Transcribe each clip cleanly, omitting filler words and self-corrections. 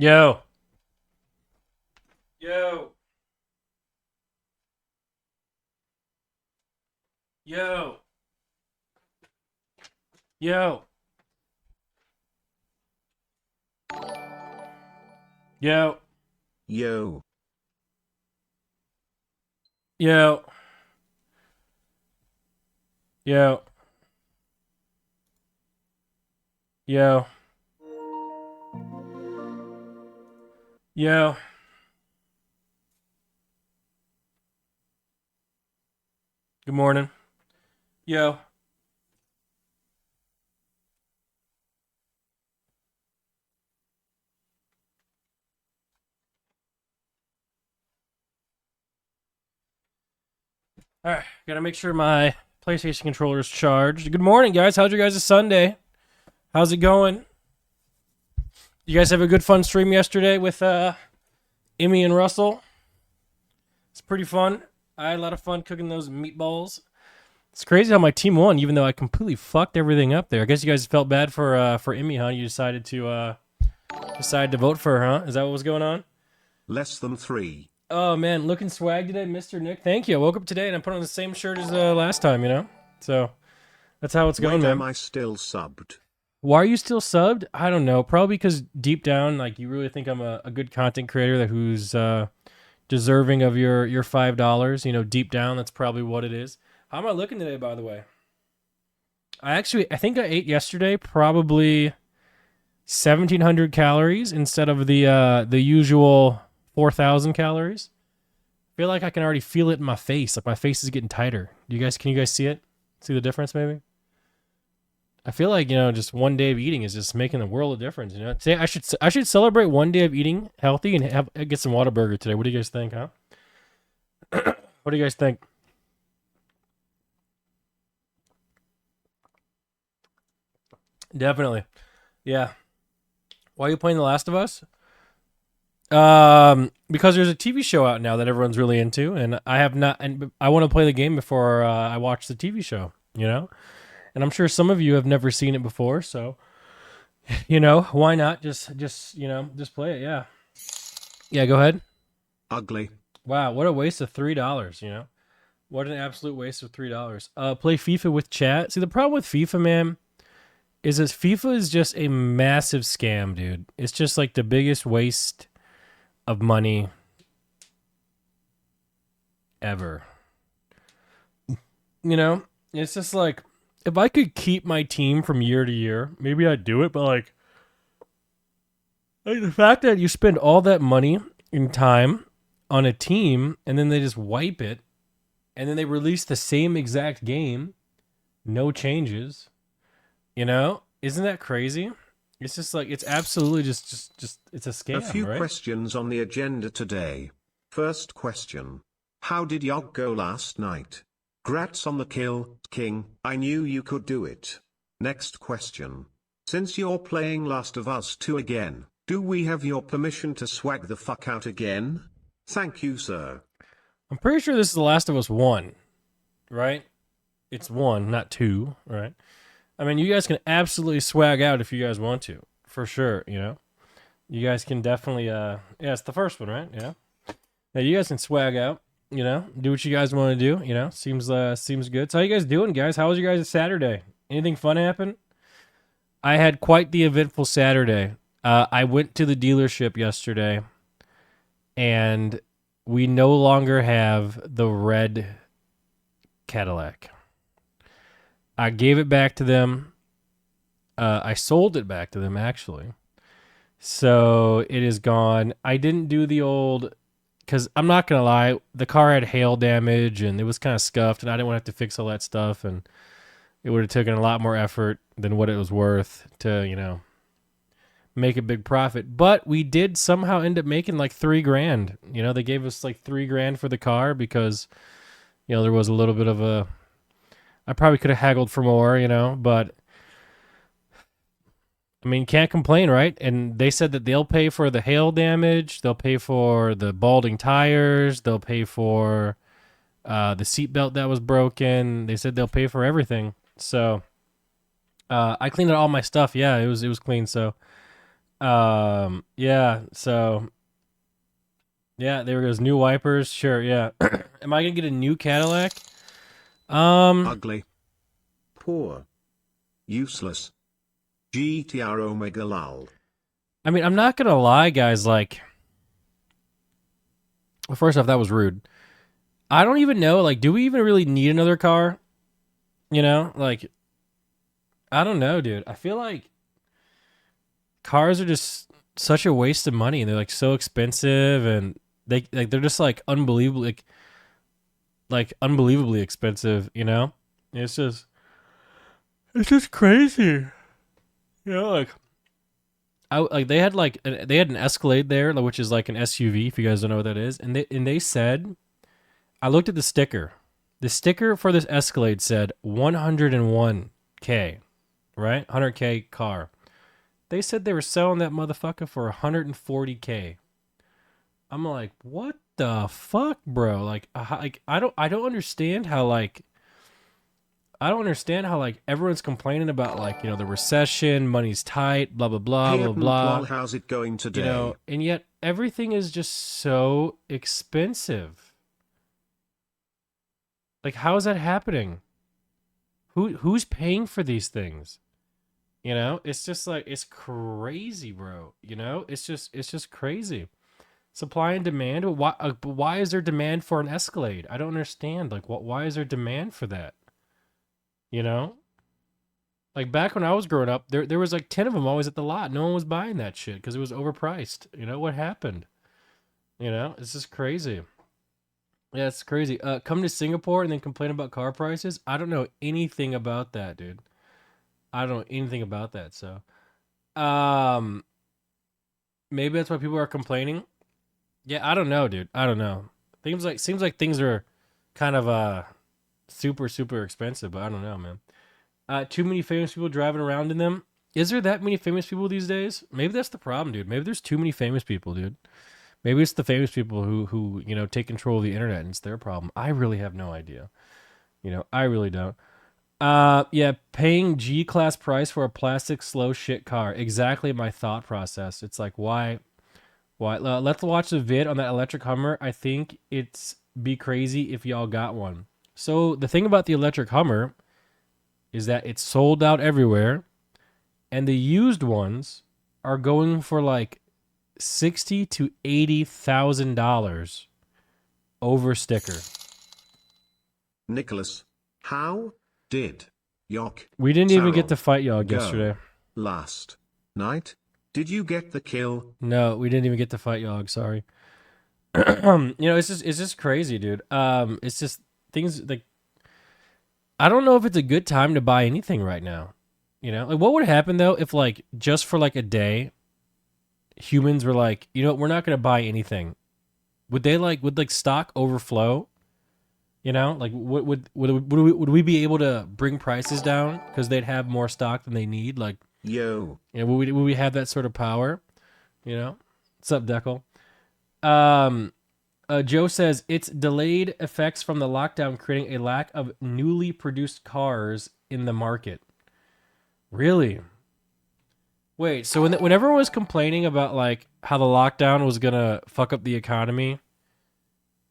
Yo. Yo. Yo. Yo. Yo. Yo. Yo. Yo. Yo. Yo. Good morning. Yo. All right. Gotta make sure my PlayStation controller is charged. Good morning, guys. How's your guys' Sunday? How's it going? You guys have a good fun stream yesterday with Emmy and Russell? It's pretty fun. I had a lot of fun cooking those meatballs. It's crazy how my team won, even though I completely fucked everything up there. I guess you guys felt bad for Emmy, huh? You decided to vote for her, huh? Is that what was going on? Less than 3. Oh man, looking swag today, Mr. Nick. Thank you. I woke up today and I put on the same shirt as last time, you know? So that's how it's going, Wait, man. am I still subbed? Why are you still subbed? I don't know. Probably because deep down, like you really think I'm a good content creator that who's deserving of your $5. You know, deep down, that's probably what it is. How am I looking today, by the way? I think I ate yesterday probably 1,700 calories instead of the usual 4,000 calories. I feel like I can already feel it in my face. Like my face is getting tighter. Can you guys see it? See the difference, maybe? I feel like, just one day of eating is just making a world of difference. Today I should celebrate one day of eating healthy and get some Whataburger today. What do you guys think, huh? What do you guys think? Definitely. Yeah. Why are you playing The Last of Us? Because there's a TV show out now that everyone's really into, and I have not, and I want to play the game before I watch the TV show. And I'm sure some of you have never seen it before, so why not just play it? Yeah. Yeah. Go ahead. Ugly. Wow, what a waste of $3. What an absolute waste of $3. Play FIFA with chat. See, the problem with FIFA, man, is that FIFA is just a massive scam, dude. It's just like the biggest waste of money ever. It's just like, if I could keep my team from year to year, maybe I'd do it, but like the fact that you spend all that money and time on a team and then they just wipe it and then they release the same exact game, no changes, isn't that crazy? It's just like, it's absolutely just it's a scam, A few right? questions on the agenda today. First question. How did Yogg go last night? Grats on the kill, King. I knew you could do it. Next question. Since you're playing Last of Us 2 again, do we have your permission to swag the fuck out again? Thank you, sir. I'm pretty sure this is The Last of Us 1, right? It's 1, not 2, right? I mean, you guys can absolutely swag out if you guys want to, for sure, You guys can definitely, yeah, it's the first one, right? Yeah. Yeah, you guys can swag out, do what you guys want to do, seems good. So how you guys doing, guys? How was your guys' Saturday? Anything fun happen? I had quite the eventful Saturday. I went to the dealership yesterday, and we no longer have the red Cadillac. I gave it back to them. I sold it back to them, actually. So it is gone. I didn't do the old, because I'm not going to lie, the car had hail damage and it was kind of scuffed, and I didn't want to have to fix all that stuff. And it would have taken a lot more effort than what it was worth to, make a big profit. But we did somehow end up making like $3,000. They gave us like $3,000 for the car because, there was a little bit of I probably could have haggled for more, but I mean, can't complain, right? And they said that they'll pay for the hail damage, they'll pay for the balding tires, they'll pay for the seatbelt that was broken. They said they'll pay for everything. So I cleaned out all my stuff. Yeah, it was clean. So Yeah. So yeah, there goes new wipers. Sure. Yeah. Am I gonna get a new Cadillac? Um, Ugly. Poor. Useless. GTR Omega lol. I mean, I'm not gonna lie, guys. Like, well, first off, that was rude. I don't even know. Like, do we even really need another car? You know, like, I don't know, dude. I feel like cars are just such a waste of money, and they're like so expensive, and they're just like unbelievably like unbelievably expensive. You know, it's just it's just crazy. You know, like they had they had an Escalade there, which is like an SUV. If you guys don't know what that is, and they said I looked at the sticker. The sticker for this Escalade said 101K, right? 100K car. They said they were selling that motherfucker for 140K. I'm like, what the fuck, bro? Like I don't understand how everyone's complaining about like the recession, money's tight, blah blah blah Hey blah blah. Nmplol, how's it going today? And yet everything is just so expensive. Like, how is that happening? Who's paying for these things? It's just like it's crazy, bro. It's just crazy. Supply and demand. Why is there demand for an Escalade? I don't understand. Like, what? Why is there demand for that? You know, like back when I was growing up, there was like 10 of them always at the lot. No one was buying that shit because it was overpriced. What happened? It's just crazy. Yeah, it's crazy. Come to Singapore and then complain about car prices. I don't know anything about that, dude. I don't know anything about that. So, um, maybe that's why people are complaining. Yeah, I don't know, dude. I don't know. Seems like things are kind of super super expensive, but I don't know, man. Too many famous people driving around in them. Is there that many famous people these days? Maybe that's the problem, dude. Maybe there's too many famous people, dude. Maybe it's the famous people who take control of the internet and it's their problem. I really have no idea. I really don't. Yeah, paying G class price for a plastic slow shit car. Exactly my thought process. It's like why let's watch the vid on that electric Hummer. I think it's be crazy if y'all got one. So the thing about the electric Hummer is that it's sold out everywhere, and the used ones are going for like $60,000 to $80,000 over sticker. Nicholas. How did Yok We didn't even get to Sarong fight y'all go yesterday. last night? Did you get the kill? No, we didn't even get to fight y'all. Sorry. It's just crazy, dude. It's just things like I don't know if it's a good time to buy anything right now. Like what would happen though if like just for like a day, humans were like, we're not gonna buy anything. Would stock overflow? Like would we be able to bring prices down because they'd have more stock than they need? Like, Yo. would we have that sort of power? What's up, Deckle? Um, Joe says it's delayed effects from the lockdown, creating a lack of newly produced cars in the market. Really? Wait, so when everyone was complaining about like how the lockdown was gonna fuck up the economy,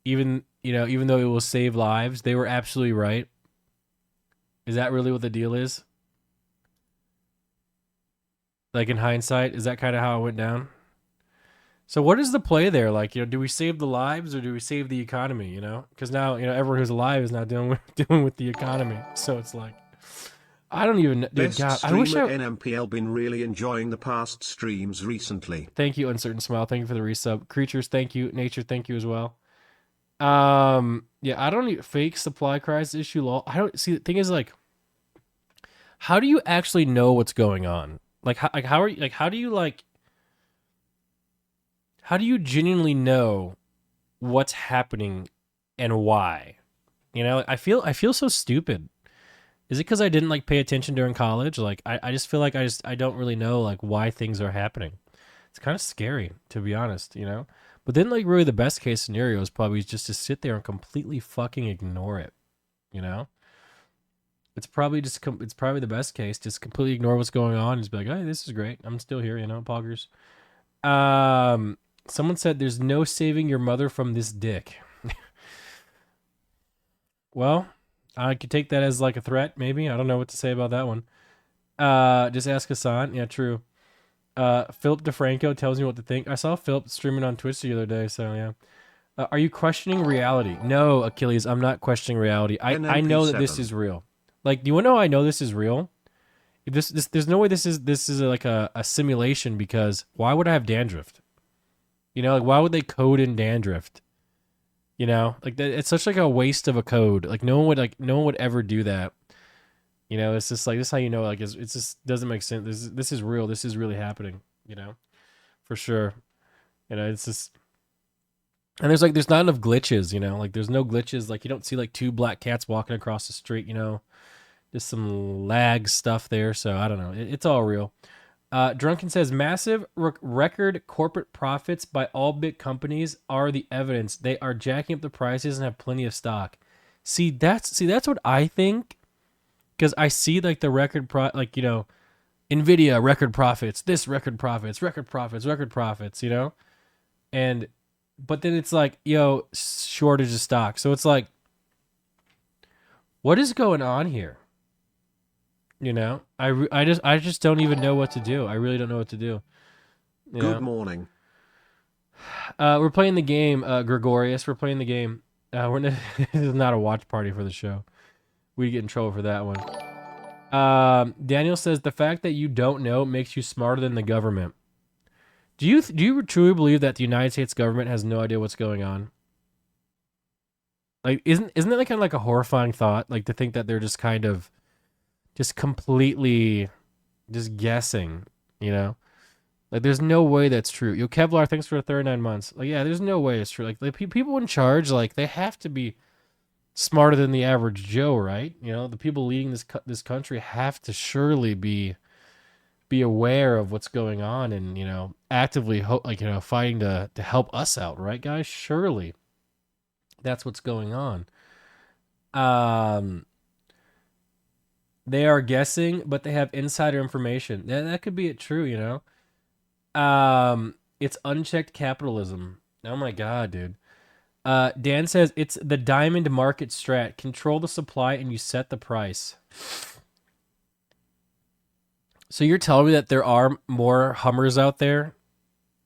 even though it will save lives, they were absolutely right. Is that really what the deal is? Like in hindsight, is that kind of how it went down? So what is the play there? Like, do we save the lives or do we save the economy? Because now everyone who's alive is now dealing with dealing with the economy. So it's like I don't even, dude. Best God, I wish streamer I. Nmplol been really enjoying the past streams recently. Thank you, Uncertain Smile. Thank you for the resub. Creatures, thank you. Nature, thank you as well. Yeah, I don't need fake supply crisis issue. Law. I don't see. The thing is, like, how do you actually know what's going on? How are you? Like, how do you genuinely know what's happening and why? I feel so stupid. Is it because I didn't like pay attention during college? Like, I just feel like I don't really know like why things are happening. It's kind of scary, to be honest. But then, like, really, the best case scenario is probably just to sit there and completely fucking ignore it. You know? It's probably the best case. Just completely ignore what's going on and just be like, hey, this is great. I'm still here, poggers. Um, Someone said there's no saving your mother from this dick. Well, I could take that as like a threat, maybe. I don't know what to say about that one. Just ask Hassan. Yeah, true. Philip DeFranco tells me what to think. I saw Philip streaming on Twitch the other day, so yeah. Are you questioning reality? No, Achilles, I'm not questioning reality. I know that this NMP7. is real. Like, do you want to know how I know this is real? There's no way this is like a simulation, because why would I have dandruff? Like, why would they code in dandruff? Like that, it's such like a waste of a code. Like no one would ever do that. It's just like this is how like it's just doesn't make sense. This is real. This is really happening. For sure. It's just, and there's not enough glitches. Like there's no glitches. Like you don't see like two black cats walking across the street. Just some lag stuff there. So I don't know. It's all real. Drunken says massive record corporate profits by all big companies are the evidence. They are jacking up the prices and have plenty of stock. See that's what I think, because I see like the like Nvidia record profits, this record profits, record profits, record profits. And but then it's like shortage of stock. So it's like, what is going on here? I just don't even know what to do. I really don't know what to do. You Good know. morning. We're playing the game, Gregorius. We're playing the game. This is not a watch party for the show. We get in trouble for that one. Daniel says the fact that you don't know makes you smarter than the government. Do you truly believe that the United States government has no idea what's going on? Like, isn't that like kind of like a horrifying thought? Like to think that they're just kind of just completely just guessing. You know. Like, there's no way that's true. Yo, Kevlar, thanks for the 39 months. Like, yeah, there's no way it's true. Like people in charge, like, they have to be smarter than the average Joe, right? The people leading this country have to surely be aware of what's going on, and actively fighting to help us out, right, guys? Surely that's what's going on. Um, they are guessing, but they have insider information. That could be it. True. It's unchecked capitalism. Oh my god, dude. Dan says it's the diamond market strat. Control the supply and you set the price. So you're telling me that there are more Hummers out there?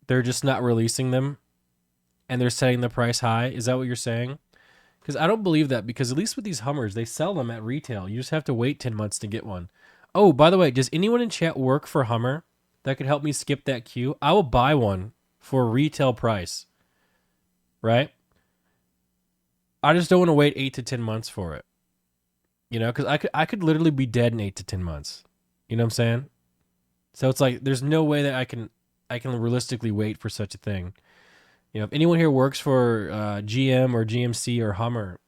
They're just not releasing them, and they're setting the price high. Is that what you're saying? Because I don't believe that. Because at least with these Hummers, they sell them at retail. You just have to wait 10 months to get one. Oh, by the way, does anyone in chat work for Hummer that could help me skip that queue? I will buy one for retail price. Right? I just don't want to wait 8 to 10 months for it. Because I could literally be dead in 8 to 10 months. You know what I'm saying? So it's like there's no way that I can realistically wait for such a thing. If anyone here works for GM or GMC or Hummer,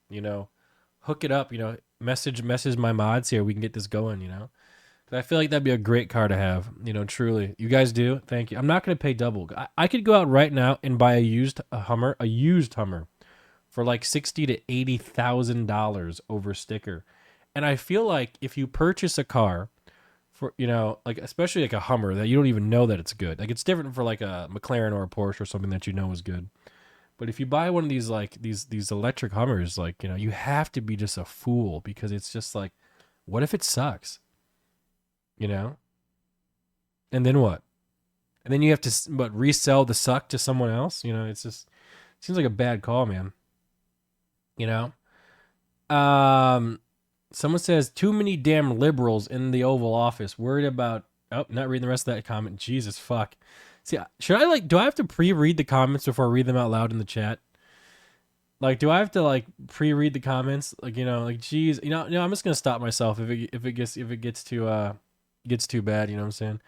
hook it up. Message my mods here. We can get this going. 'Cause I feel like that'd be a great car to have. Truly. You guys do. Thank you. I'm not gonna pay double. I could go out right now and buy a used Hummer for like $60,000 to $80,000 over sticker. And I feel like if you purchase a car for like, especially like a Hummer that you don't even know that it's good, like it's different for like a McLaren or a Porsche or something that is good. But if you buy one of these like these electric Hummers, like you have to be just a fool, because it's just like, what if it sucks? You know, and then what? And then you have to resell the suck to someone else. It's just, it seems like a bad call, man. You know. Someone says too many damn liberals in the Oval Office. Worried about. Oh, not reading the rest of that comment. Jesus fuck. See, should I do I have to pre-read the comments before I read them out loud in the chat? Like, do I have to like pre-read the comments? Like, like, geez, I'm just gonna stop myself if it gets too bad. You know what I'm saying?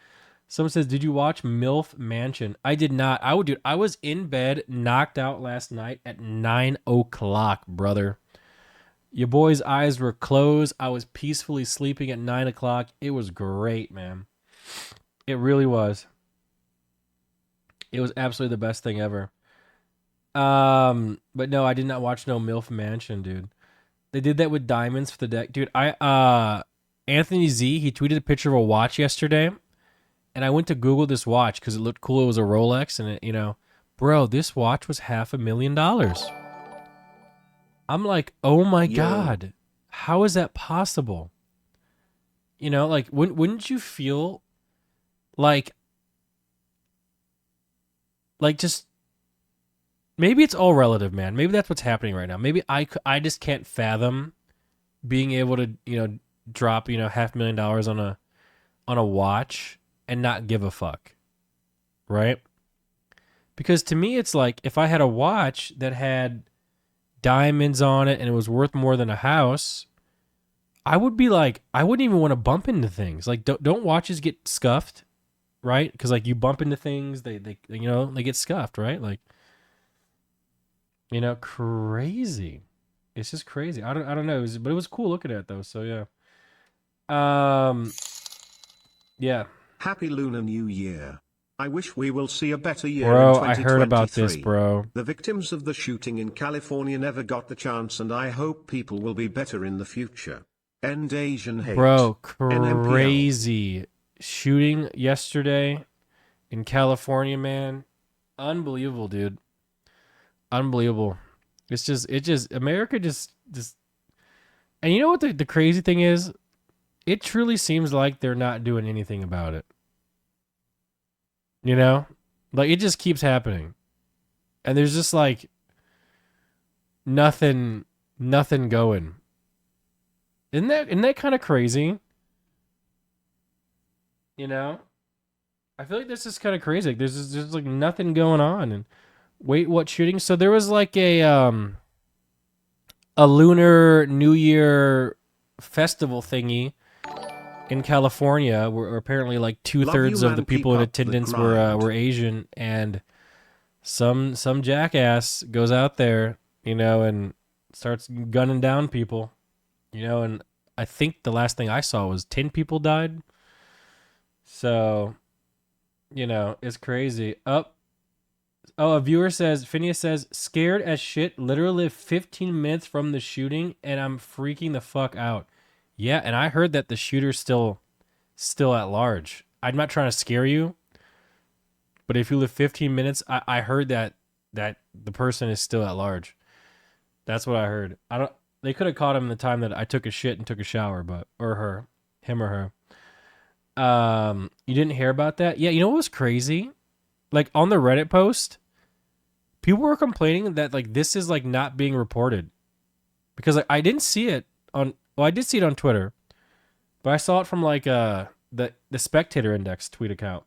Someone says, did you watch MILF Mansion? I did not. I was in bed, knocked out last night at 9 o'clock, brother. Your boy's eyes were closed. I was peacefully sleeping at 9 o'clock. It was great, man. It really was. It was absolutely the best thing ever. But no, I did not watch no MILF Mansion, dude. They did that with diamonds for the deck, dude. Anthony Z, he tweeted a picture of a watch yesterday, and I went to Google this watch because it looked cool. It was a Rolex, and bro, this watch was $500,000. I'm like, oh my Yo. god, how is that possible? Like, wouldn't you feel like just maybe it's all relative, man. Maybe that's what's happening right now. Maybe I just can't fathom being able to drop $500,000 on a watch and not give a fuck, right? Because to me, it's like if I had a watch that had diamonds on it and it was worth more than a house, I would be like, I wouldn't even want to bump into things. Like, don't watches get scuffed, right? Because like you bump into things, they get scuffed, right? Like, crazy. It's just crazy. I don't know, but it was cool looking at it though. So yeah. Yeah, Happy Lunar New Year. I wish we will see a better year in bro, I heard about this, 2023. bro. The victims of the shooting in California never got the chance, and I hope people will be better in the future. End Asian hate. Bro, Nmplol. crazy shooting yesterday in California, man. Unbelievable, dude. Unbelievable. It just America just and you know what the crazy thing is? It truly seems like they're not doing anything about it. You know? Like it just keeps happening. And there's just like nothing going. Isn't that kind of crazy? You know? I feel like this is kind of crazy. Like, there's like nothing going on. And wait, what shooting? So there was like a Lunar New Year festival thingy in California, where apparently like two Love you, thirds of the man. people Keep in up the attendance were grind. Asian, and some jackass goes out there, and starts gunning down people, and I think the last thing I saw was 10 people died. So it's crazy. Oh, a viewer says, Phineas says, scared as shit. Literally lived 15 minutes from the shooting, and I'm freaking the fuck out. Yeah, and I heard that the shooter's still at large. I'm not trying to scare you, but if you live 15 minutes, I heard that the person is still at large. That's what I heard. I don't. They could have caught him in the time that I took a shit and took a shower, but or her, him or her. You didn't hear about that? Yeah, you know what was crazy? Like on the Reddit post, people were complaining that like this is like not being reported because like I didn't see it on. Well, I did see it on Twitter, but I saw it from like the Spectator Index tweet account.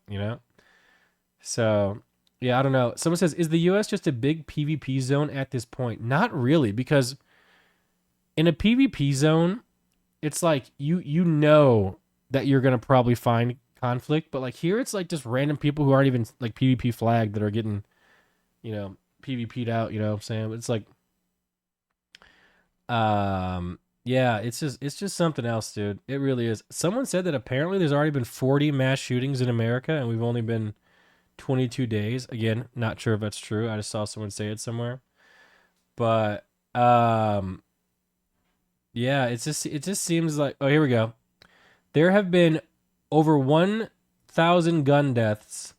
So yeah, I don't know. Someone says, is the U.S. just a big PvP zone at this point? Not really, because in a PvP zone, it's like you know that you're gonna probably find conflict, but like here, it's like just random people who aren't even like PvP flagged that are getting PvP'd out. You know what I'm saying? It's like yeah, it's just something else, dude. It really is. Someone said that apparently there's already been 40 mass shootings in America, and we've only been 22 days. Again, not sure if that's true. I just saw someone say it somewhere. But yeah, it just seems like, oh, here we go. There have been over 1,000 gun deaths,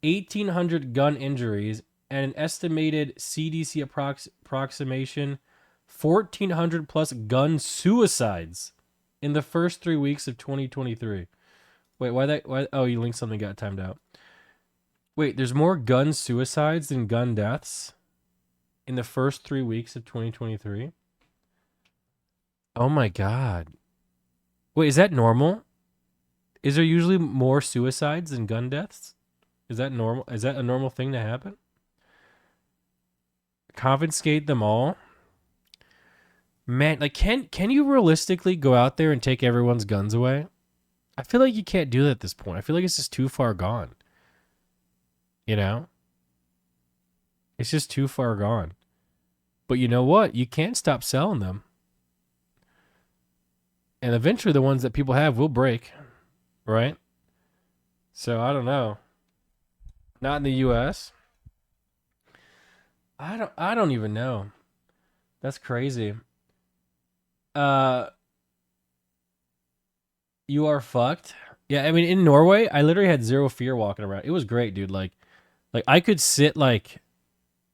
1,800 gun injuries, and an estimated CDC approximation 1,400 plus gun suicides in the first 3 weeks of 2023. Wait, why oh, you linked something, got timed out. Wait, there's more gun suicides than gun deaths in the first 3 weeks of 2023? Oh my god. Wait, is that normal? Is there usually more suicides than gun deaths? Is that normal? Is that a normal thing to happen? Confiscate them all? Man, like can you realistically go out there and take everyone's guns away? I feel like you can't do that at this point. I feel like it's just too far gone. You know? It's just too far gone. But you know what? You can't stop selling them. And eventually the ones that people have will break, right? So I don't know. Not in the US. I don't even know. That's crazy. Uh, you are fucked. Yeah, I mean, in Norway, I literally had zero fear walking around. It was great, dude. Like I could sit like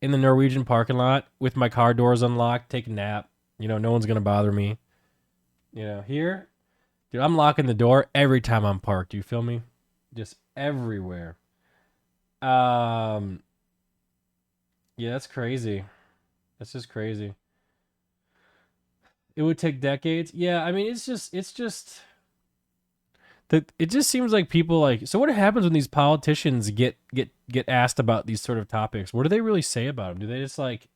in the Norwegian parking lot with my car doors unlocked, take a nap. You know, no one's gonna bother me. You know, here, dude, I'm locking the door every time I'm parked. You feel me? Just everywhere. Um, yeah, that's crazy. That's just crazy. It would take decades. Yeah, I mean, it's just it just seems like people like. So what happens when these politicians get asked about these sort of topics? What do they really say about them? Do they just like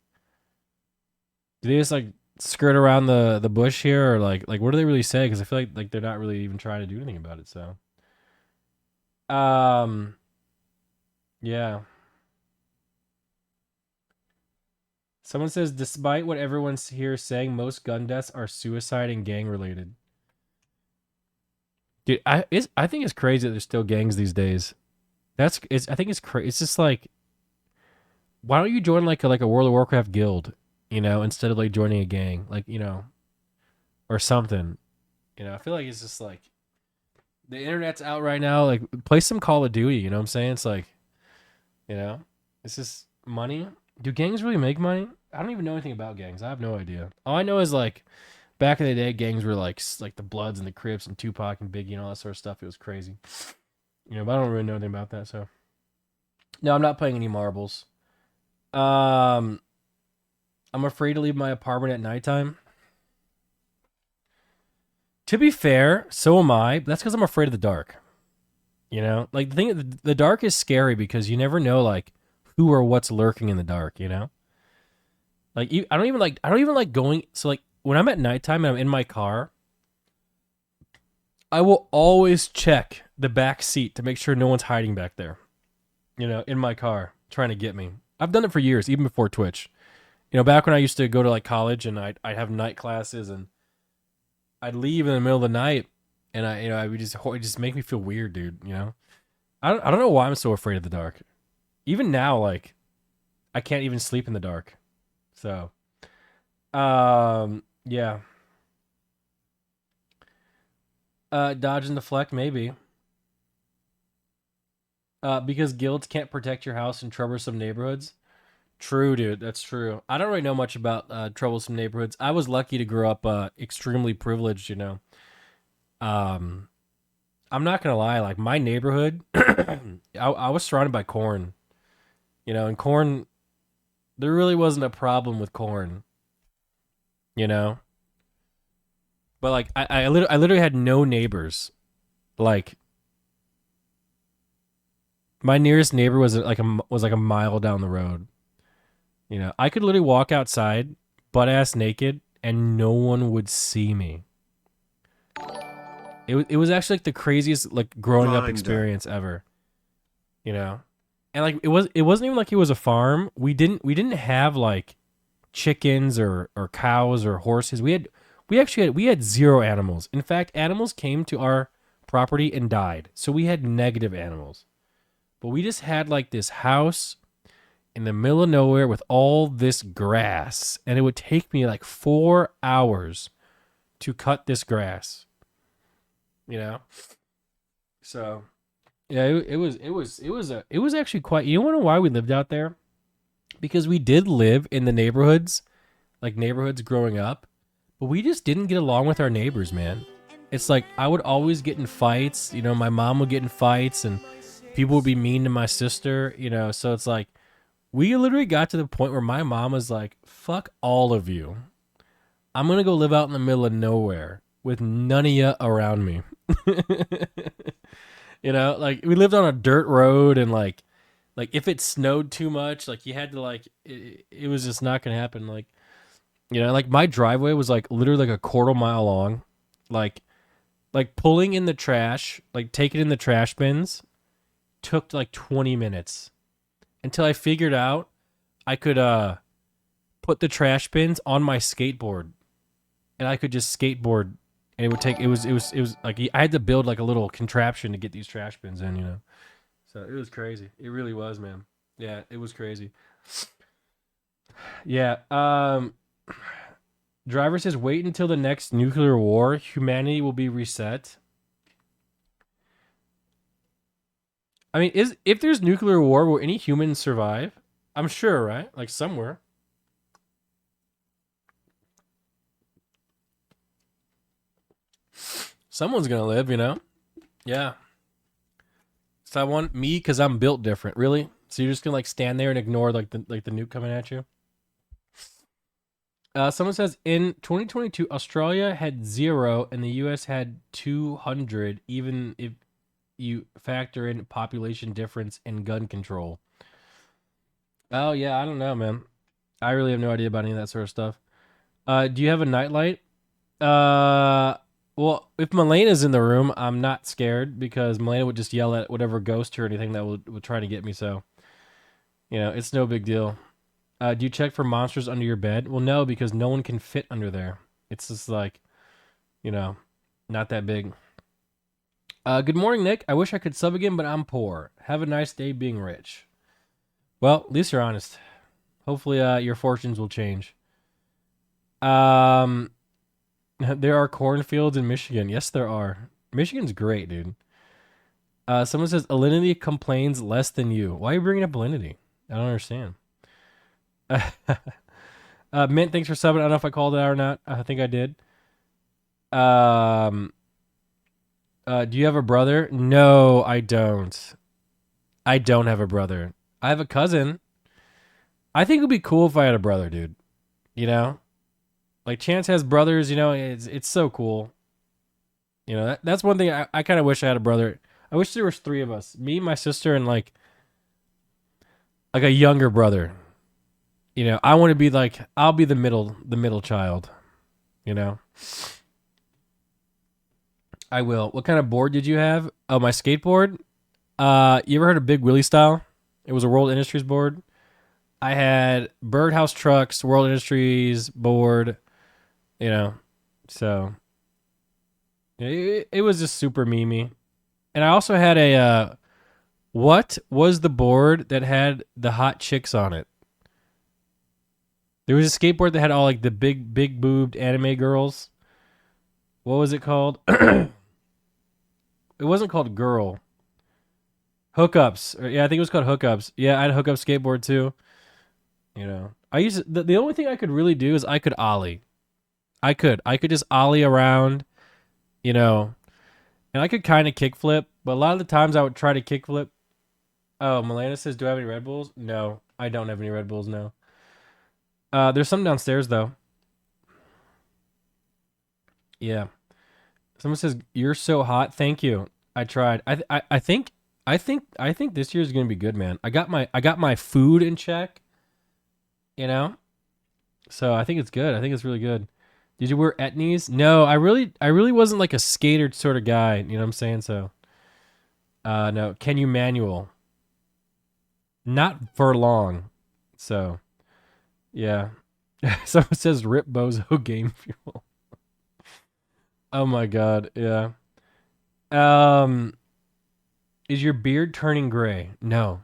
skirt around the bush here, or like what do they really say? Because I feel like they're not really even trying to do anything about it. So, um, yeah. Someone says, despite what everyone's here is saying, most gun deaths are suicide and gang related. Dude, I think it's crazy that there's still gangs these days. I think it's crazy. It's just like, why don't you join like a World of Warcraft guild, instead of like joining a gang, or something. I feel like it's just like the internet's out right now. Like, play some Call of Duty. You know what I'm saying? It's like, you know, it's just money. Do gangs really make money? I don't even know anything about gangs. I have no idea. All I know is like back in the day, gangs were like the Bloods and the Crips and Tupac and Biggie and all that sort of stuff. It was crazy. But I don't really know anything about that. So no, I'm not playing any marbles. Um, I'm afraid to leave my apartment at nighttime. To be fair, so am I. But that's because I'm afraid of the dark. Like the dark is scary because you never know like who or what's lurking in the dark. Like I don't even like going. So like when I'm at nighttime and I'm in my car, I will always check the back seat to make sure no one's hiding back there. In my car trying to get me. I've done it for years, even before Twitch. Back when I used to go to like college and I'd have night classes and I'd leave in the middle of the night and I would it just make me feel weird, dude. I don't know why I'm so afraid of the dark. Even now, like I can't even sleep in the dark. So, yeah. Dodge and deflect, maybe. Because guilds can't protect your house in troublesome neighborhoods. True, dude. That's true. I don't really know much about troublesome neighborhoods. I was lucky to grow up extremely privileged. Um, I'm not gonna lie. Like my neighborhood, I was surrounded by corn. And corn, there really wasn't a problem with corn. You know, but like I literally had no neighbors. Like my nearest neighbor was like a mile down the road. I could literally walk outside butt ass naked and no one would see me. It was actually like the craziest like growing up Grinder. experience ever. You know, and like it wasn't even like it was a farm. We didn't have like chickens or cows or horses. We had zero animals. In fact, animals came to our property and died. So we had negative animals. But we just had like this house in the middle of nowhere with all this grass, and it would take me like 4 hours to cut this grass. You know, so yeah, it was actually quite. You want to know why we lived out there? Because we did live in the neighborhoods, like neighborhoods growing up, but we just didn't get along with our neighbors, man. It's like I would always get in fights. My mom would get in fights, and people would be mean to my sister. So it's like we literally got to the point where my mom was like, "Fuck all of you. I'm gonna go live out in the middle of nowhere with none of you around me." Like we lived on a dirt road, and like if it snowed too much, like you had to like it was just not gonna happen. Like my driveway was like literally like a quarter mile long, like pulling in the trash, like taking in the trash bins took like 20 minutes until I figured out I could put the trash bins on my skateboard and I could just skateboard and it was like I had to build like a little contraption to get these trash bins in. So it was crazy. It really was, man. Yeah, it was crazy. Yeah. Driver says, wait until the next nuclear war. Humanity will be reset. I mean, if there's nuclear war, will any humans survive? I'm sure, right? Like somewhere. Someone's gonna live, you know? Yeah. So I want me because I'm built different. Really? So you're just gonna like stand there and ignore like the nuke coming at you? Someone says in 2022, Australia had 0 and the U.S. had 200. Even if you factor in population difference and gun control. Oh yeah, I don't know, man. I really have no idea about any of that sort of stuff. Do you have a nightlight? Uh, well, if Malena's in the room, I'm not scared because Malena would just yell at whatever ghost or anything that would try to get me. So, it's no big deal. Do you check for monsters under your bed? Well, no, because no one can fit under there. It's just like, you know, not that big. Good morning, Nick. I wish I could sub again, but I'm poor. Have a nice day being rich. Well, at least you're honest. Hopefully, your fortunes will change. Um, there are cornfields in Michigan. Yes, there are. Michigan's great, dude. Someone says Alinity complains less than you. Why are you bringing up Alinity? I don't understand. Mint, thanks for subbing. I don't know if I called it out or not. I think I did. Do you have a brother? No, I don't. I don't have a brother. I have a cousin. I think it would be cool if I had a brother, dude. You know? Like Chance has brothers, it's so cool. That's one thing I kind of wish I had a brother. I wish there was 3 of us. Me, my sister, and like a younger brother. I want to be like I'll be the middle child, you know. I will. What kind of board did you have? Oh, my skateboard. You ever heard of Big Willie Style? It was a World Industries board. I had Birdhouse Trucks, World Industries board, so it was just super memey. And I also had a, what was the board that had the hot chicks on it? There was a skateboard that had all like the big boobed anime girls. What was it called? It wasn't called Girl. Hookups. Yeah, I think it was called Hookups. Yeah, I had a hookup skateboard too. I used the only thing I could really do is I could ollie. I could just ollie around, and I could kind of kickflip, but a lot of the times I would try to kickflip. Oh, Malena says, "Do I have any Red Bulls?" No, I don't have any Red Bulls. No. There's some downstairs though. Yeah. Someone says, "You're so hot." Thank you. I tried. I think this year is gonna be good, man. I got my food in check. You know, so I think it's good. I think it's really good. Did you wear etnies? No, I really wasn't like a skater sort of guy. You know what I'm saying? So, no. Can you manual? Not for long. So, yeah. Someone says rip bozo game fuel. Oh my god. Yeah. Um, is your beard turning gray? No.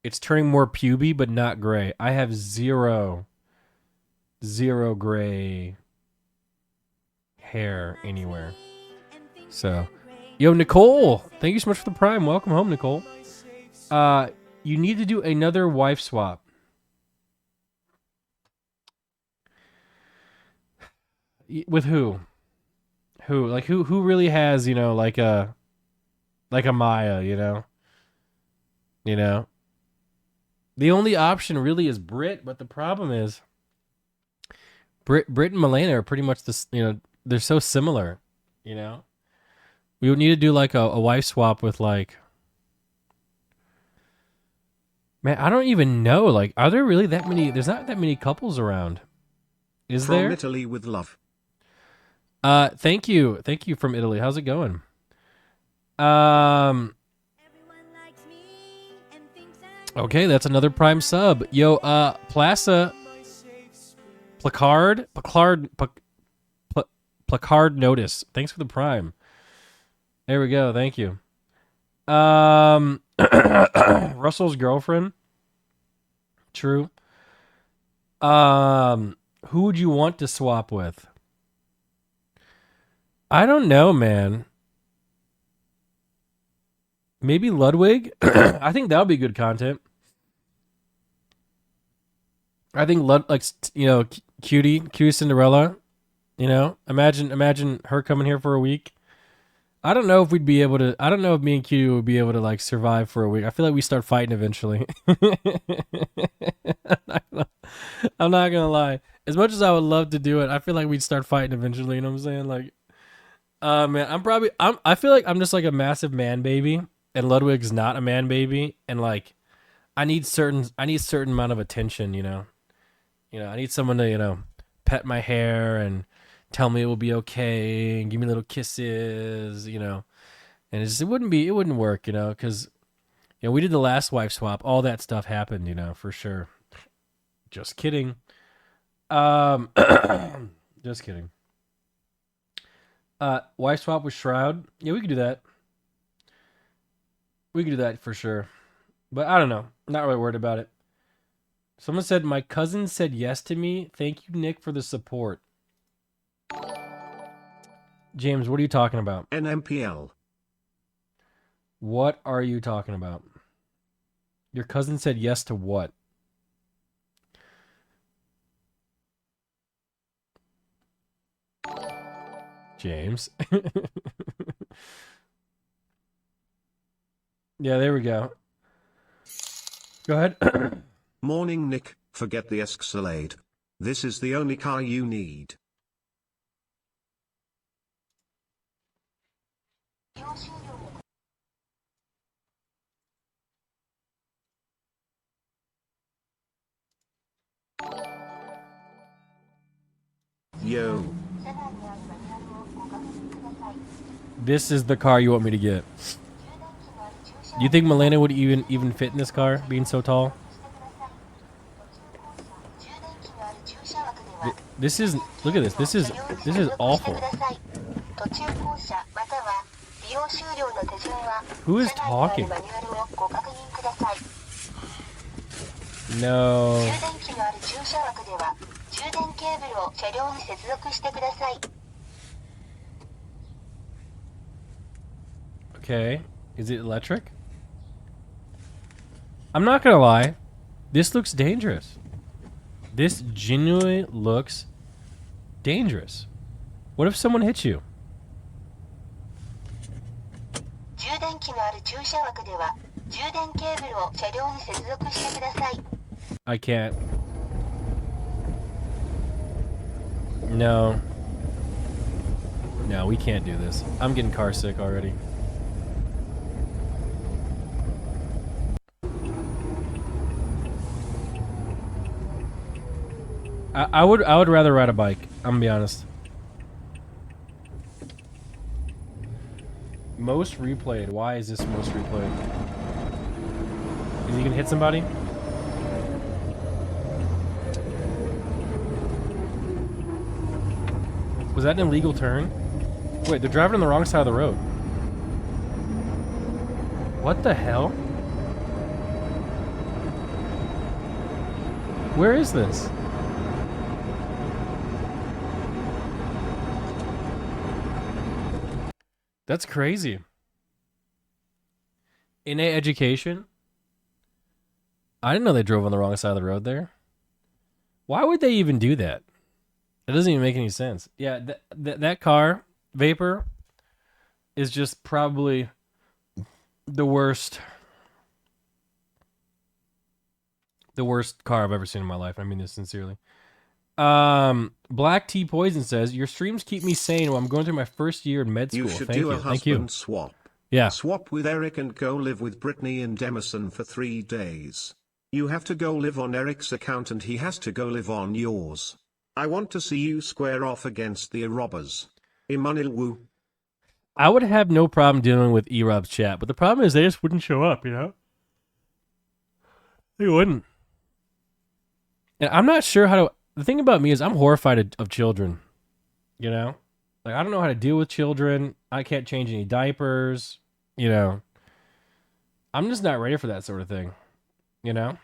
It's turning more puby, but not gray. I have zero gray hair anywhere. So, yo, Nicole, thank you so much for the prime. Welcome home, Nicole. You need to do another wife swap. With who? Who? Like who really has, like a Maya, You know? The only option really is Brit, but the problem is Brit and Malena are pretty much this, they're so similar, you know? We would need to do like a wife swap with like, man, I don't even know. Like, are there really that many? There's not that many couples around. Is From there? Italy with love. Thank you. Thank you from Italy. How's it going? Um, okay, that's another prime sub. Yo, Plaza, Placard notice. Thanks for the prime. There we go. Thank you. Russell's girlfriend. True. Who would you want to swap with? I don't know, man. Maybe Ludwig? I think that would be good content. I think cutie Cinderella. Imagine her coming here for a week. I don't know if we'd be able to. I don't know if me and Q would be able to like survive for a week. I feel like we start fighting eventually. I'm not gonna lie. As much as I would love to do it, I feel like we'd start fighting eventually. You know what I'm saying? Like, man, I feel like I'm just like a massive man baby, and Ludwig's not a man baby, and like, I need certain amount of attention. I need someone to pet my hair and tell me it will be okay and give me little kisses. And it wouldn't work, because we did the last wife swap. All that stuff happened, for sure. Just kidding. Just kidding. Wife swap with Shroud. Yeah, we could do that. We could do that for sure. But I don't know. Not really worried about it. Someone said, my cousin said yes to me. Thank you, Nick, for the support. James, what are you talking about? Nmplol. What are you talking about? Your cousin said yes to what? James. Yeah, there we go. Go ahead. Morning, Nick. Forget the Escalade. This is the only car you need. Yo. This is the car you want me to get. Do you think Malena would even fit in this car, being so tall? This is look at this. This is awful. Who is talking? No. Okay. Is it electric? I'm not gonna lie. This looks dangerous. This genuinely looks dangerous. What if someone hits you? I can't. No. No, we can't do this. I'm getting car sick already. I would rather ride a bike. I'm gonna be honest. Most replayed. Why is this most replayed? Is he gonna hit somebody? Was that an illegal turn? Wait, they're driving on the wrong side of the road. What the hell? Where is this? That's crazy. Innate education? I didn't know they drove on the wrong side of the road there. Why would they even do that? It doesn't even make any sense. Yeah, that car, Vapor, is just probably the worst car I've ever seen in my life. I mean this sincerely. Black Tea Poison says, your streams keep me sane while I'm going through my first year in med school. You should do a husband swap. Yeah. Swap with Eric and go live with Brittany in Demerson for 3 days. You have to go live on Eric's account and he has to go live on yours. I want to see you square off against the robbers. Immanil Wu. I would have no problem dealing with E-Rob's chat, but the problem is they just wouldn't show up, They wouldn't. And I'm not sure how to... The thing about me is I'm horrified of children, Like, I don't know how to deal with children. I can't change any diapers, I'm just not ready for that sort of thing, Yeah.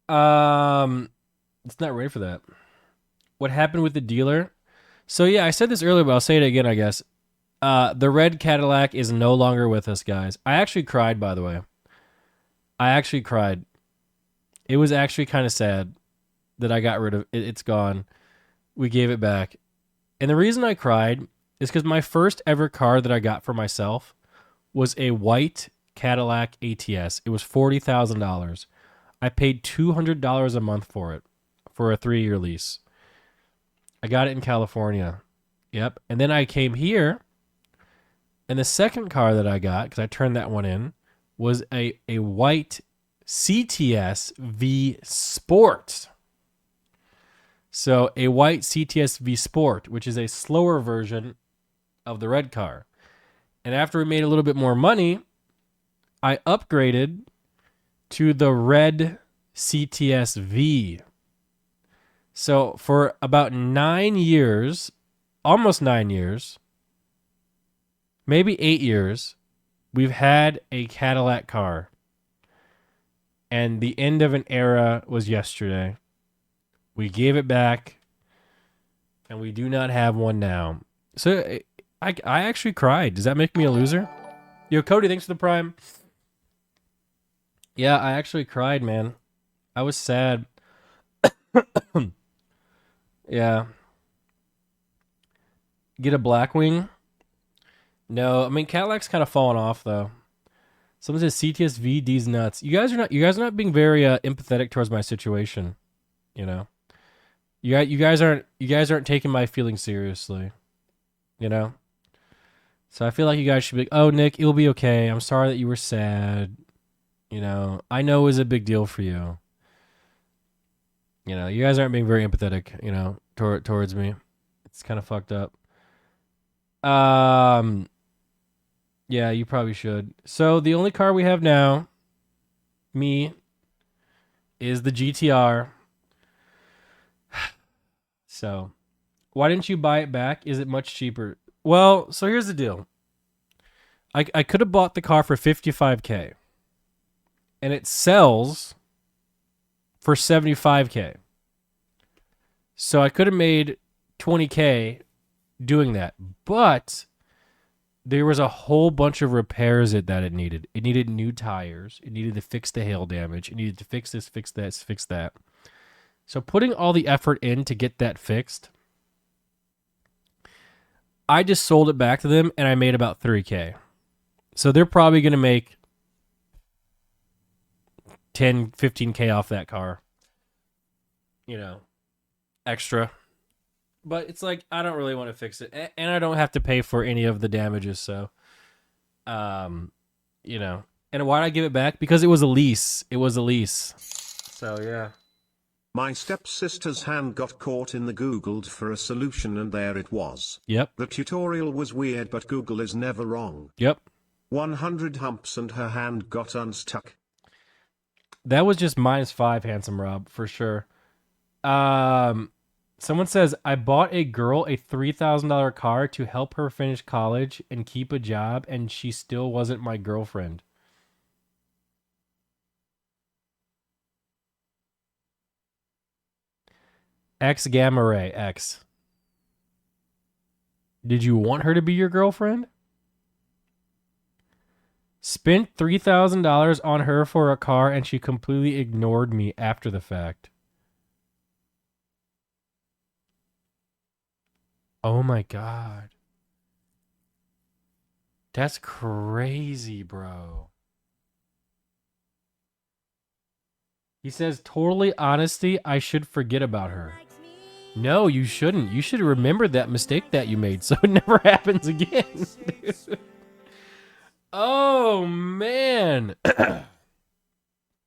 It's not ready for that. What happened with the dealer? So yeah, I said this earlier, but I'll say it again, I guess. The red Cadillac is no longer with us, guys. I actually cried, by the way. I actually cried. It was actually kind of sad that I got rid of it. It's gone. We gave it back. And the reason I cried is because my first ever car that I got for myself was a white Cadillac ATS. It was $40,000. I paid $200 a month for it for a 3-year lease. I got it in California. Yep. And then I came here, and the second car that I got, because I turned that one in, was a white CTS V Sport. So a white CTS V Sport, which is a slower version of the red car. And after we made a little bit more money, I upgraded to the red CTS V. So for about 9 years, almost 9 years, maybe 8 years, we've had a Cadillac car. And the end of an era was yesterday. We gave it back, and we do not have one now. So I actually cried. Does that make me a loser? Yo, Cody, thanks for the prime. Yeah, I actually cried, man. I was sad. Yeah. Get a Blackwing? No, I mean Cadillac's kind of fallen off though. Someone says CTS D's nuts. You guys are not being very empathetic towards my situation. You know, you guys aren't taking my feelings seriously. You know, so I feel like you guys should be. Oh, Nick, it'll be okay. I'm sorry that you were sad. You know, I know it was a big deal for you. You know, you guys aren't being very empathetic. You know, towards me. It's kind of fucked up. Um, yeah, you probably should. So the only car we have now, me, is the GTR. So why didn't you buy it back? Is it much cheaper? Well, so here's the deal. I could have bought the car for 55K, and it sells for 75K. So I could have made 20K doing that. But there was a whole bunch of repairs that it needed. It needed new tires. It needed to fix the hail damage. It needed to fix this, fix that, fix that. So putting all the effort in to get that fixed, I just sold it back to them and I made about 3K. So they're probably going to make 10, 15K off that car. You know, extra. But it's like, I don't really want to fix it. And I don't have to pay for any of the damages. So, you know. And why did I give it back? Because it was a lease. It was a lease. So, yeah. My stepsister's hand got caught in the Googled for a solution and there it was. Yep. The tutorial was weird but Google is never wrong. Yep. 100 humps and her hand got unstuck. That was just -5, Handsome Rob, for sure. Someone says, I bought a girl a $3,000 car to help her finish college and keep a job, and she still wasn't my girlfriend. X Gamma Ray X. Did you want her to be your girlfriend? Spent $3,000 on her for a car and she completely ignored me after the fact. Oh my God. That's crazy, bro. He says, totally honesty, I should forget about her. No, you shouldn't. You should remember that mistake that you made so it never happens again. Oh, man.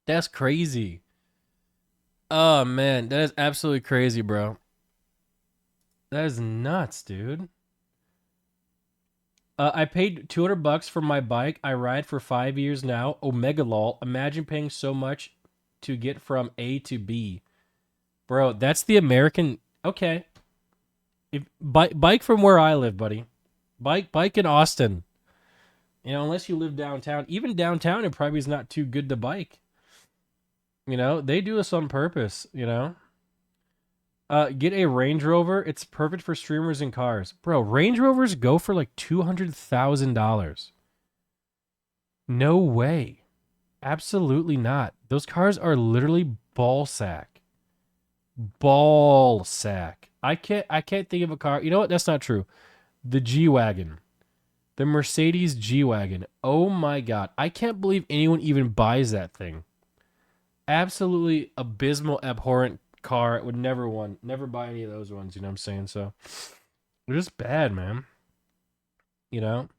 That's crazy. Oh, man. That is absolutely crazy, bro. That is nuts, dude. I paid $200 for my bike. I ride for 5 years now. Omega lol. Imagine paying so much to get from A to B. Bro, that's the American... Okay. Bike from where I live, buddy. Bike in Austin. You know, unless you live downtown. Even downtown, it probably is not too good to bike. You know, they do this on purpose, you know? Get a Range Rover. It's perfect for streamers and cars. Bro, Range Rovers go for like $200,000. No way. Absolutely not. Those cars are literally ball sack. Ball sack. I can't think of a car. You know what? That's not true. The G-Wagon. The Mercedes G-Wagon. Oh my god. I can't believe anyone even buys that thing. Absolutely abysmal, abhorrent car. Would never buy any of those ones, you know what I'm saying? So they're just bad, man. You know?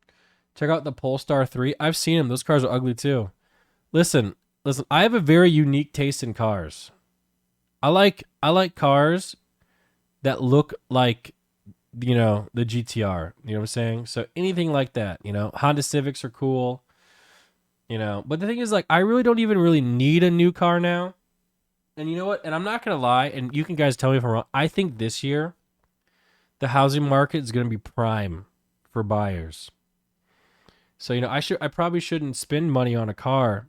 Check out the Polestar 3. I've seen them. Those cars are ugly too. Listen, I have a very unique taste in cars. I like cars that look like, you know, the GTR. You know what I'm saying? So anything like that, you know, Honda Civics are cool, you know. But the thing is, like, I really don't even really need a new car now. And you know what? And I'm not gonna lie, and you can guys tell me if I'm wrong. I think this year the housing market is gonna be prime for buyers. So you know, I probably shouldn't spend money on a car.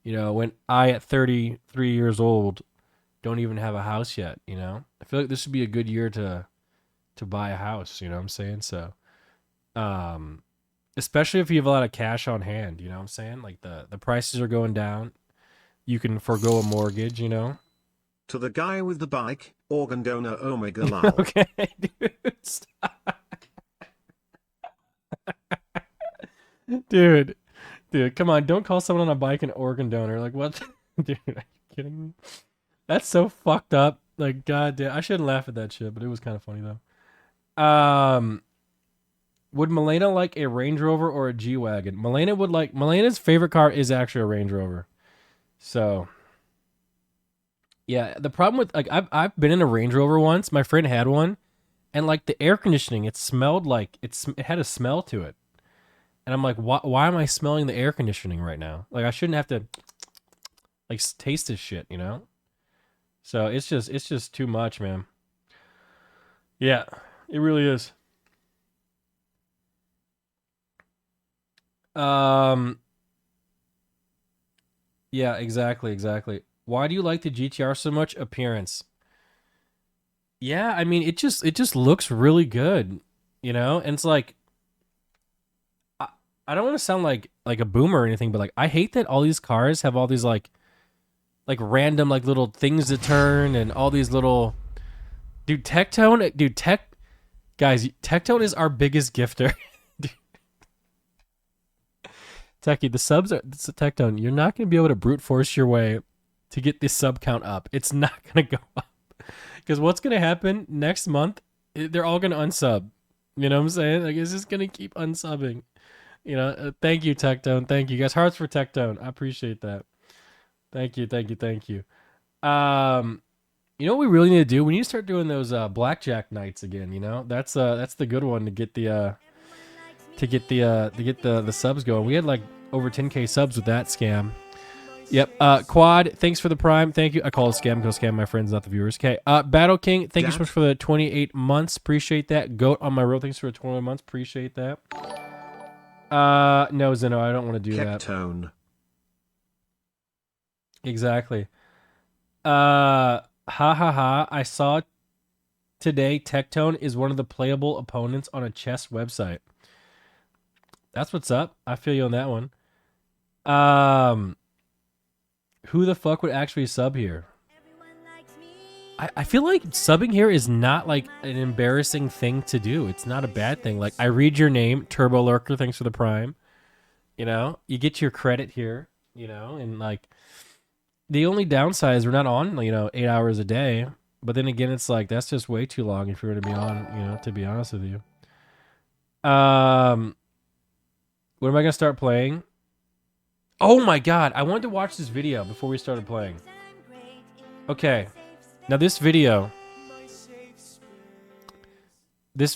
You know, when I at 33 years old don't even have a house yet. You know, I feel like this would be a good year to buy a house. You know what I'm saying? So, um, especially if you have a lot of cash on hand. You know what I'm saying? Like the prices are going down. You can forego a mortgage. You know. To the guy with the bike, organ donor Omega Lal. Okay, dude. Stop. Dude, come on. Don't call someone on a bike an organ donor. Like, what? Dude, are you kidding me? That's so fucked up. Like, god damn. I shouldn't laugh at that shit, but it was kind of funny, though. Would Malena like a Range Rover or a G-Wagon? Malena's favorite car is actually a Range Rover. So, yeah. The problem with, like, I've been in a Range Rover once. My friend had one. And, like, the air conditioning, it smelled like, it had a smell to it. And I'm like, why am I smelling the air conditioning right now? Like, I shouldn't have to like taste this shit, you know? So it's just too much, man. Yeah, it really is. Um, yeah, exactly. Why do you like the GTR so much? Appearance. Yeah, I mean, it just looks really good, you know? And it's like I, I don't want to sound like a boomer or anything, but like I hate that all these cars have all these like random like little things to turn and all these little Tech guys, Tectone is our biggest gifter. Techie, the subs are it's a Tectone. You're not going to be able to brute force your way to get the sub count up. It's not going to go up because what's going to happen next month? They're all going to unsub. You know what I'm saying? Like it's just going to keep unsubbing. You know. Thank you, Tectone. Thank you guys. Hearts for Tectone. I appreciate that. Thank you. Um, you know what we really need to do? We need to start doing those blackjack nights again. You know, that's the good one to get the subs going. We had like over 10K subs with that scam. Yep. Quad, thanks for the prime. Thank you. I call it scam because scam my friends, not the viewers. Okay. Battle King, thank you so much for the 28 months. Appreciate that. Goat on my road, thanks for the 21 months. Appreciate that. No, Zeno, I don't want to do Tectone. that. Exactly. Ha ha ha. I saw today Tectone is one of the playable opponents on a chess website. That's what's up. I feel you on that one. Um, who the fuck would actually sub here? I feel like subbing here is not like an embarrassing thing to do. It's not a bad thing. Like I read your name, Turbo Lurker, thanks for the prime. You know, you get your credit here, you know, and like the only downside is we're not on, you know, 8 hours a day. But then again, it's like that's just way too long if you're going to be on, you know, to be honest with you. When am I going to start playing? Oh my god, I wanted to watch this video before we started playing. Okay. Now this video, the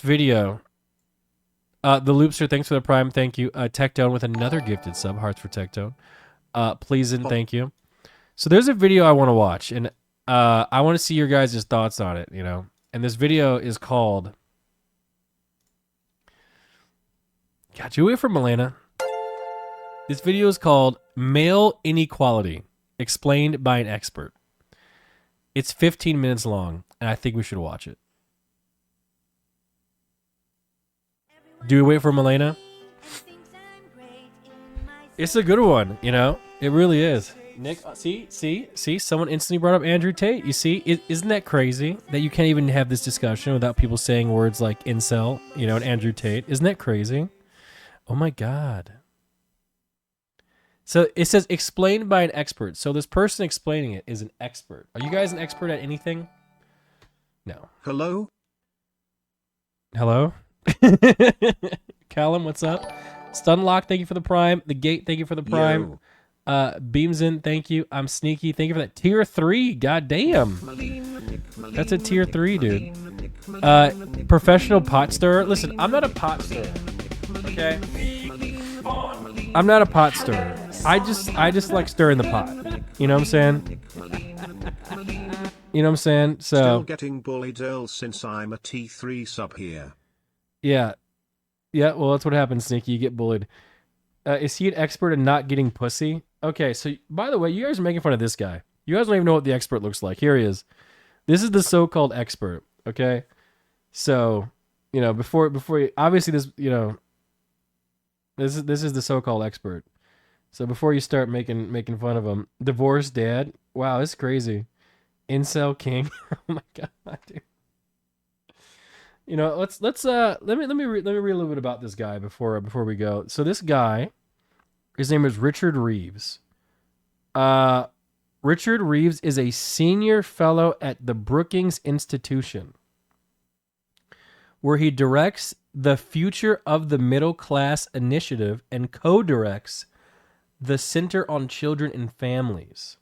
Loopster, thanks for the prime, thank you. Tectone with another gifted sub, hearts for Tectone. Please and thank you. So there's a video I want to watch, and I want to see your guys' thoughts on it, you know. And this video is called... God, you wait for Malena. This video is called Male Inequality. explained by an expert. It's 15 minutes long, and I think we should watch it. Do we wait for Malena? It's a good one, you know? It really is. Nick, see? Someone instantly brought up Andrew Tate. You see? Isn't that crazy that you can't even have this discussion without people saying words like incel, you know, and Andrew Tate? Isn't that crazy? Oh my God. So it says explained by an expert. So this person explaining it is an expert. Are you guys an expert at anything? No. Hello? Hello? Callum, what's up? Stunlock, thank you for the prime. The Gate, thank you for the prime. Beamsin, thank you. I'm Sneaky, thank you for that. Tier 3, goddamn. That's a tier 3, dude. Professional pot stirrer. Listen, I'm not a pot stirrer. Okay? I'm not a pot stirrer. I just like stirring the pot. You know what I'm saying? You know what I'm saying? So Still getting bullied Earl since I'm a T3 sub here. Yeah. Yeah, well, that's what happens, Sneaky. You get bullied. Is he an expert in not getting pussy? Okay, so, by the way, you guys are making fun of this guy. You guys don't even know what the expert looks like. Here he is. This is the so-called expert, okay? So, you know, before you, obviously this, you know, this is the so-called expert. So before you start making fun of him, divorced dad. Wow, this is crazy. Incel king. Oh my God, dude. You know, let me read a little bit about this guy before we go. So this guy, his name is Richard Reeves. Richard Reeves is a senior fellow at the Brookings Institution, where he directs the Future of the Middle Class Initiative and co-directs the Center on Children and Families.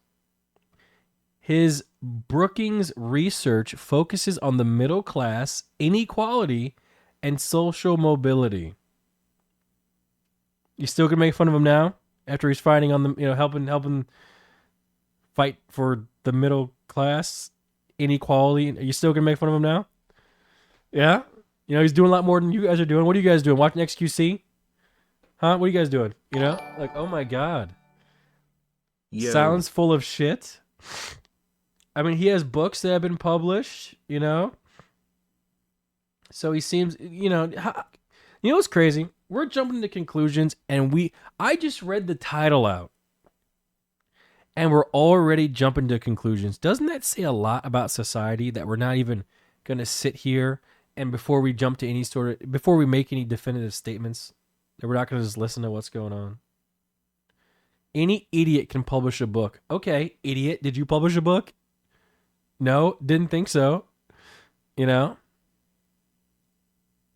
His Brookings research focuses on the middle class, inequality, and social mobility. You still gonna make fun of him now after he's fighting on the, you know, helping fight for the middle class, inequality? Are you still gonna make fun of him now? Yeah, you know he's doing a lot more than you guys are doing. What are you guys doing? Watching XQC? Huh? What are you guys doing? You know, like, oh my God. Yo. Sounds full of shit. I mean, he has books that have been published, you know? So he seems, you know what's crazy? We're jumping to conclusions, and I just read the title out, and we're already jumping to conclusions. Doesn't that say a lot about society that we're not even going to sit here and before we make any definitive statements, that we're not going to just listen to what's going on? Any idiot can publish a book. Okay, idiot, did you publish a book? No, didn't think so. You know?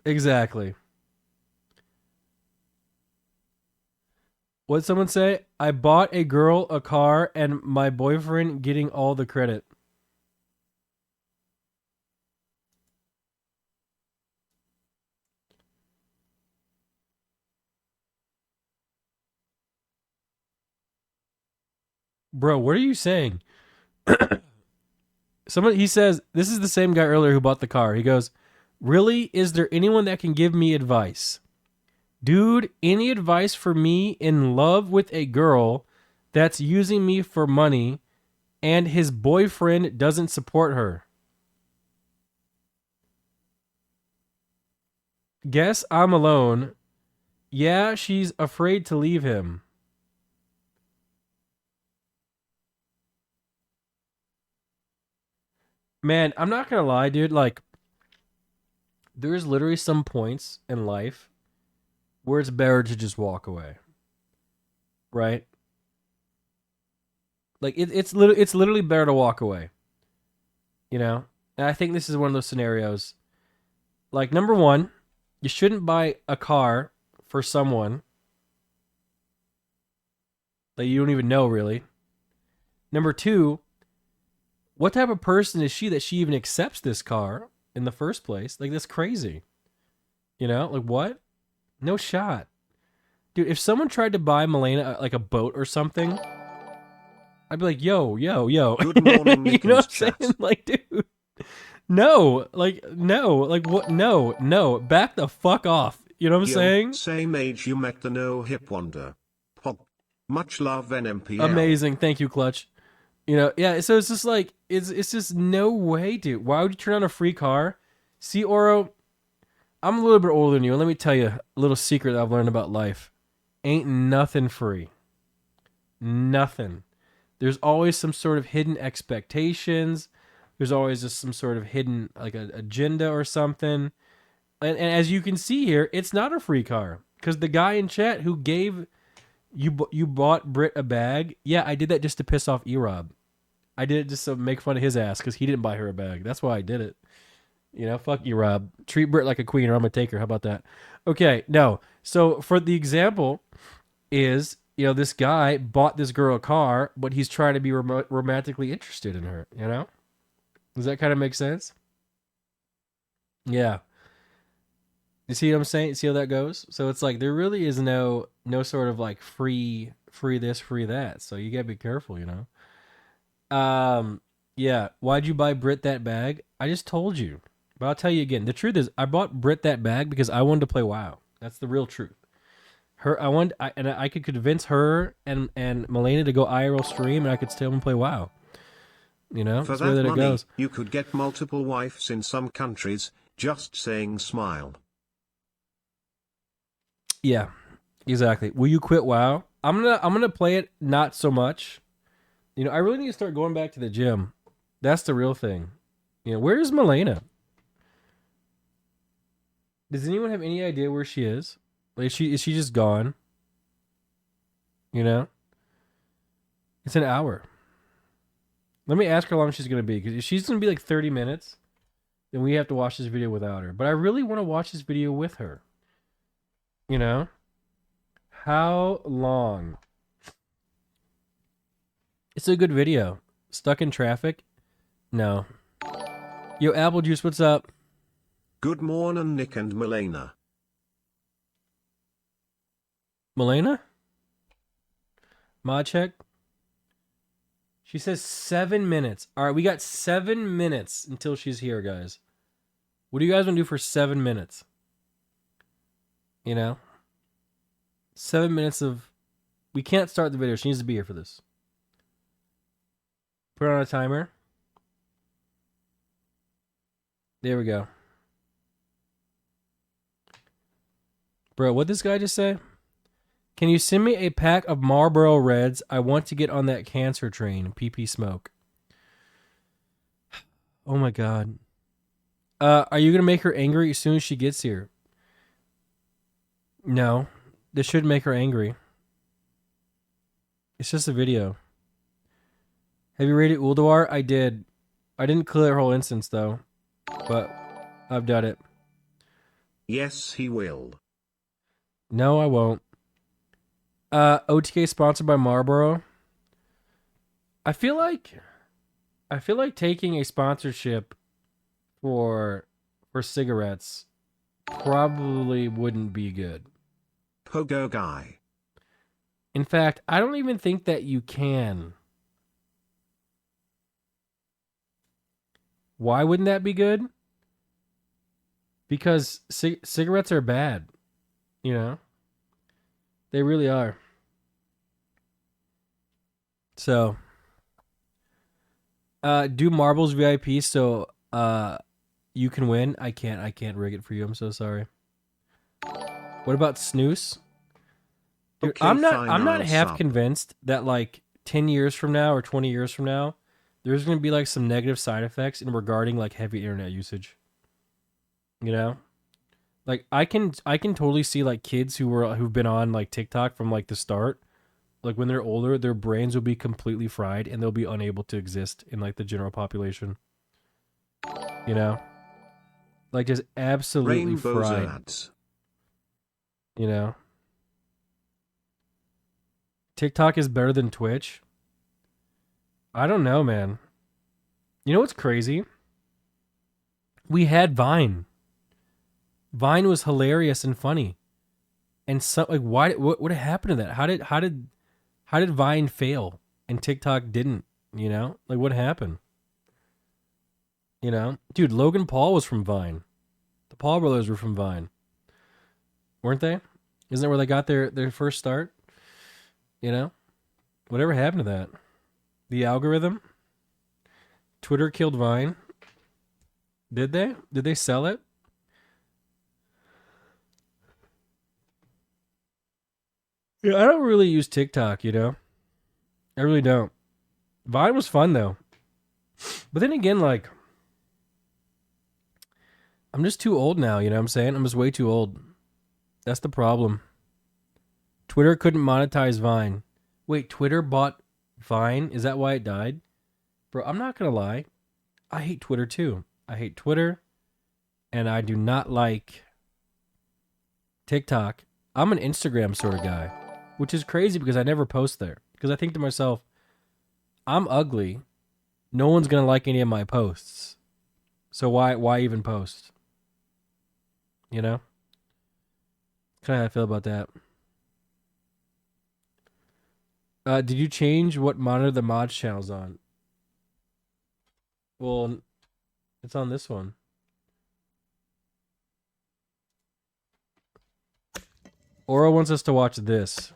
Exactly. What'd someone say? I bought a girl a car and my boyfriend getting all the credit. Bro, what are you saying? He says, this is the same guy earlier who bought the car. He goes, really? Is there anyone that can give me advice? Dude, any advice for me in love with a girl that's using me for money and his boyfriend doesn't support her? Guess I'm alone. Yeah, she's afraid to leave him. Man, I'm not gonna lie, dude. Like, there's literally some points in life where it's better to just walk away, right? Like, it's literally better to walk away, you know. And I think this is one of those scenarios. Like, number one, you shouldn't buy a car for someone that you don't even know, really. Number two, what type of person is she that she even accepts this car in the first place? Like, that's crazy. You know, like, what? No shot. Dude, if someone tried to buy Malena like a boat or something, I'd be like, yo. Good morning, you know what I'm chat. saying? Like, dude. No. Like, what? No. Back the fuck off. You know what I'm saying? Same age you met the no hip wonder. Pop. Much love NMPL. Amazing. Thank you, Clutch. Yeah, so it's just like it's just no way, dude. Why would you turn on a free car? See, Oro, I'm a little bit older than you, and let me tell you a little secret that I've learned about life. Ain't nothing free. Nothing. There's always some sort of hidden expectations. There's always just some sort of hidden like a agenda or something. And as you can see here, it's not a free car because the guy in chat who gave you bought Brit a bag. Yeah, I did that just to piss off Erob. I did it just to make fun of his ass because he didn't buy her a bag. That's why I did it. Fuck you, Rob. Treat Brit like a queen or I'm gonna take her. How about that? Okay, no. So for the example is, this guy bought this girl a car, but he's trying to be romantically interested in her, Does that kind of make sense? Yeah. You see what I'm saying? See how that goes? So it's like there really is no sort of like free this, free that. So you gotta be careful. Yeah. Why'd you buy Brit that bag? I just told you. But I'll tell you again. The truth is, I bought Brit that bag because I wanted to play WoW. That's the real truth. I could convince her and Malena to go IRL stream, and I could stay home and play WoW. For That's the way that that it money, goes. you could get multiple wives in some countries, just saying smile. Yeah, exactly. Will you quit WoW? I'm gonna play it not so much. I really need to start going back to the gym. That's the real thing. Where's Malena? Does anyone have any idea where she is? Like, is she just gone? It's an hour. Let me ask her how long she's gonna be, because if she's gonna be like 30 minutes, then we have to watch this video without her. But I really want to watch this video with her. How long? It's a good video. Stuck in traffic? No. Yo, Apple Juice, what's up? Good morning, Nick and Malena. Malena? Mod check? She says 7 minutes. All right, we got 7 minutes until she's here, guys. What do you guys want to do for 7 minutes? 7 minutes of... We can't start the video. She needs to be here for this. Put on a timer. There we go. Bro, what'd this guy just say? Can you send me a pack of Marlboro Reds? I want to get on that cancer train. PP smoke. Oh my god. Are you going to make her angry as soon as she gets here? No. This should make her angry. It's just a video. Have you raided Ulduar? I did. I didn't clear her whole instance, though. But I've done it. Yes, he will. No, I won't. OTK sponsored by Marlboro. I feel like taking a sponsorship for cigarettes probably wouldn't be good. Pogo guy. In fact, I don't even think that you can. Why wouldn't that be good? Because cigarettes are bad. They really are. So, do Marbles VIP so you can win. I can't rig it for you. I'm so sorry. What about Snooze? Dude, Okay, I'm fine, not I'll half sub. convinced that like 10 years from now or 20 years from now, there's going to be like some negative side effects in regarding like heavy internet usage. Like I can totally see like kids who've been on like TikTok from like the start. Like when they're older, their brains will be completely fried and they'll be unable to exist in like the general population. Like just absolutely Rainbow fried. Zerats. TikTok is better than Twitch. I don't know, man. You know what's crazy? We had Vine. Vine was hilarious and funny. And so like what happened to that? How did Vine fail and TikTok didn't, Like what happened? Dude, Logan Paul was from Vine. The Paul brothers were from Vine. Weren't they? Isn't that where they got their first start? Whatever happened to that? The algorithm? Twitter killed Vine? Did they? Did they sell it? Yeah, I don't really use TikTok, you know? I really don't. Vine was fun though. But then again, like, I'm just too old now, you know what I'm saying? I'm just way too old. That's the problem. Twitter couldn't monetize Vine. Wait, Twitter bought Vine? Is that why it died? Bro, I'm not gonna lie. I hate Twitter too. I hate Twitter, and I do not like TikTok. I'm an Instagram sort of guy, which is crazy because I never post there. Because I think to myself, I'm ugly. No one's gonna like any of my posts. So why even post? You know? Kind of how I feel about that. Did you change what monitor the mods channel's on? Well, it's on this one. Aura wants us to watch this.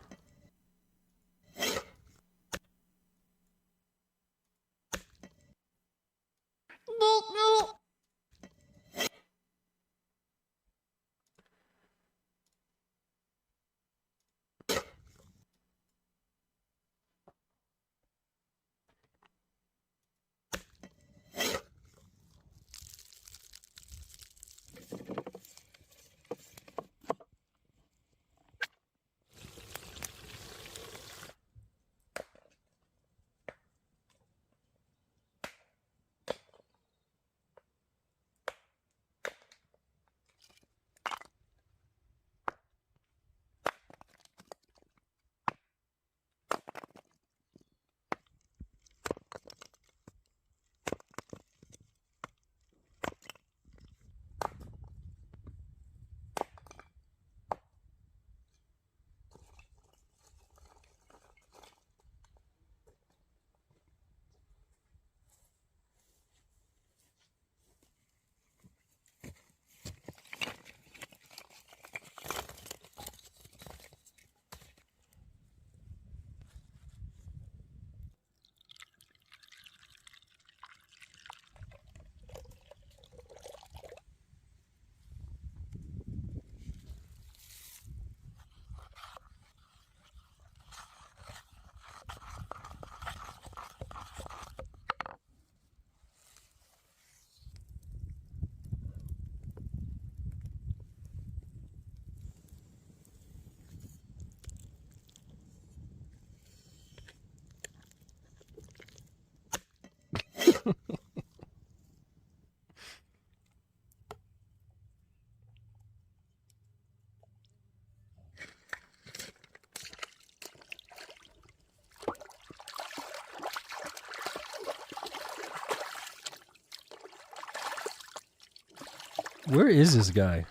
Where is this guy?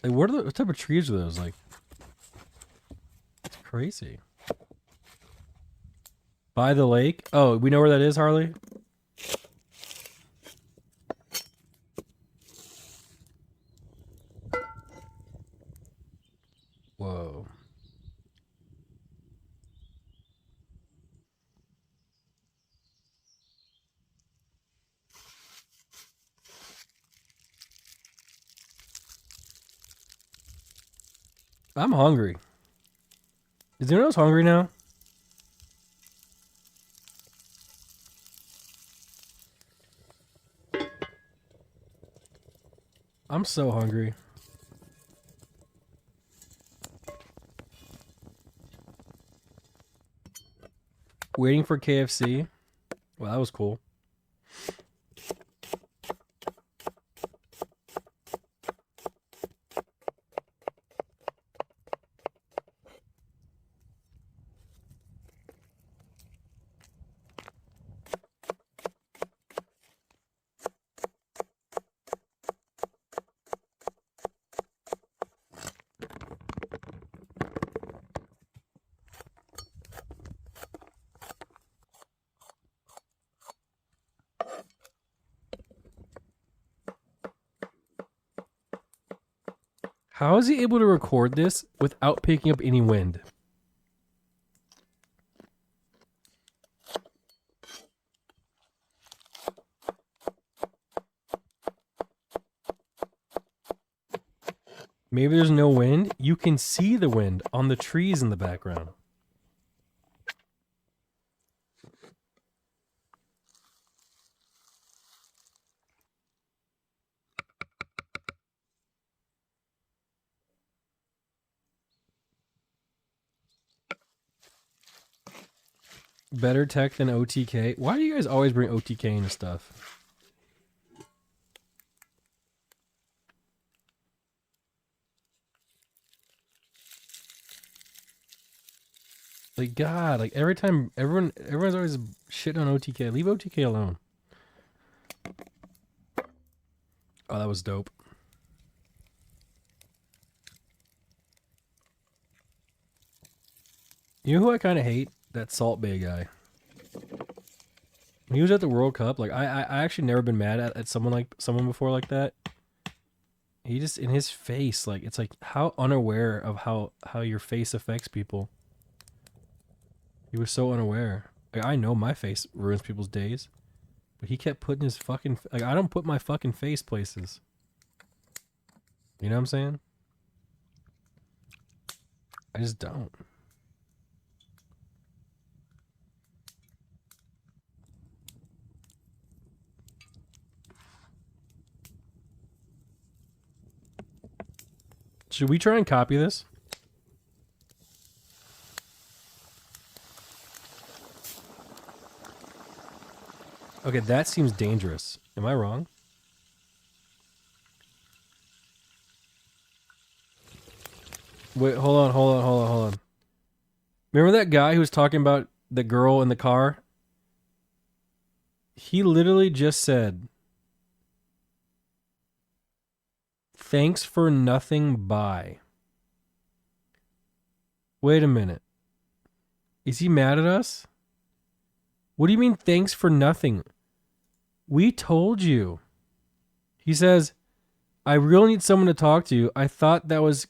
Like, what type of trees are those? Like, it's crazy. By the lake? Oh, we know where that is, Harley? Whoa. I'm hungry. Is anyone else hungry now? I'm so hungry. Waiting for KFC. Well, that was cool. How is he able to record this without picking up any wind? Maybe there's no wind. You can see the wind on the trees in the background. Better tech than OTK. Why do you guys always bring OTK into stuff? Like, God, like every time, everyone's always shitting on OTK. Leave OTK alone. Oh, that was dope. You know who I kind of hate? That Salt Bay guy. When he was at the World Cup, like I actually never been mad at someone before like that. He just, in his face, like it's like how unaware of how your face affects people. He was so unaware. Like, I know my face ruins people's days, but he kept putting his fucking, like, I don't put my fucking face places. You know what I'm saying? I just don't. Should we try and copy this? Okay, that seems dangerous. Am I wrong? Wait, hold on. Remember that guy who was talking about the girl in the car? He literally just said, "Thanks for nothing, bye." Wait a minute. Is he mad at us? What do you mean, thanks for nothing? We told you. He says, "I really need someone to talk to. I thought that was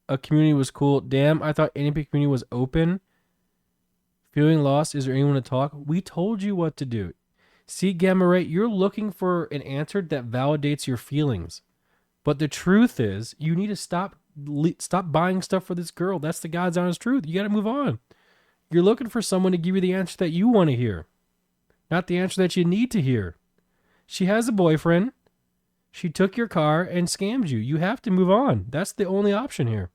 a community was cool. Damn, I thought NP community was open. Feeling lost? Is there anyone to talk?" We told you what to do. See, Gamma Ray, you're looking for an answer that validates your feelings. But the truth is, you need to stop buying stuff for this girl. That's the God's honest truth. You got to move on. You're looking for someone to give you the answer that you want to hear, not the answer that you need to hear. She has a boyfriend. She took your car and scammed you. You have to move on. That's the only option here.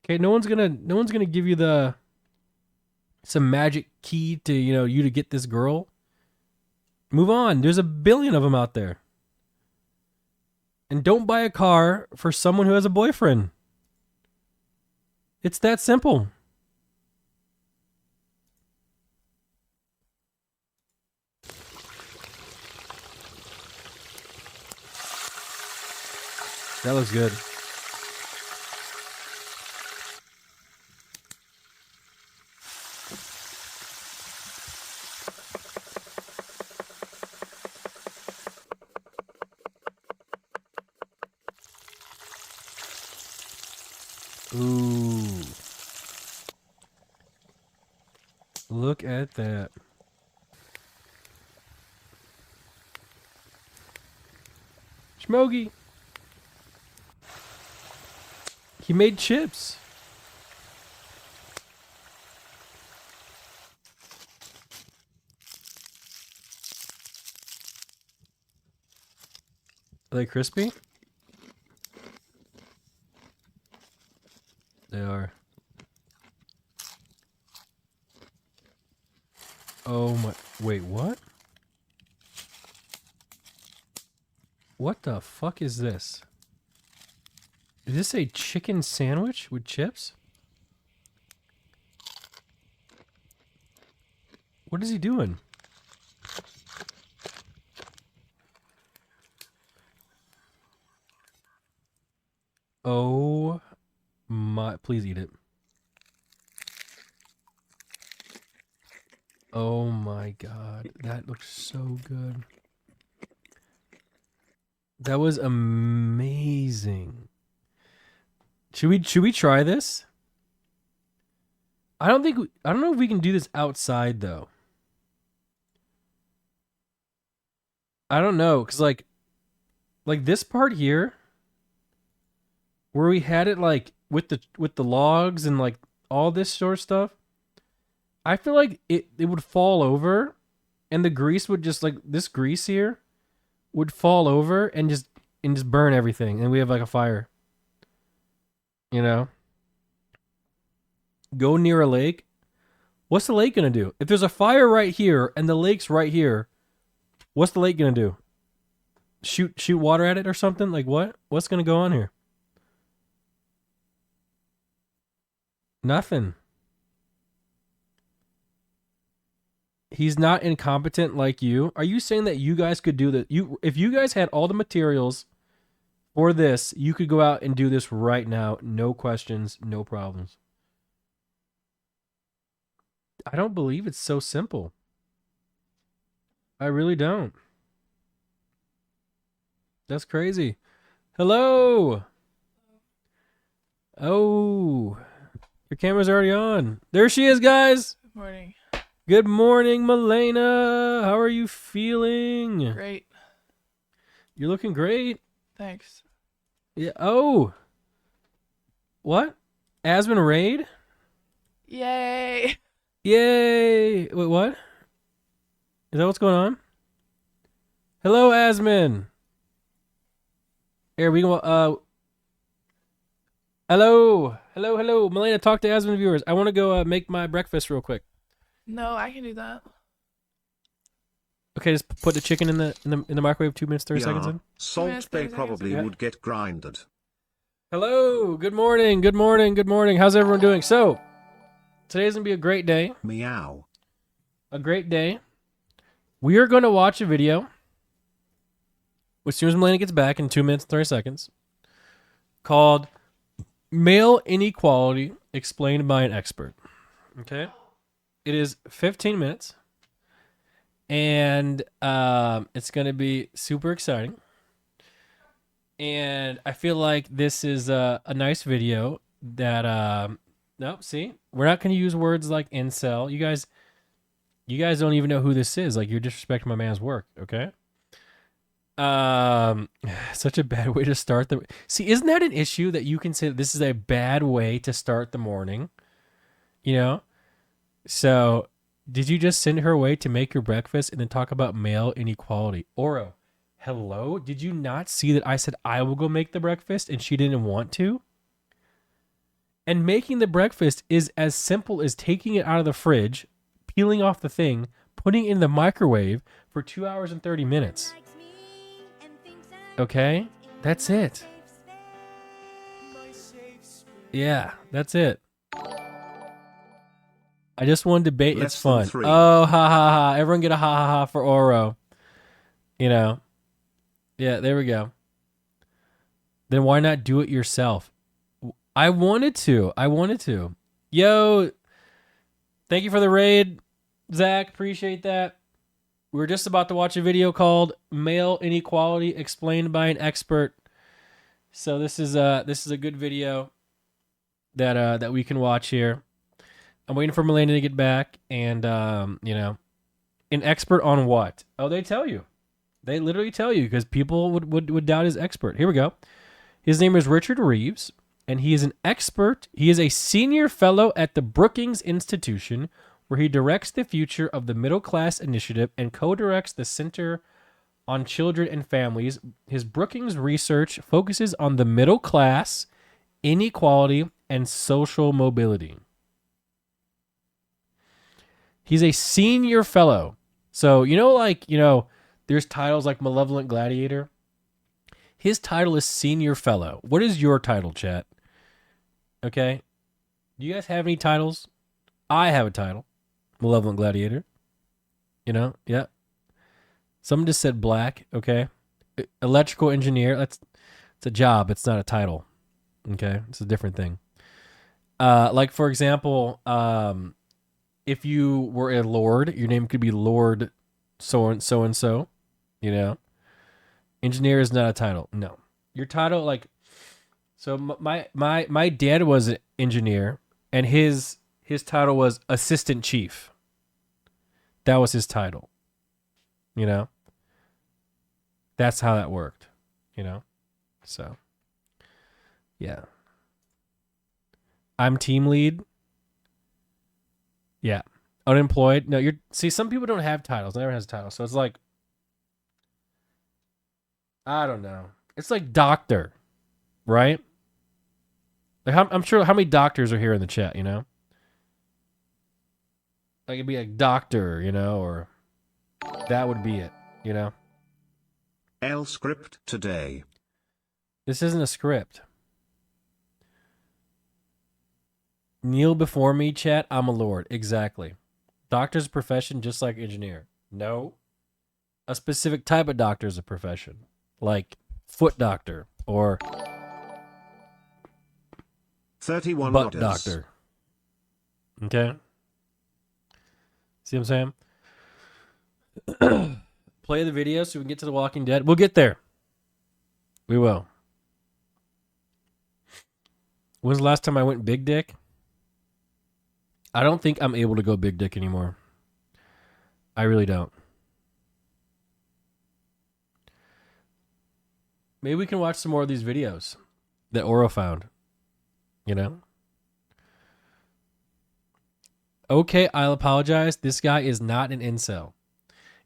Okay, no one's gonna give you some magic key to, you to get this girl. Move on. There's a billion of them out there. And don't buy a car for someone who has a boyfriend. It's that simple. That looks good. Ooh. Look at that. Schmogi. He made chips. Are they crispy? They are. Oh my. Wait, what? What the fuck is this? Is this a chicken sandwich with chips? What is he doing? Oh my. Please eat it. Oh my God. That looks so good. That was amazing. Should we try this? I don't know if we can do this outside though. I don't know, cuz like this part here, where we had it like with the logs and like all this sort of stuff, I feel like it would fall over, and the grease would just like this grease here would fall over and just burn everything, and we have like a fire. You know, go near a lake. What's the lake gonna do? If there's a fire right here and the lake's right here, what's the lake gonna do? Shoot water at it or something? Like what? What's gonna go on here? Nothing. He's not incompetent like you. Are you saying that you guys could do that? If you guys had all the materials for this, you could go out and do this right now, no questions, no problems. I don't believe it's so simple. I really don't. That's crazy. Hello. Oh, your camera's already on. There she is, guys. Good morning. Good morning, Malena. How are you feeling? Great. You're looking great. Thanks. Yeah. Oh. What? Asmon raid? Yay. Yay. Wait, what? Is that what's going on? Hello, Asmon. Here, we go. Hello. Hello. Malena, talk to Asmon viewers. I want to go make my breakfast real quick. No, I can do that. Okay, just put the chicken in the microwave 2 minutes, 30 seconds Yeah, in. salt 30 they seconds. probably Yeah. would get grinded. Hello. Good morning. Good morning. How's everyone doing? So, today's going to be a great day. Meow. A great day. We are going to watch a video as soon as Malena gets back in 2 minutes and 30 seconds called Male Inequality Explained by an Expert. Okay? It is 15 minutes, and it's going to be super exciting. And I feel like this is a nice video that, no, see? We're not going to use words like incel. You guys don't even know who this is. Like, you're disrespecting my man's work, okay? Such a bad way to start the... See, isn't that an issue that you can say that this is a bad way to start the morning? You know? So, did you just send her away to make your breakfast and then talk about male inequality? Oro, hello? Did you not see that I said I will go make the breakfast and she didn't want to? And making the breakfast is as simple as taking it out of the fridge, peeling off the thing, putting it in the microwave for 2 hours and 30 minutes. Okay? That's it. Yeah, that's it. I just wanted to debate. It's Less than fun. 3. Oh, ha ha ha. Everyone get a ha ha ha for Oro. You know? Yeah, there we go. Then why not do it yourself? I wanted to. Yo, thank you for the raid, Zach. Appreciate that. We were just about to watch a video called Male Inequality Explained by an Expert. So this is a good video that we can watch here. I'm waiting for Malena to get back, and you know, an expert on what? Oh, they tell you. They literally tell you because people would doubt his expert. Here we go. His name is Richard Reeves, and he is an expert. He is a senior fellow at the Brookings Institution, where he directs the future of the Middle Class Initiative and co-directs the Center on Children and Families. His Brookings research focuses on the middle class, inequality, and social mobility. He's a senior fellow. So, there's titles like Malevolent Gladiator. His title is senior fellow. What is your title, chat? Okay. Do you guys have any titles? I have a title. Malevolent Gladiator. Yeah. Someone just said black, okay? Electrical engineer, it's a job, it's not a title. Okay? It's a different thing. Like for example, if you were a lord, your name could be Lord so and so, Engineer is not a title. No. Your title, like, so my dad was an engineer, and his title was assistant chief. That was his title. That's how that worked, So Yeah. I'm team lead. Yeah. Unemployed. No, you're see, some people don't have titles. Never has a title. So it's like I don't know. It's like doctor, right? Like I'm sure how many doctors are here in the chat, you know? Like it'd be like doctor, you know, or that would be it, you know? L script today. This isn't a script. Kneel before me, chat. I'm a lord. Exactly. Doctor's a profession just like engineer. No. A specific type of doctor is a profession. Like foot doctor or 31 butt VODs. doctor. Okay? See what I'm saying? Play the video so we can get to The Walking Dead. We'll get there. We will. When's the last time I went big dick? I don't think I'm able to go big dick anymore. I really don't. Maybe we can watch some more of these videos that Oro found. You know? Okay, I'll apologize. This guy is not an incel.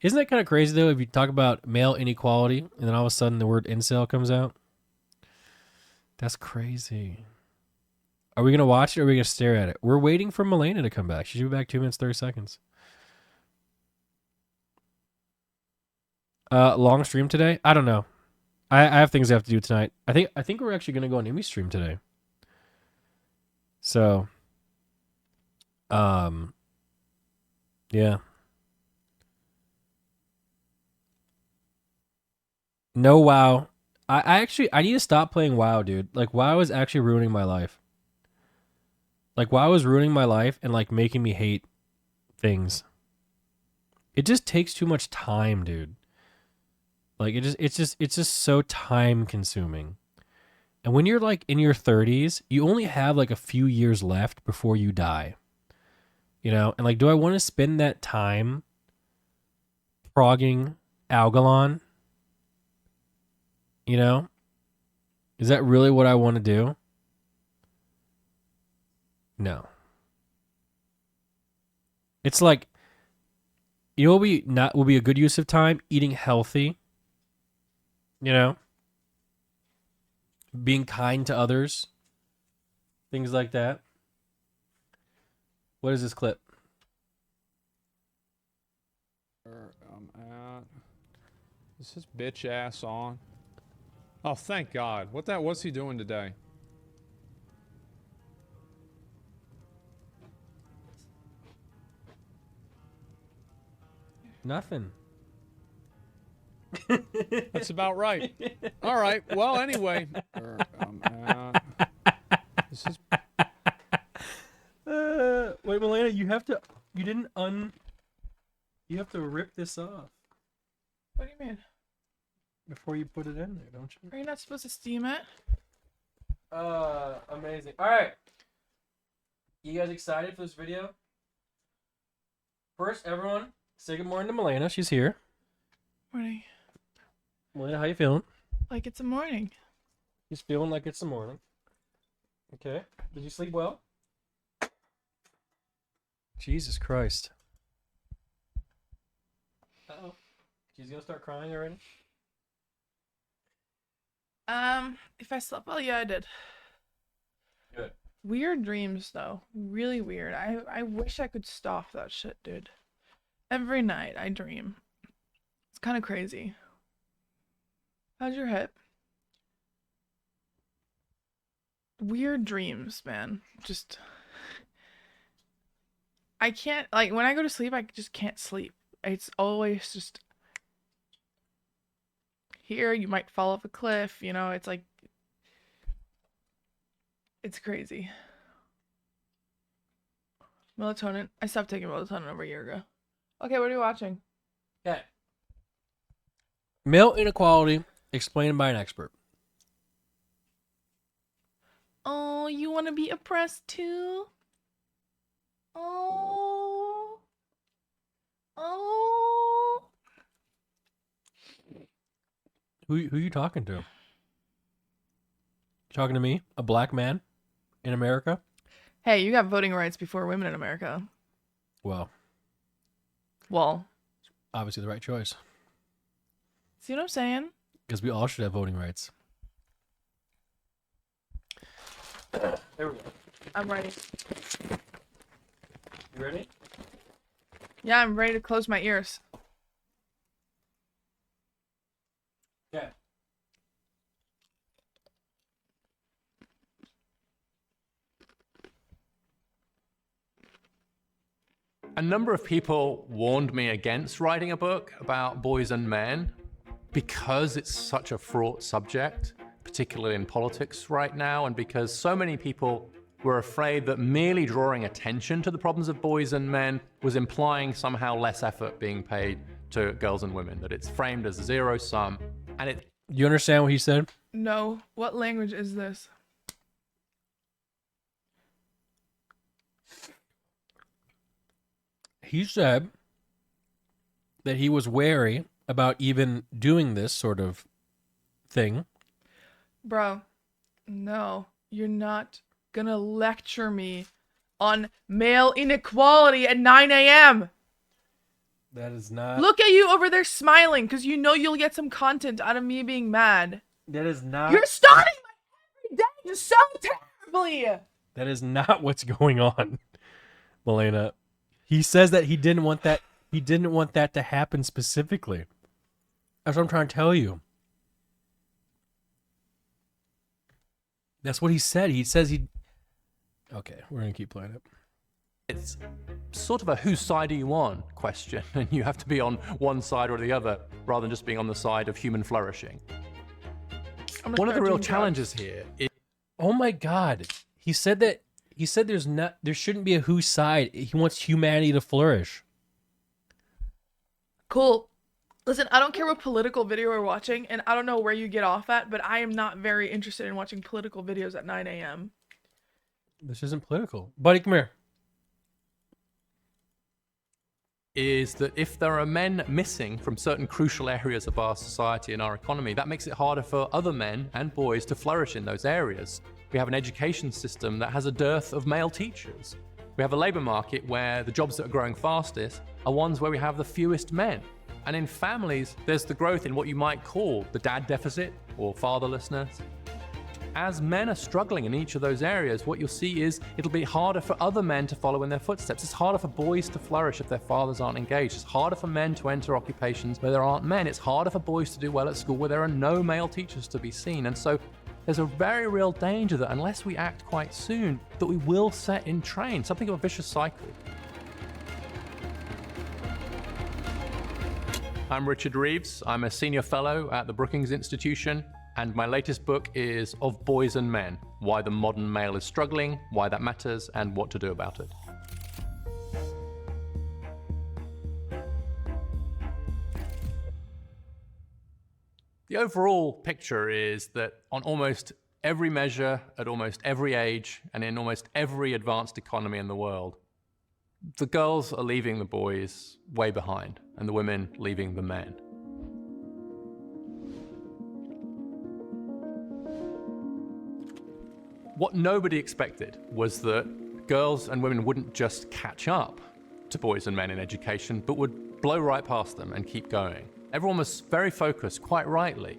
Isn't that kind of crazy, though, if you talk about male inequality and then all of a sudden the word incel comes out? That's crazy. Are we going to watch it or are we going to stare at it? We're waiting for Malena to come back. She should be back 2 minutes, 30 seconds. Long stream today? I don't know. I have things I have to do tonight. I think we're actually going to go on Amy stream today. So, yeah. No WoW. I need to stop playing WoW, dude. Like WoW is actually ruining my life. Like WoW is ruining my life and like making me hate things. It just takes too much time, dude. Like it's just so time consuming. And when you're like in your 30s, you only have like a few years left before you die. You know? And like do I want to spend that time progging Algalon? You know? Is that really what I want to do? No. It's like, you know what will be a good use of time? Eating healthy. You know? Being kind to others. Things like that. What is this clip? Is his bitch ass on? Oh, thank God. What's he doing today? Nothing. That's about right. All right. Well, anyway. This is... Wait, Malena, you have to rip this off What do you mean? before you put it in there, don't you? Are you not supposed to steam it? Amazing. All right. You guys excited for this video? First, everyone, say good morning to Malena. She's here. Morning. Malena, how you feeling? Like it's a morning. She's feeling like it's the morning. Okay. Did you sleep well? Jesus Christ. Uh-oh. She's gonna start crying already? If I slept well, yeah, I did. Good. Weird dreams though. Really weird. I wish I could stop that shit, dude. Every night I dream. It's kind of crazy. How's your hip? Weird dreams, man. Just I can't, like, when I go to sleep, I just can't sleep. It's always just here, you might fall off a cliff, you know, it's like it's crazy. Melatonin. I stopped taking melatonin over a year ago. Okay, what are you watching? Okay. Male inequality explained by an expert. Oh, you want to be oppressed too? Oh. Oh. Who you talking to? Talking to me, a black man in America? Hey, you got voting rights before women in America. Well, obviously the right choice. See what I'm saying? Because we all should have voting rights. There we go. I'm ready. You ready? Yeah, I'm ready to close my ears. Yeah. A number of people warned me against writing a book about boys and men because it's such a fraught subject, particularly in politics right now, and because so many people were afraid that merely drawing attention to the problems of boys and men was implying somehow less effort being paid to girls and women, that it's framed as a zero sum. And it. You understand what he said? No. What language is this? He said that he was wary about even doing this sort of thing. Bro, no. You're not gonna lecture me on male inequality at 9 a.m. That is not. Look at you over there smiling because you know you'll get some content out of me being mad. That is not. You're starting my every day just so terribly. That is not what's going on, Malena. He says that he didn't want that. He didn't want that to happen specifically. That's what I'm trying to tell you. That's what he said. He says he. Okay, we're gonna keep playing it. It's sort of a whose side are you on question, and you have to be on one side or the other rather than just being on the side of human flourishing. One of the real challenges here is. Oh my God! He said that. He said there shouldn't be a whose side. He wants humanity to flourish. Cool. Listen, I don't care what political video we're watching, and I don't know where you get off at, but I am not very interested in watching political videos at 9 a.m. This isn't political. Buddy, come here. Is that if there are men missing from certain crucial areas of our society and our economy, that makes it harder for other men and boys to flourish in those areas. We have an education system that has a dearth of male teachers. We have a labor market where the jobs that are growing fastest are ones where we have the fewest men. And in families, there's the growth in what you might call the dad deficit or fatherlessness. As men are struggling in each of those areas, what you'll see is it'll be harder for other men to follow in their footsteps. It's harder for boys to flourish if their fathers aren't engaged. It's harder for men to enter occupations where there aren't men. It's harder for boys to do well at school where there are no male teachers to be seen. And so there's a very real danger that unless we act quite soon, that we will set in train something of a vicious cycle. I'm Richard Reeves. I'm a senior fellow at the Brookings Institution, and my latest book is Of Boys and Men: Why the Modern Male is Struggling, Why That Matters, and What to Do About It. The overall picture is that on almost every measure, at almost every age, and in almost every advanced economy in the world, the girls are leaving the boys way behind, and the women leaving the men. What nobody expected was that girls and women wouldn't just catch up to boys and men in education, but would blow right past them and keep going. Everyone was very focused, quite rightly,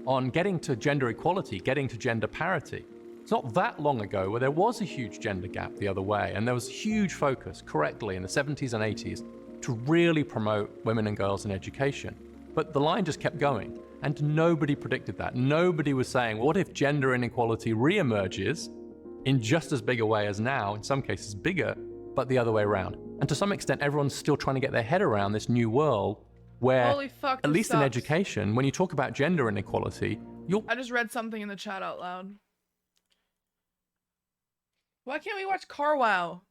on getting to gender equality, getting to gender parity. It's not that long ago where there was a huge gender gap the other way, and there was huge focus, correctly, in the 70s and 80s to really promote women and girls in education. But the line just kept going, and nobody predicted that. Nobody was saying, what if gender inequality re-emerges in just as big a way as now, in some cases bigger, but the other way around? And to some extent, everyone's still trying to get their head around this new world where, Holy fuck, at this least in sucks. education, when you talk about gender inequality, I just read something in the chat out loud. Why can't we watch Carwow?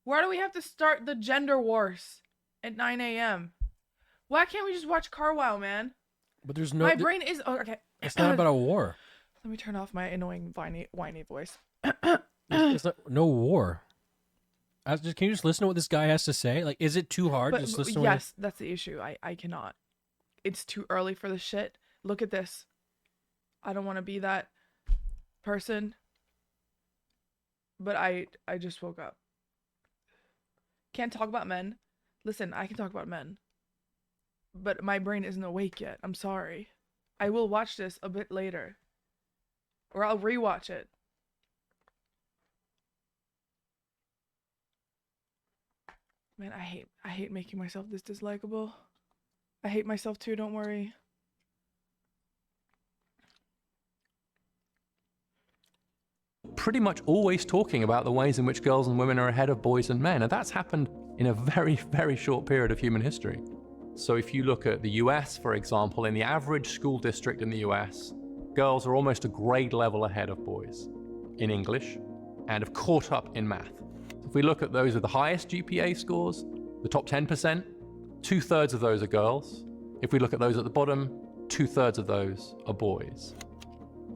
Why do we have to start the gender wars at 9 a.m.? Why can't we just watch Carwow, man? But there's no. My brain is... Oh, okay. It's not about a war. Let me turn off my annoying whiny voice. It's not, no war. Can you just listen to what this guy has to say? Like, is it too hard to just listen to what yes, that's the issue. I cannot. It's too early for the shit. Look at this. I don't want to be that. person, but I just woke up. Can't talk about men. Listen, I can talk about men, but my brain isn't awake yet. I'm sorry. I will watch this a bit later, or I'll rewatch it. Man, I hate making myself this dislikable. I hate myself too, don't worry. Pretty much always talking about the ways in which girls and women are ahead of boys and men, and that's happened in a very, very short period of human history. So if you look at the US, for example, in the average school district in the US, girls are almost a grade level ahead of boys in English and have caught up in math. If we look at those with the highest GPA scores, the top 10%, 2/3 of those are girls. If we look at those at the bottom, 2/3 of those are boys.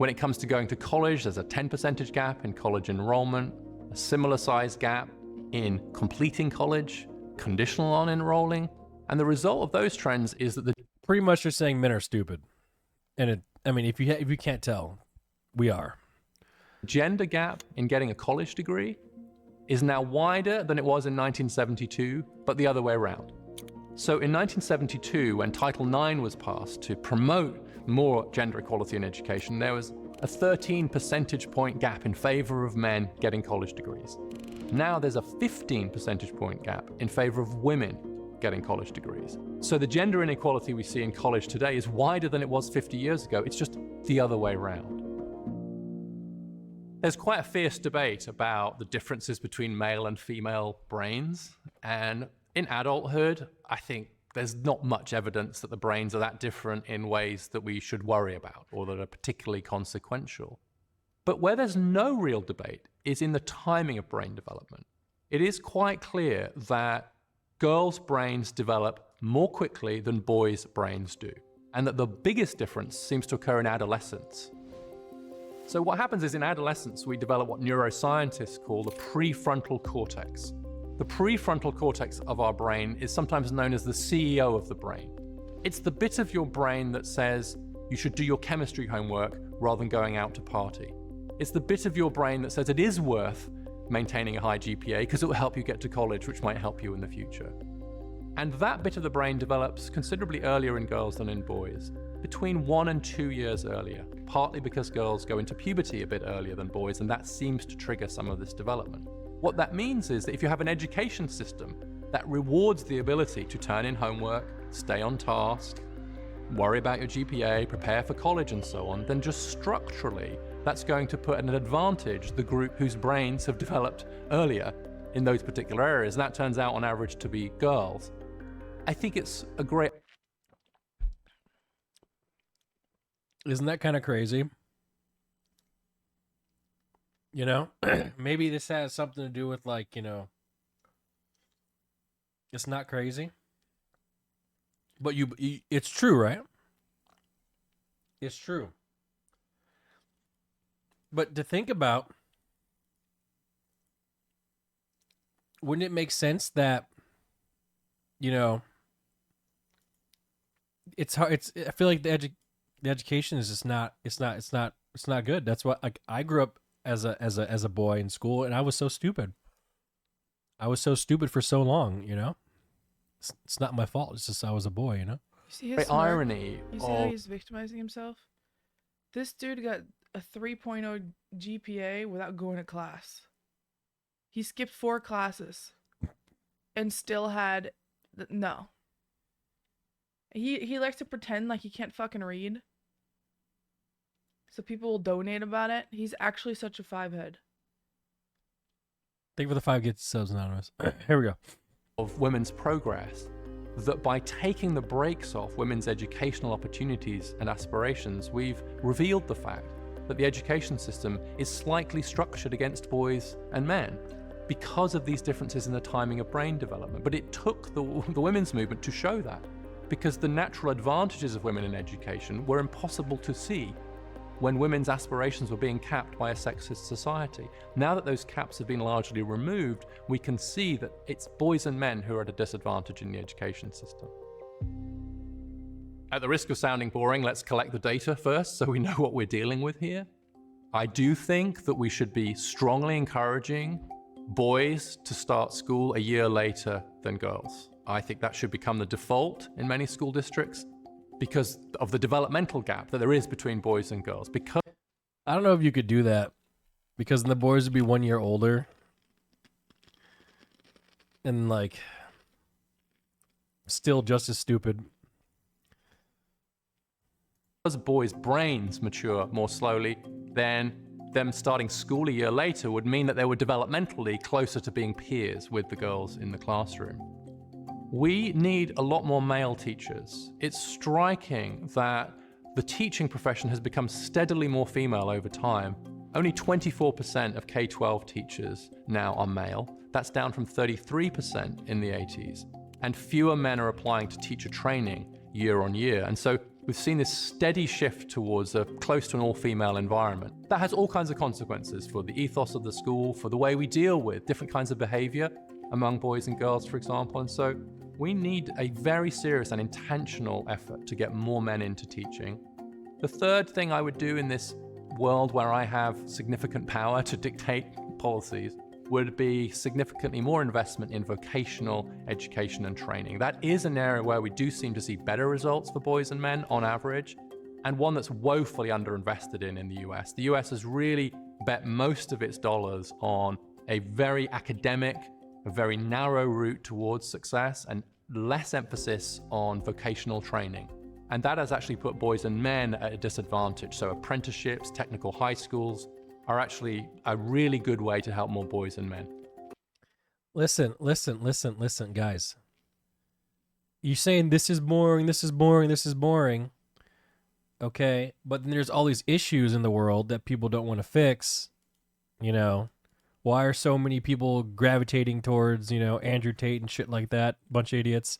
When it comes to going to college, there's a 10% gap in college enrollment, a similar size gap in completing college, conditional on enrolling, and the result of those trends is that the Pretty much, you're saying men are stupid, and if you can't tell, we are. gender gap in getting a college degree is now wider than it was in 1972, but the other way around. So in 1972, when Title IX was passed to promote more gender equality in education, there was a 13 percentage point gap in favor of men getting college degrees. Now there's a 15 percentage point gap in favor of women getting college degrees. So the gender inequality we see in college today is wider than it was 50 years ago. It's just the other way around. There's quite a fierce debate about the differences between male and female brains, and in adulthood, I think there's not much evidence that the brains are that different in ways that we should worry about or that are particularly consequential. But where there's no real debate is in the timing of brain development. It is quite clear that girls' brains develop more quickly than boys' brains do, and that the biggest difference seems to occur in adolescence. So what happens is in adolescence, we develop what neuroscientists call the prefrontal cortex. The prefrontal cortex of our brain is sometimes known as the CEO of the brain. It's the bit of your brain that says you should do your chemistry homework rather than going out to party. It's the bit of your brain that says it is worth maintaining a high GPA because it will help you get to college, which might help you in the future. And that bit of the brain develops considerably earlier in girls than in boys, between 1 and 2 years earlier, partly because girls go into puberty a bit earlier than boys, and that seems to trigger some of this development. What that means is that if you have an education system that rewards the ability to turn in homework, stay on task, worry about your GPA, prepare for college and so on, then just structurally, that's going to put at an advantage the group whose brains have developed earlier in those particular areas. And that turns out on average to be girls. I think it's a great... Isn't that kind of crazy? You know, maybe this has something to do with, like, you know, it's not crazy, but it's true, right? It's true. But to think about, wouldn't it make sense that, you know, it's hard. I feel like the education is just not. It's not good. That's why, like, I grew up as a boy in school, and I was so stupid. I was so stupid for so long, you know. It's not my fault. It's just I was a boy, you know. You see his irony. You see how he's victimizing himself? This dude got a 3.0 GPA without going to class. He skipped 4 classes and still had no. He likes to pretend like he can't fucking read, so people will donate about it. He's actually such a 5-head. Thank you for the 5 gifts subs, Anonymous. Here we go. Of women's progress, that by taking the brakes off women's educational opportunities and aspirations, we've revealed the fact that the education system is slightly structured against boys and men because of these differences in the timing of brain development. But it took the women's movement to show that, because the natural advantages of women in education were impossible to see when women's aspirations were being capped by a sexist society. Now that those caps have been largely removed, we can see that it's boys and men who are at a disadvantage in the education system. At the risk of sounding boring, let's collect the data first so we know what we're dealing with here. I do think that we should be strongly encouraging boys to start school a year later than girls. I think that should become the default in many school districts because of the developmental gap that there is between boys and girls. Because I don't know if you could do that because then the boys would be 1 year older. And like, still just as stupid. boys' brains mature more slowly, then them starting school a year later would mean that they were developmentally closer to being peers with the girls in the classroom. We need a lot more male teachers. It's striking that the teaching profession has become steadily more female over time. Only 24% of K-12 teachers now are male. That's down from 33% in the 80s. And fewer men are applying to teacher training year on year. And so we've seen this steady shift towards a close to an all-female environment. That has all kinds of consequences for the ethos of the school, for the way we deal with different kinds of behavior among boys and girls, for example. And so we need a very serious and intentional effort to get more men into teaching. The third thing I would do in this world where I have significant power to dictate policies would be significantly more investment in vocational education and training. That is an area where we do seem to see better results for boys and men on average, and one that's woefully underinvested in the US. The US has really bet most of its dollars on a very academic, a very narrow route towards success, and less emphasis on vocational training. And that has actually put boys and men at a disadvantage. So apprenticeships, technical high schools are actually a really good way to help more boys and men. Listen, guys. You saying this is boring, this is boring, this is boring. Okay, but then there's all these issues in the world that people don't want to fix. You know, why are so many people gravitating towards, Andrew Tate and shit like that? Bunch of idiots.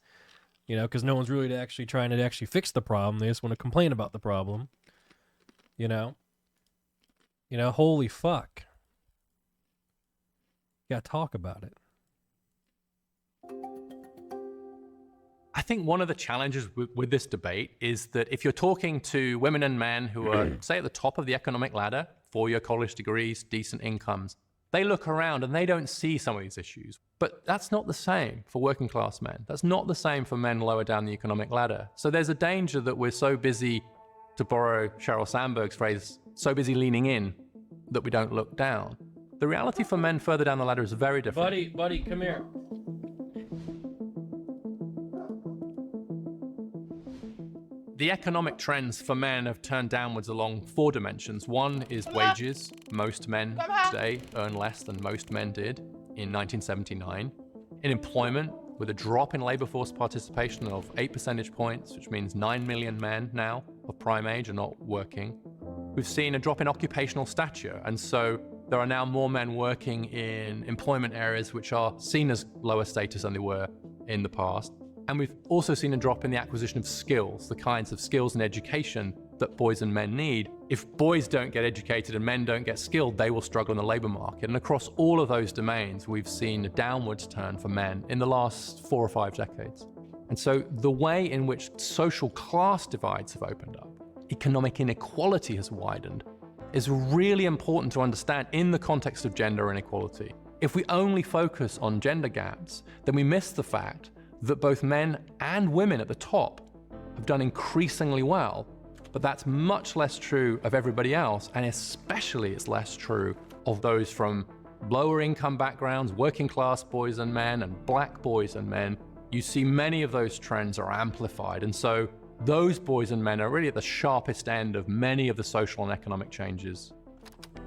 Because no one's really actually trying to actually fix the problem. They just want to complain about the problem. Holy fuck. You gotta talk about it. I think one of the challenges with this debate is that if you're talking to women and men who are, say, at the top of the economic ladder, 4-year college degrees, decent incomes, they look around and they don't see some of these issues. But that's not the same for working class men. That's not the same for men lower down the economic ladder. So there's a danger that we're so busy, to borrow Sheryl Sandberg's phrase, so busy leaning in that we don't look down. The reality for men further down the ladder is very different. Buddy, come here. The economic trends for men have turned downwards along 4 dimensions. One is wages. Most men today earn less than most men did in 1979. In employment, with a drop in labor force participation of 8 percentage points, which means 9 million men now of prime age are not working. We've seen a drop in occupational stature, and so there are now more men working in employment areas which are seen as lower status than they were in the past. And we've also seen a drop in the acquisition of skills, the kinds of skills and education that boys and men need. If boys don't get educated and men don't get skilled, they will struggle in the labor market. And across all of those domains, we've seen a downwards turn for men in the last 4 or 5 decades. And so the way in which social class divides have opened up, economic inequality has widened, is really important to understand in the context of gender inequality. If we only focus on gender gaps, then we miss the fact that both men and women at the top have done increasingly well, but that's much less true of everybody else, and especially it's less true of those from lower income backgrounds, working class boys and men, and black boys and men. You see many of those trends are amplified, and so those boys and men are really at the sharpest end of many of the social and economic changes.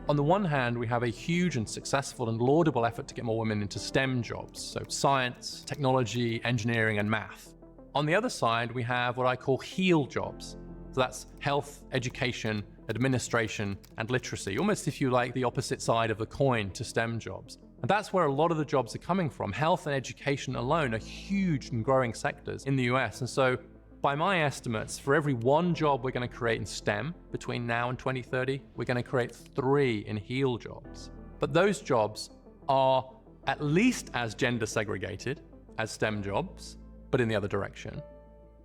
On the one hand, we have a huge and successful and laudable effort to get more women into STEM jobs, so science, technology, engineering, and math. On the other side, we have what I call HEAL jobs. So that's health, education, administration, and literacy, almost, if you like, the opposite side of the coin to STEM jobs. And that's where a lot of the jobs are coming from. Health and education alone are huge and growing sectors in the US. And so by my estimates, for every 1 job we're going to create in STEM between now and 2030, we're going to create 3 in HEAL jobs. But those jobs are at least as gender segregated as STEM jobs, but in the other direction.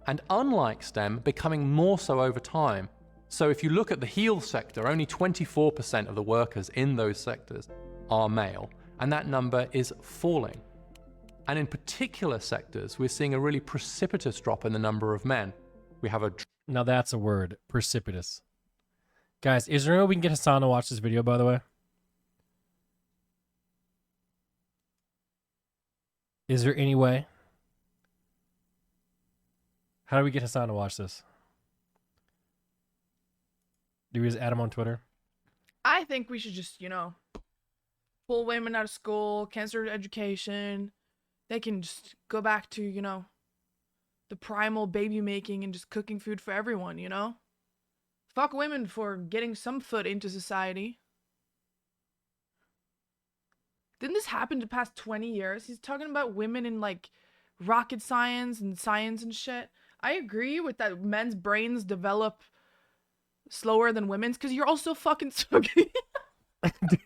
And unlike STEM, becoming more so over time. So if you look at the heal sector, only 24% of the workers in those sectors are male, and that number is falling. And in particular sectors, we're seeing a really precipitous drop in the number of men. We have a Now that's a word, precipitous. Guys, is there any way we can get Hassan to watch this video, by the way? Is there any way? How do we get Hassan to watch this? Do we just add him on Twitter? I think we should just, pull women out of school, cancel their education. They can just go back to, the primal baby making and just cooking food for everyone, Fuck women for getting some foot into society. Didn't this happen the past 20 years? He's talking about women in like rocket science and shit. I agree with that men's brains develop slower than women's because you're also fucking sucky.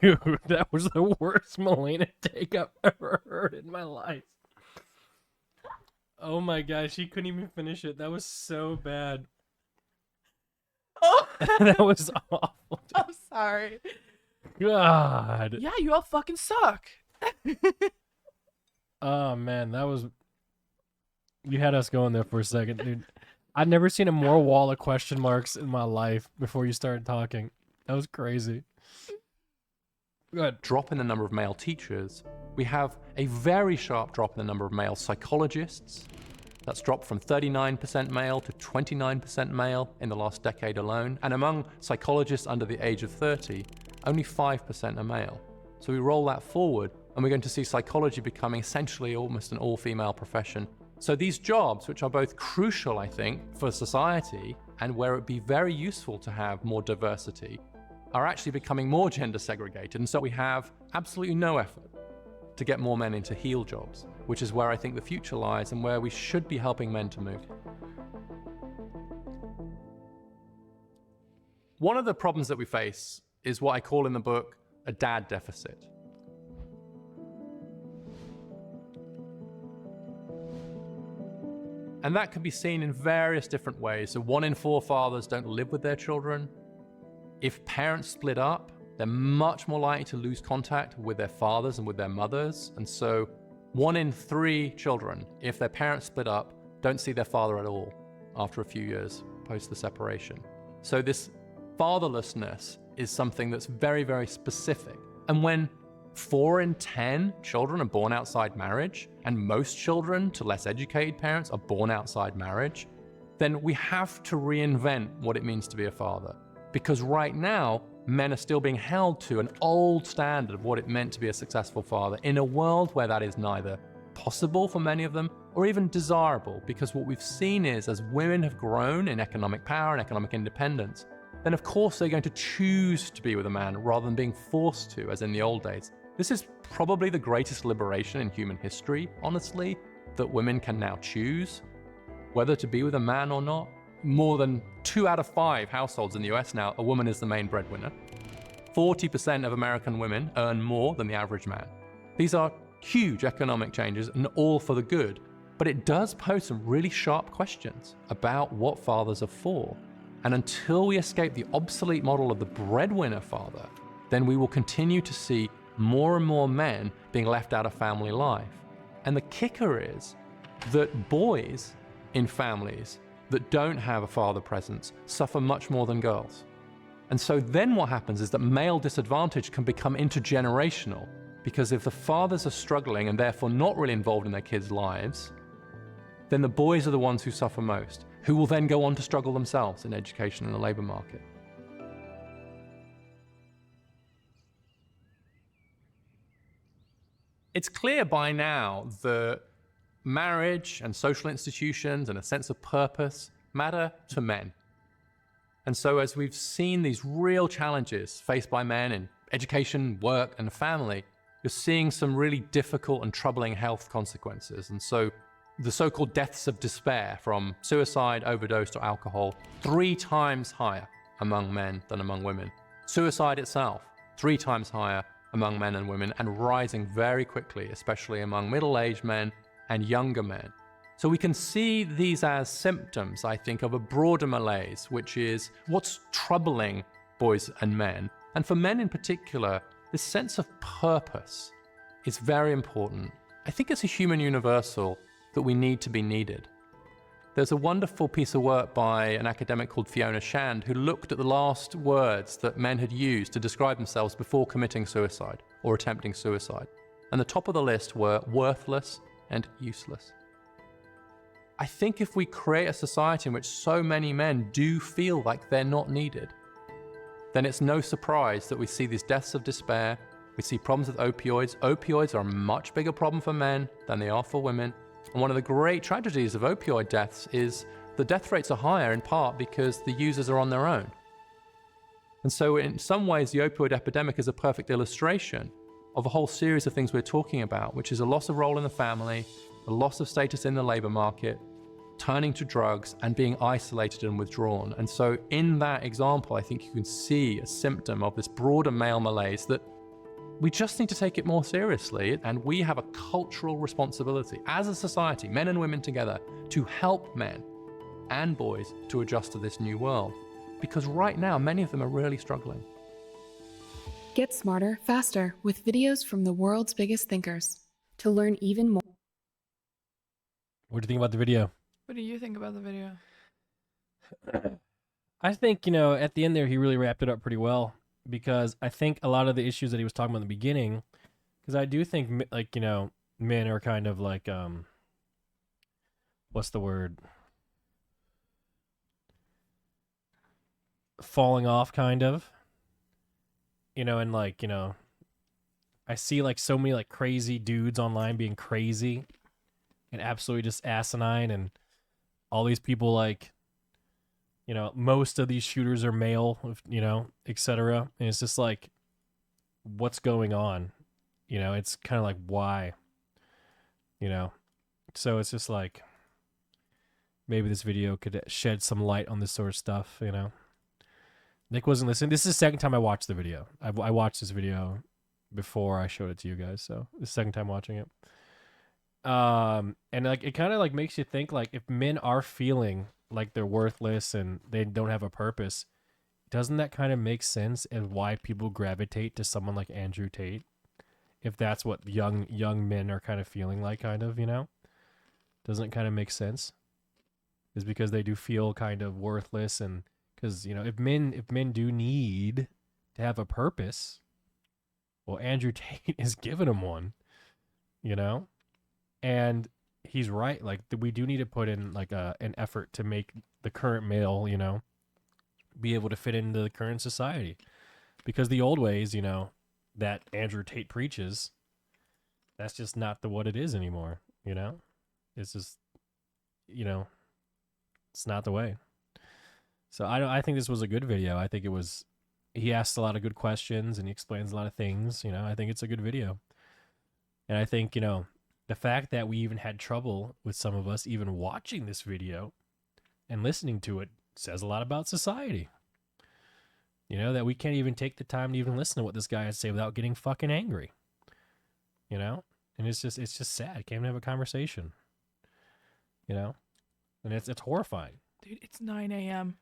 Dude, that was the worst Malena take I've ever heard in my life. Oh my gosh, she couldn't even finish it. That was so bad. Oh, That was awful. I'm sorry. God. Yeah, you all fucking suck. Oh man, that was. You had us going there for a second, dude. I'd never seen a more wall of question marks in my life before you started talking. That was crazy. Good. drop in the number of male teachers. We have a very sharp drop in the number of male psychologists. That's dropped from 39% male to 29% male in the last decade alone. And among psychologists under the age of 30, only 5% are male. So we roll that forward, and we're going to see psychology becoming essentially almost an all-female profession. So these jobs, which are both crucial, I think, for society, and where it'd be very useful to have more diversity, are actually becoming more gender segregated. And so we have absolutely no effort to get more men into heal jobs, which is where I think the future lies and where we should be helping men to move. One of the problems that we face is what I call in the book a dad deficit. And that can be seen in various different ways. So 1 in 4 fathers don't live with their children. If parents split up, they're much more likely to lose contact with their fathers and with their mothers. And so 1 in 3 children, if their parents split up, don't see their father at all after a few years post the separation. So this fatherlessness is something that's very, very specific. And when 4 in 10 children are born outside marriage, and most children to less educated parents are born outside marriage, then we have to reinvent what it means to be a father. Because right now, men are still being held to an old standard of what it meant to be a successful father in a world where that is neither possible for many of them or even desirable. Because what we've seen is as women have grown in economic power and economic independence, then of course they're going to choose to be with a man rather than being forced to, as in the old days. This is probably the greatest liberation in human history, honestly, that women can now choose whether to be with a man or not. More than 2 out of 5 households in the US now, a woman is the main breadwinner. 40% of American women earn more than the average man. These are huge economic changes and all for the good, but it does pose some really sharp questions about what fathers are for. And until we escape the obsolete model of the breadwinner father, then we will continue to see more and more men being left out of family life. And the kicker is that boys in families that don't have a father presence suffer much more than girls. And so then what happens is that male disadvantage can become intergenerational, because if the fathers are struggling and therefore not really involved in their kids' lives, then the boys are the ones who suffer most, who will then go on to struggle themselves in education and the labor market. It's clear by now that marriage and social institutions and a sense of purpose matter to men. And so as we've seen these real challenges faced by men in education, work, and family, you're seeing some really difficult and troubling health consequences. And so the so-called deaths of despair from suicide, overdose, or alcohol, 3 times higher among men than among women. Suicide itself, 3 times higher among men and women, and rising very quickly, especially among middle-aged men and younger men. So we can see these as symptoms, I think, of a broader malaise, which is what's troubling boys and men. And for men in particular, this sense of purpose is very important. I think it's a human universal that we need to be needed. There's a wonderful piece of work by an academic called Fiona Shand who looked at the last words that men had used to describe themselves before committing suicide or attempting suicide. And the top of the list were worthless and useless. I think if we create a society in which so many men do feel like they're not needed, then it's no surprise that we see these deaths of despair, we see problems with opioids. Opioids are a much bigger problem for men than they are for women. And one of the great tragedies of opioid deaths is the death rates are higher in part because the users are on their own. And so in some ways, the opioid epidemic is a perfect illustration of a whole series of things we're talking about, which is a loss of role in the family, a loss of status in the labor market, turning to drugs, and being isolated and withdrawn. And so in that example, I think you can see a symptom of this broader male malaise that we just need to take it more seriously, and we have a cultural responsibility as a society, men and women together, to help men and boys to adjust to this new world. Because right now, many of them are really struggling. Get smarter, faster with videos from the world's biggest thinkers. To learn even more. What do you think about the video? What do you think about the video? I think, at the end there, he really wrapped it up pretty well, because I think a lot of the issues that he was talking about in the beginning, because I do think, men are kind of like, what's the word? Falling off, kind of. And I see so many crazy dudes online being crazy and absolutely just asinine, and all these people most of these shooters are male, etc. And it's just what's going on? It's kind of why? So it's just maybe this video could shed some light on this sort of stuff, Nick wasn't listening. This is the second time I watched the video. I watched this video before I showed it to you guys, so this is the second time watching it. And it kind of makes you think if men are feeling like they're worthless and they don't have a purpose, doesn't that kind of make sense as why people gravitate to someone like Andrew Tate? If that's what young men are kind of feeling doesn't it kind of make sense? Is because they do feel kind of worthless, and because if men do need to have a purpose, well, Andrew Tate is giving them one, and he's right. We do need to put in an effort to make the current male, be able to fit into the current society, because the old ways, that Andrew Tate preaches, that's just not what it is anymore. It's just, it's not the way. So I think this was a good video. I think he asked a lot of good questions and he explains a lot of things. I think it's a good video, and I think the fact that we even had trouble with some of us even watching this video and listening to it says a lot about society. That we can't even take the time to even listen to what this guy has to say without getting fucking angry. And it's just sad. Can't even have a conversation. And it's horrifying. Dude, it's 9 a.m.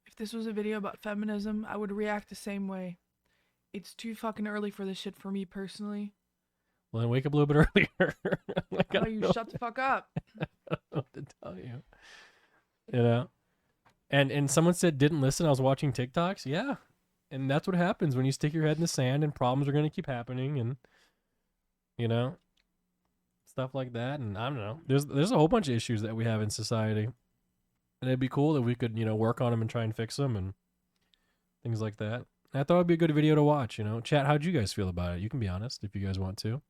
If this was a video about feminism, I would react the same way. It's too fucking early for this shit for me personally. Well, then wake up a little bit earlier. Oh, you shut the fuck up. I don't know what to tell you. And someone said didn't listen. I was watching TikToks. Yeah. And that's what happens when you stick your head in the sand, and problems are going to keep happening, and stuff like that. And I don't know. There's a whole bunch of issues that we have in society. And it'd be cool if we could, work on them and try and fix them and things like that. And I thought it'd be a good video to watch, Chat, how'd you guys feel about it? You can be honest if you guys want to.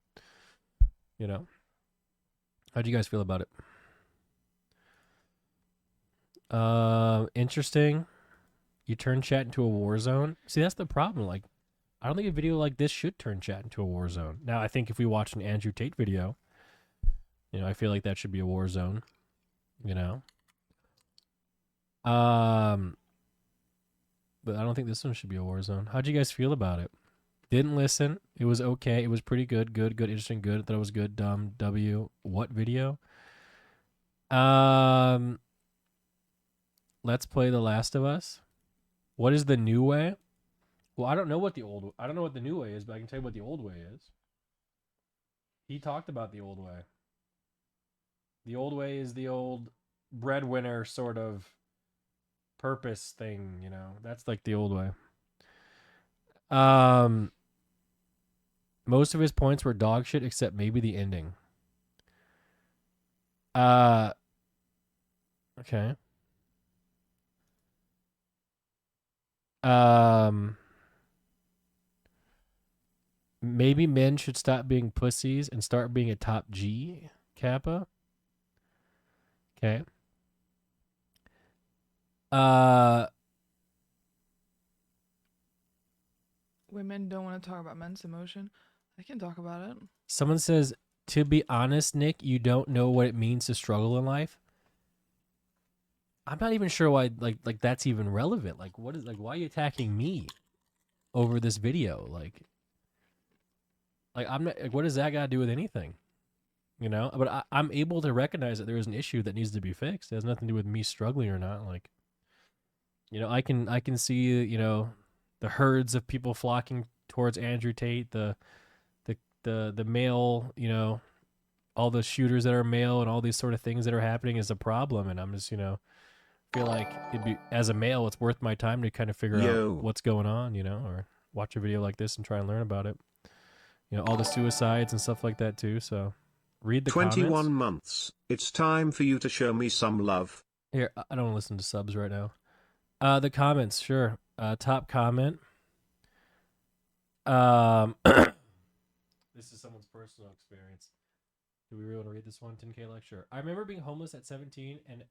How'd you guys feel about it? Interesting. You turn chat into a war zone. See, that's the problem. I don't think a video like this should turn chat into a war zone. Now, I think if we watch an Andrew Tate video, I feel like that should be a war zone, But I don't think this one should be a war zone. How'd you guys feel about it? Didn't listen. It was okay. It was pretty good. Good, interesting, good. Thought it was good. Dumb, W. What video? Let's play The Last of Us. What is the new way? Well, I don't know what the new way is, but I can tell you what the old way is. He talked about the old way. The old way is the old breadwinner sort of purpose thing, you know. That's like the old way. Most of his points were dog shit except maybe the ending. Okay. Maybe men should stop being pussies and start being a top G, Kappa. Okay. Women don't want to talk about men's emotion. I can talk about it. Someone says, to be honest, Nick, you don't know what it means to struggle in life. I'm not even sure why like that's even relevant. Like what is why are you attacking me over this video? Like I'm not like, what does that got to do with anything? You know? But I'm able to recognize that there is an issue that needs to be fixed. It has nothing to do with me struggling or not. Like, you know, I can see, you know, the herds of people flocking towards Andrew Tate, the male, you know, all the shooters that are male and all these sort of things that are happening is a problem. And I'm just, you know, feel like it'd be, as a male, it's worth my time to kind of figure out what's going on, you know, or watch a video like this and try and learn about it. You know, all the suicides and stuff like that too. So read the 21 comments. months. It's time for you to show me some love. Here, I don't listen to subs right now. The comments, sure. Top comment. This is someone's personal experience. Do we really want to read this one? 10K lecture. I remember being homeless at 17 and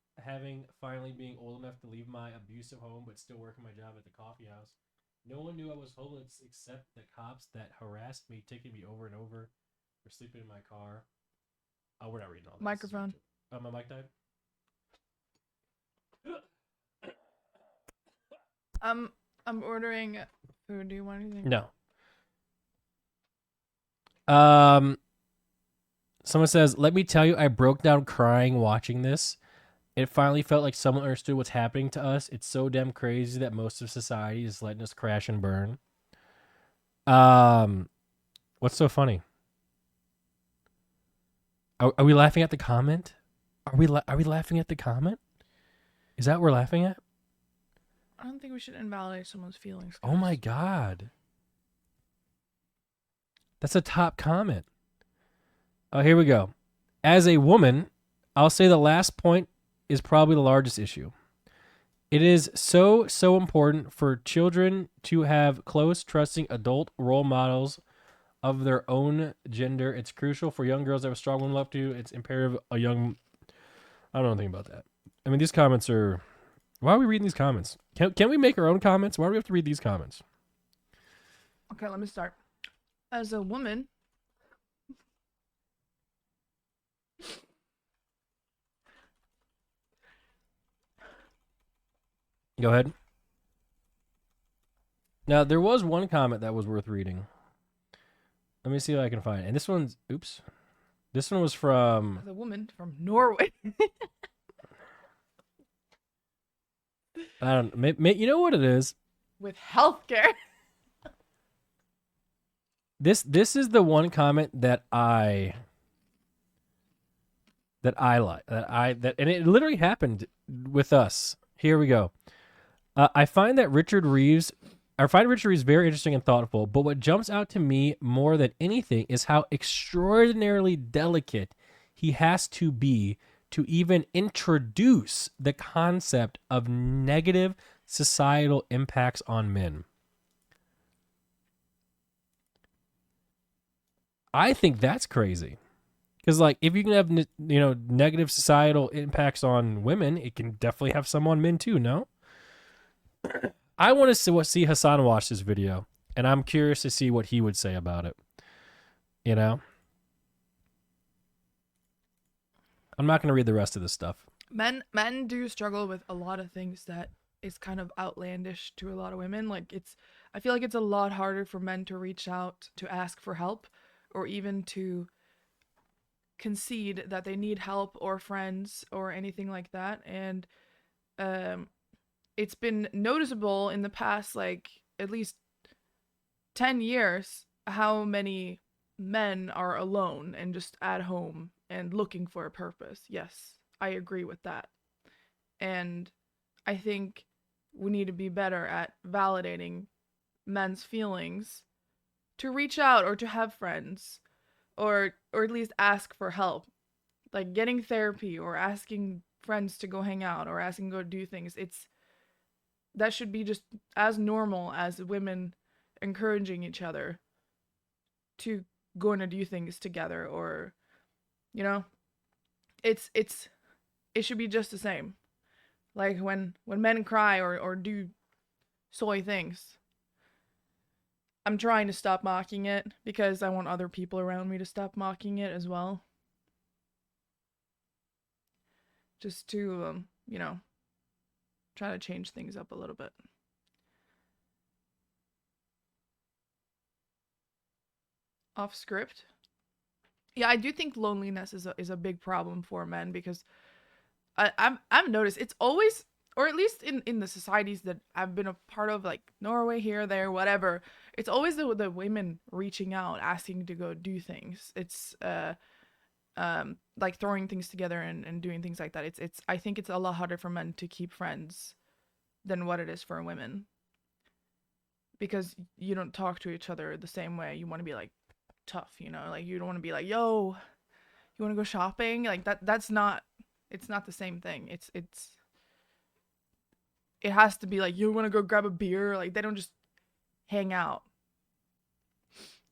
finally being old enough to leave my abusive home, but still working my job at the coffee house. No one knew I was homeless except the cops that harassed me, taking me over and over, for sleeping in my car. Oh, we're not reading all that. Microphone. Oh, my mic died. I'm ordering food. Do you want anything? No. Someone says, let me tell you, I broke down crying watching this. It finally felt like someone understood what's happening to us. It's so damn crazy that most of society is letting us crash and burn. What's so funny? Are we laughing at the comment? Are we laughing at the comment? Is that what we're laughing at? I don't think we should invalidate someone's feelings. Oh my God. That's a top comment. Oh, here we go. As a woman, I'll say the last point is probably the largest issue. It is so important for children to have close, trusting adult role models of their own gender. It's crucial for young girls that have strong women love to. It's imperative I don't know anything about that. I mean, these comments are... Why are we reading these comments? Can we make our own comments? Why do we have to read these comments? Okay, let me start. As a woman... Go ahead. Now, there was one comment that was worth reading. Let me see if I can find it. And this one's... Oops. This one was from... As a woman from Norway. I don't... You know what it is? With healthcare. This is the one comment that I like. And it literally happened with us. Here we go. I find Richard Reeves very interesting and thoughtful, but what jumps out to me more than anything is how extraordinarily delicate he has to be to even introduce the concept of negative societal impacts on men. I think that's crazy. Because, like, if you can have, negative societal impacts on women, it can definitely have some on men too, no? I want to see Hassan watch this video, and I'm curious to see what he would say about it. You know? I'm not going to read the rest of this stuff. Men do struggle with a lot of things that is kind of outlandish to a lot of women. Like, I feel like it's a lot harder for men to reach out to ask for help, or even to concede that they need help or friends or anything like that. And it's been noticeable in the past, like, at least 10 years, how many men are alone and just at home and looking for a purpose. Yes, I agree with that. And I think we need to be better at validating men's feelings, to reach out or to have friends, or at least ask for help, like getting therapy or asking friends to go hang out or asking to go do things. That should be just as normal as women encouraging each other to go and do things together, or you know, it should be just the same. Like when men cry or do soy things, I'm trying to stop mocking it because I want other people around me to stop mocking it as well. Just to, try to change things up a little bit. Off script. Yeah, I do think loneliness is a big problem for men, because I've noticed it's always, or at least in the societies that I've been a part of, like Norway, here, there, whatever, it's always the women reaching out, asking to go do things. It's like throwing things together and doing things like that. It's I think it's a lot harder for men to keep friends than what it is for women, because you don't talk to each other the same way. You want to be like tough, like you don't want to be like, yo, you want to go shopping, like that's not, it's not the same thing. It has to be like, you want to go grab a beer, like they don't just hang out.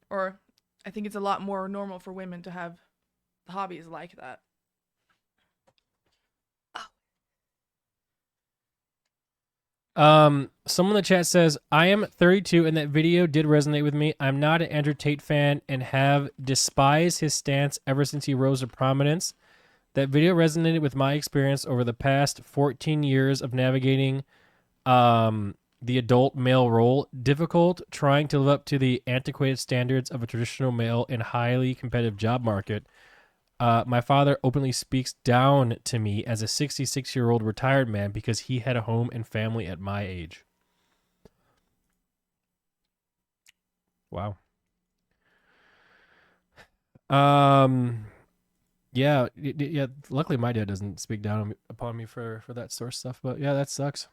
Or I think it's a lot more normal for women to have hobbies like that. Someone in the chat says, I am 32 and that video did resonate with me. I'm not an Andrew Tate fan and have despised his stance ever since he rose to prominence. That video resonated with my experience over the past 14 years of navigating the adult male role. Difficult trying to live up to the antiquated standards of a traditional male in highly competitive job market. My father openly speaks down to me as a 66-year-old retired man because he had a home and family at my age. Wow. Yeah. Luckily, my dad doesn't speak down upon me for that sort of stuff. But yeah, that sucks.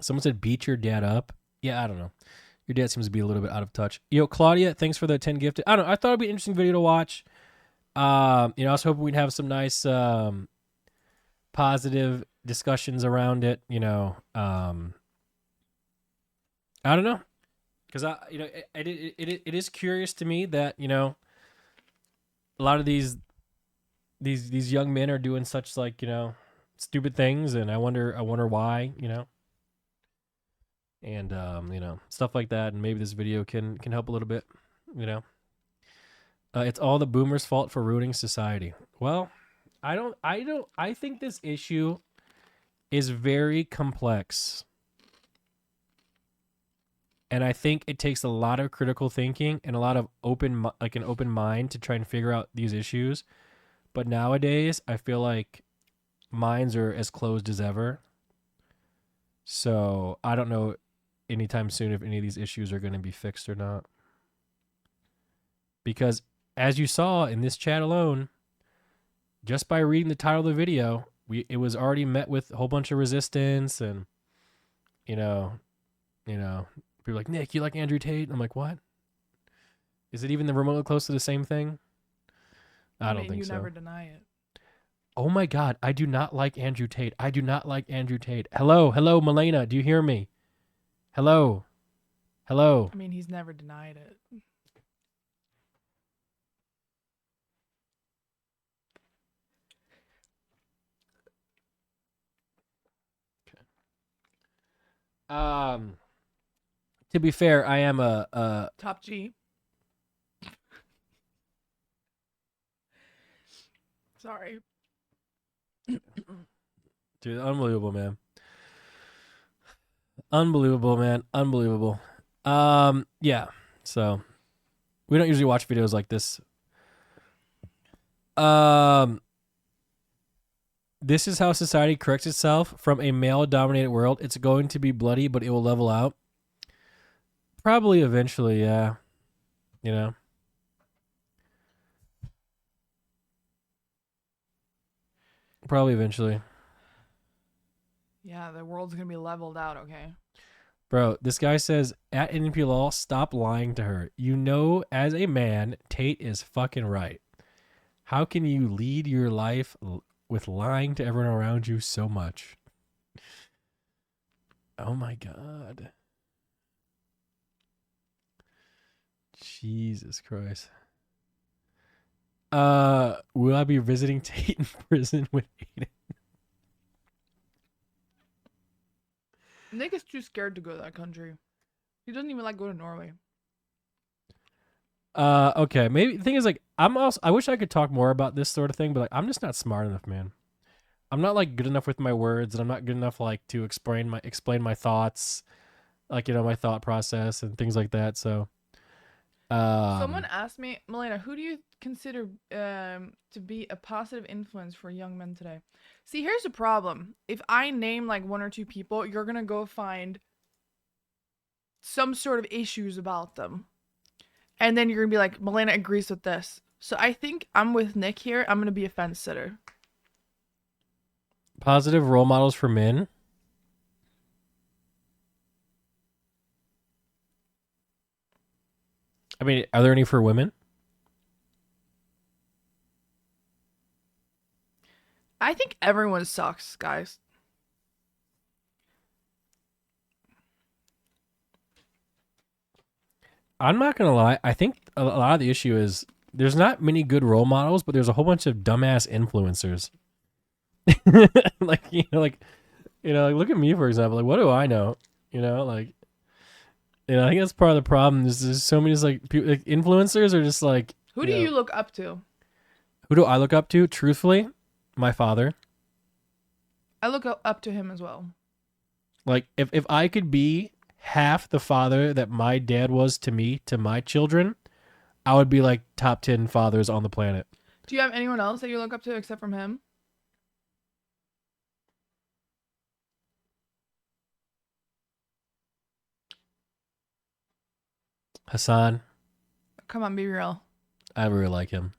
Someone said beat your dad up. Yeah, I don't know. Your dad seems to be a little bit out of touch. Yo, Claudia, thanks for the 10 gifted. I don't know. I thought it'd be an interesting video to watch. I was hoping we'd have some nice, positive discussions around it. I don't know, because it is curious to me that a lot of these young men are doing such stupid things, and I wonder why, and stuff like that, and maybe this video can help a little bit, It's all the boomers' fault for ruining society. Well, I think this issue is very complex. And I think it takes a lot of critical thinking and a lot of an open mind to try and figure out these issues. But nowadays, I feel like minds are as closed as ever. So I don't know anytime soon if any of these issues are going to be fixed or not. Because as you saw in this chat alone, just by reading the title of the video, it was already met with a whole bunch of resistance, and people are like, Nick, you like Andrew Tate? I'm like, what? Is it even the remotely close to the same thing? I don't think so. You never deny it. Oh my God, I do not like Andrew Tate. I do not like Andrew Tate. Hello, Malena, do you hear me? Hello. I mean, he's never denied it. To be fair, I am a Top G. Sorry. dude, unbelievable, man. Unbelievable, man. Unbelievable. Yeah. So we don't usually watch videos like this. Um, this is how society corrects itself from a male-dominated world. It's going to be bloody, but it will level out. Probably eventually, yeah. You know. Probably eventually. Yeah, the world's gonna be leveled out, okay? Bro, this guy says, at Nmplol, stop lying to her. You know, as a man, Tate is fucking right. How can you lead your life with lying to everyone around you so much? Oh my God. Jesus Christ. Will I be visiting Tate in prison with Aiden? Nick is too scared to go to that country. He doesn't even like go to Norway. Okay. Maybe the thing is like I wish I could talk more about this sort of thing, but like I'm just not smart enough, man. I'm not like good enough with my words, and I'm not good enough like to explain my thoughts, like my thought process and things like that. So, Someone asked me, Malena, who do you consider to be a positive influence for young men today? See, here's the problem. If I name like one or two people, you're gonna go find some sort of issues about them. And then you're gonna be like, Malena agrees with this. So I think I'm with Nick here. I'm gonna be a fence sitter. positive role models for men. I mean, are there any for women? I think everyone sucks, guys. I'm not gonna lie. I think a lot of the issue is there's not many good role models, but there's a whole bunch of dumbass influencers. like like look at me for example. Like, what do I know? I think that's part of the problem. There's so many like influencers are just like. Who do you look up to? Who do I look up to? Truthfully, my father. I look up to him as well. Like, if I could be half the father that my dad was to me, to my children, I would be like top 10 fathers on the planet. Do you have anyone else that you look up to except from him? Hassan, Come on, be real. I really like him.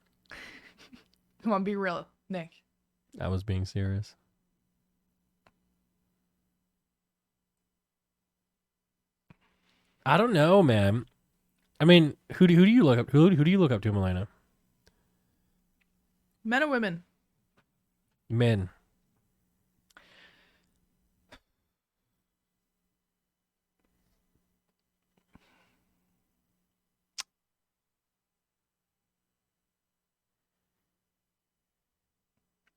Come on, be real, Nick. I was being serious. I don't know, man. I mean, who do you look up? Who do you look up to, Malena? Men or women? Men.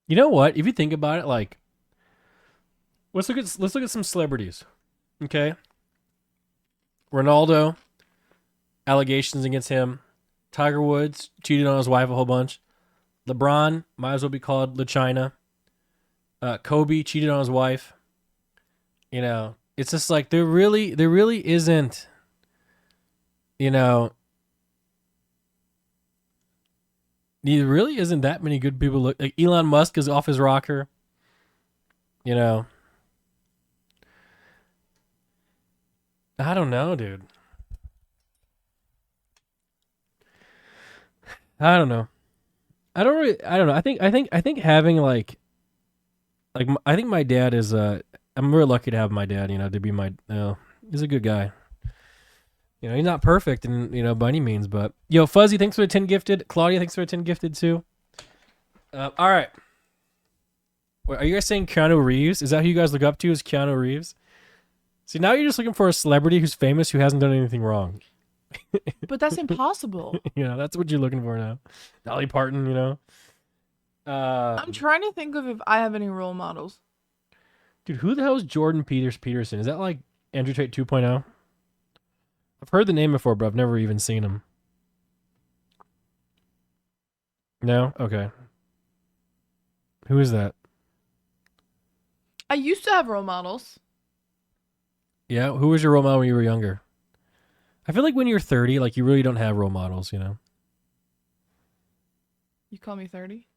You know what? If you think about it, like, let's look at some celebrities. Okay. Ronaldo, allegations against him. Tiger Woods cheated on his wife a whole bunch. LeBron might as well be called LaChina. Kobe cheated on his wife. It's just like there really isn't. There really isn't that many good people. Like Elon Musk is off his rocker. I don't know, dude. I don't know. I don't know. I think having I think my dad is I'm really lucky to have my dad, to be my he's a good guy. He's not perfect and by any means, but Fuzzy, thanks for the 10 gifted. Claudia, thanks for the 10 gifted too. All right. Wait, are you guys saying Keanu Reeves? Is that who you guys look up to, is Keanu Reeves? See, now you're just looking for a celebrity who's famous who hasn't done anything wrong. But that's impossible. That's what you're looking for now. Dolly Parton, I'm trying to think of if I have any role models. Dude, who the hell is Jordan Peterson? Is that like Andrew Tate 2.0? I've heard the name before, but I've never even seen him. No? Okay. Who is that? I used to have role models. Yeah, who was your role model when you were younger? I feel like when you're 30, like you really don't have role models, You call me 30?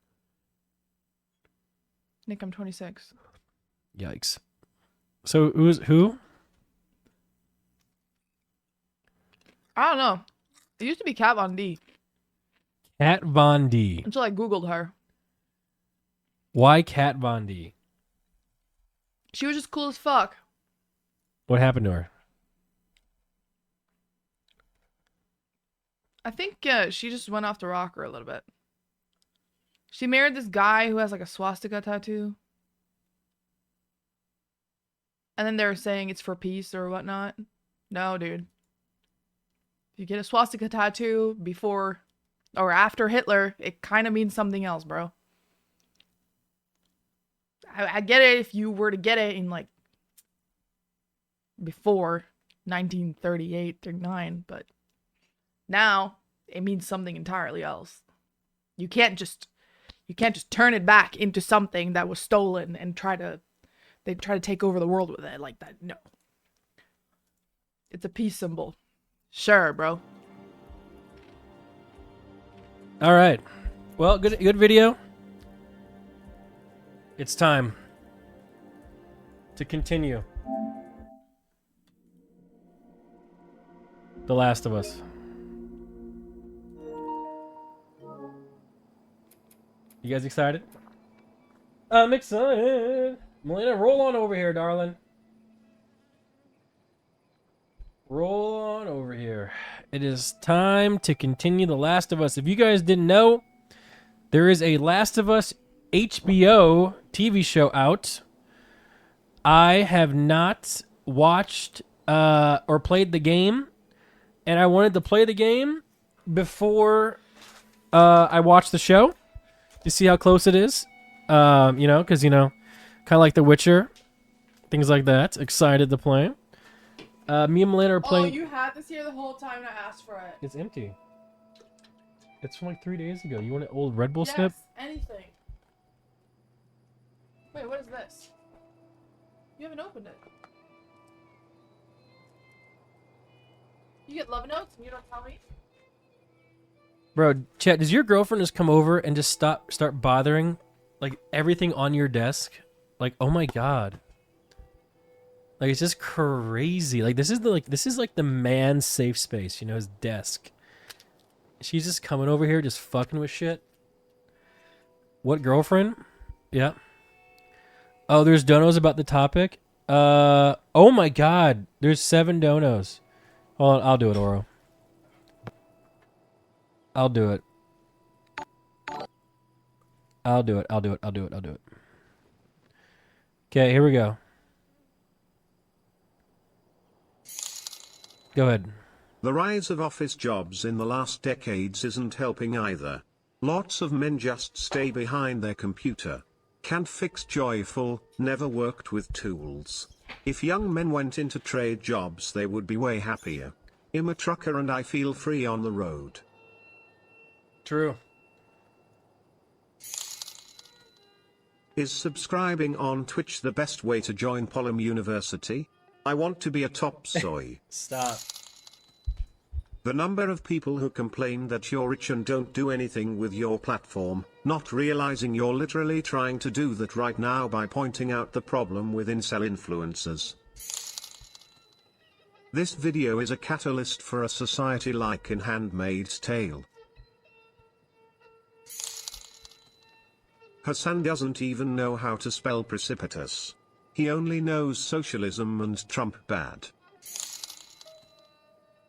Nick, I'm 26. Yikes. So who? I don't know. It used to be Kat Von D Kat Von D. until I Googled her. Why Kat Von D? She was just cool as fuck. What happened to her? I think she just went off the rocker a little bit. She married this guy who has like a swastika tattoo. And then they're saying it's for peace or whatnot. No, dude. If you get a swastika tattoo before or after Hitler, it kind of means something else, bro. I get it if you were to get it in like before 1938 39, but now it means something entirely else. You can't just turn it back into something that was stolen and try to take over the world with it like that. No. It's a peace symbol. Sure, bro. All right. Well, good video. It's time to continue The Last of Us. You guys excited? I'm excited. Malena, roll on over here, darling. Roll on over here. It is time to continue The Last of Us. If you guys didn't know, there is a Last of Us HBO TV show out. I have not watched or played the game, and I wanted to play the game before I watched the show to see how close it is. Because, kind of like The Witcher, things like that. Excited to play. Me and Malena are playing. Oh, you had this here the whole time and I asked for it. It's empty. It's from like 3 days ago. You want an old Red Bull Yes, snip? anything. Wait, what is this? You haven't opened it. You get love notes and you don't tell me? Bro, Chet, does your girlfriend just come over and just start bothering like everything on your desk? Like, oh my god. Like, it's just crazy. Like, this is like the man's safe space, his desk. She's just coming over here just fucking with shit. What girlfriend? Yeah. Oh, there's donos about the topic. Oh my god. There's 7 donos. Hold on, I'll do it, Oro. I'll do it. Okay, here we go. Go ahead. The rise of office jobs in the last decades isn't helping either. Lots of men just stay behind their computer. Can't fix joyful, never worked with tools. If young men went into trade jobs they would be way happier. I'm a trucker and I feel free on the road. True. Is subscribing on Twitch the best way to join Polyam University? I want to be a top soy. Stop. The number of people who complain that you're rich and don't do anything with your platform, not realizing you're literally trying to do that right now by pointing out the problem with incel influencers. This video is a catalyst for a society like in Handmaid's Tale. Hassan doesn't even know how to spell precipitous. He only knows socialism and Trump bad.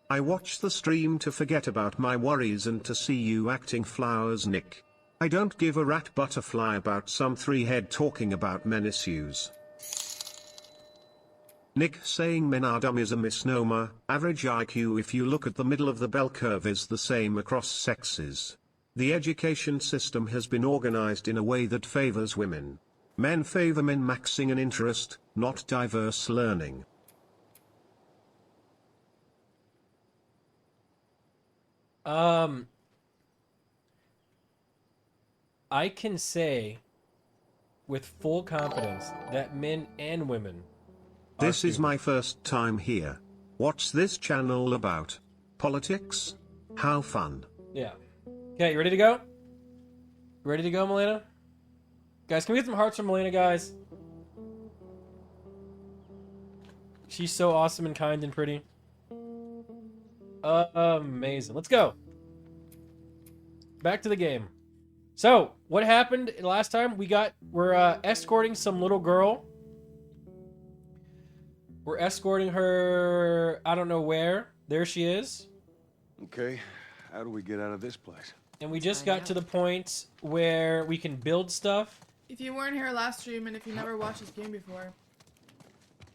I watch the stream to forget about my worries and to see you acting flowers, Nick. I don't give a rat butterfly about some 3-head talking about men issues. Nick saying men are dumb is a misnomer. Average IQ if you look at the middle of the bell curve is the same across sexes. The education system has been organized in a way that favors women. Men favor men maxing an interest, not diverse learning. I can say with full confidence that men and women. This is my first time here. What's this channel about? Politics? How fun. Yeah. Okay, you ready to go? Ready to go, Malena? Guys, can we get some hearts from Malena, guys? She's so awesome and kind and pretty. Amazing. Let's go. Back to the game. So, what happened last time? We're escorting some little girl. We're escorting her, I don't know where. There she is. Okay, how do we get out of this place? And we just got to the point where we can build stuff. If you weren't here last stream and if you never watched this game before,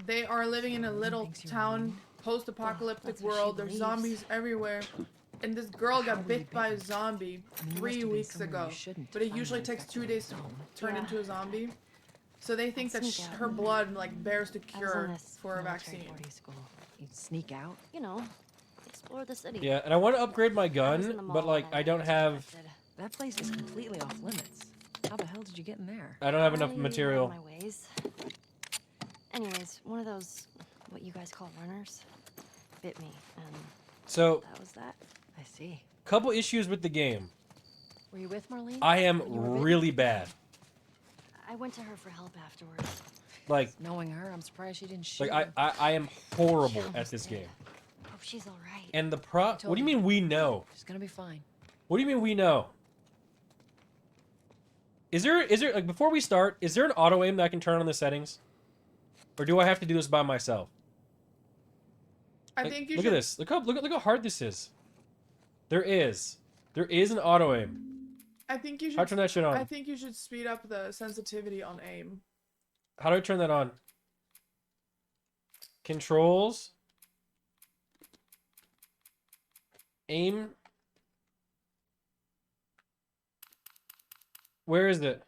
they are living in a little town, post-apocalyptic world. There's zombies everywhere. And this girl got bit by a zombie 3 weeks ago. But it usually takes 2 days to turn into a zombie. So they think that her blood like bears the cure for a vaccine. You'd sneak out, you know, explore the city. Yeah, and I want to upgrade my gun, but like I don't have... That place is completely off limits. How the hell did you get in there? I don't have enough material. My ways. Anyways, one of those, what you guys call runners, bit me, and So, that was that. I see. couple issues with the game. Were you with Marlene? I am when you were bitten? really bad. I went to her for help afterwards. Like, Knowing her, I'm surprised she didn't shoot. I am horrible at this game. Hope she's all right. And the what do you mean we know? She's gonna be fine. What do you mean we know? Is there like before we start, is there an auto aim that I can turn on the settings? Or do I have to do this by myself? I Like, think you look should. at this. Look how hard this is. There is an auto aim. I think you should. How do I turn that shit on? I think you should speed up the sensitivity on aim. How do I turn that on? Controls. Aim. Where is it?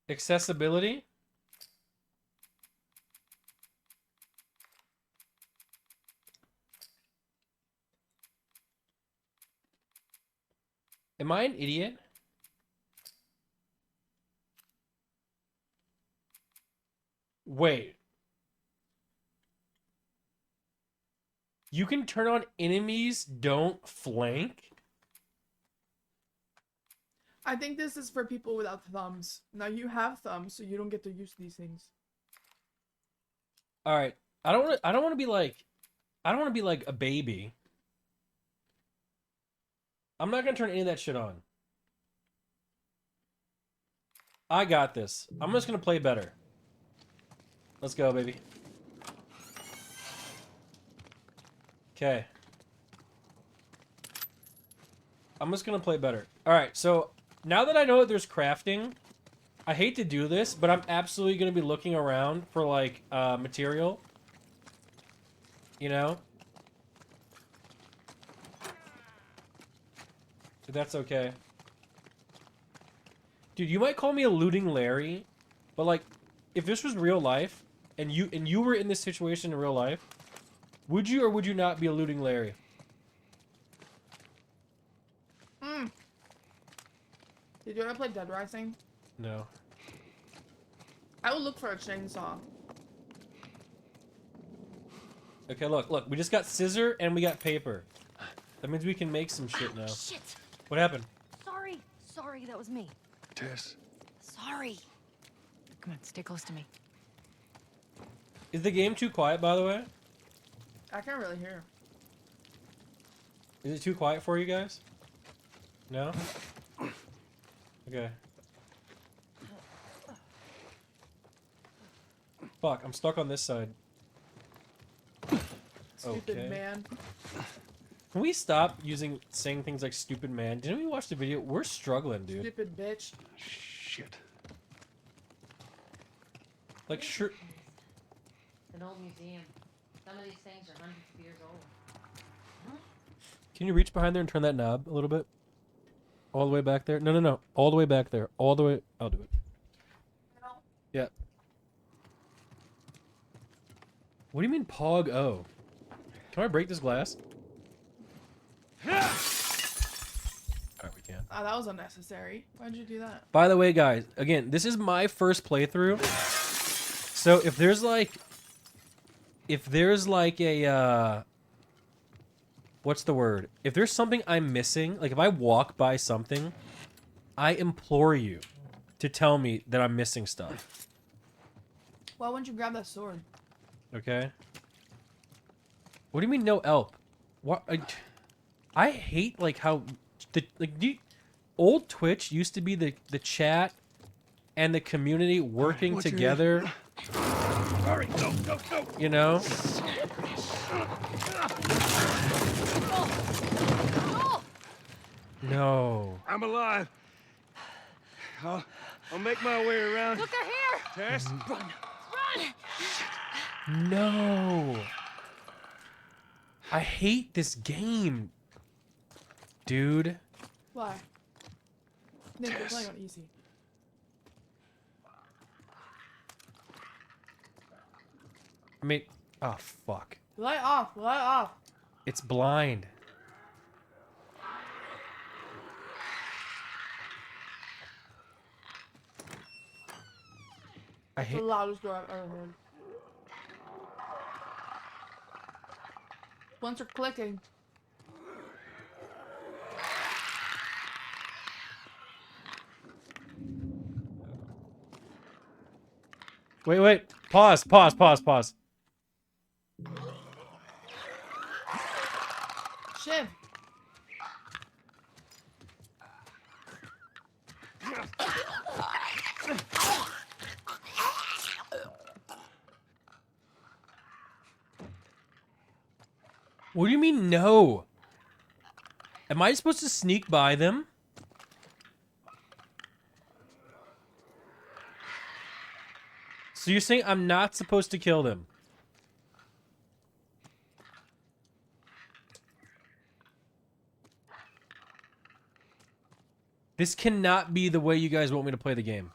Accessibility. Am I an idiot? Wait. You can turn on enemies don't flank? I think this is for people without thumbs. Now you have thumbs, so you don't get to use these things. All right. I don't want to be like a baby. I'm not going to turn any of that shit on. I got this. I'm just going to play better. Let's go, baby. Okay. I'm just going to play better. All right. So now that I know that there's crafting, I hate to do this, but I'm absolutely going to be looking around for like material. You know? If that's okay. Dude, you might call me a looting Larry, but like, if this was real life, and you were in this situation in real life, would you or would you not be a looting Larry? Did you ever play Dead Rising? No. I would look for a chainsaw. Okay, look, we just got scissor and we got paper. That means we can make some shit now. Shit! What happened? Sorry, that was me. Tess, Sorry. Come on, stay close to me. Is the game too quiet, by the way? I can't really hear. Is it too quiet for you guys? No? Okay. Fuck, I'm stuck on this side. Stupid Okay. man. Can we stop saying things like stupid man? Didn't we watch the video? We're struggling, dude. Stupid bitch. shit. Like, sure. An old museum. Some of these things are hundreds of years old. Can you reach behind there and turn that knob a little bit? All the way back there? No. All the way back there. All the way. I'll do it. Yeah. What do you mean Pog O? Can I break this glass? Alright, we can. Oh, that was unnecessary. Why'd you do that? By the way, guys, again, this is my first playthrough. So if there's like a what's the word? If there's something I'm missing, like if I walk by something, I implore you to tell me that I'm missing stuff. Why wouldn't you grab that sword? Okay. What do you mean no help? What? I hate like how old Twitch used to be the chat and the community working together. Hurry, go, go, go. You know? No. I'm alive. I'll make my way around. Look, they're here! Tess? Run! No. I hate this game. Dude. Why? Nick, we're playing on easy. I mean, oh fuck. Light off, light off. It's blind. I It's the hate. loudest door I've ever heard. Once you're clicking. Wait. Pause. Shiv. What do you mean no? Am I supposed to sneak by them? So you're saying I'm not supposed to kill them? This cannot be the way you guys want me to play the game.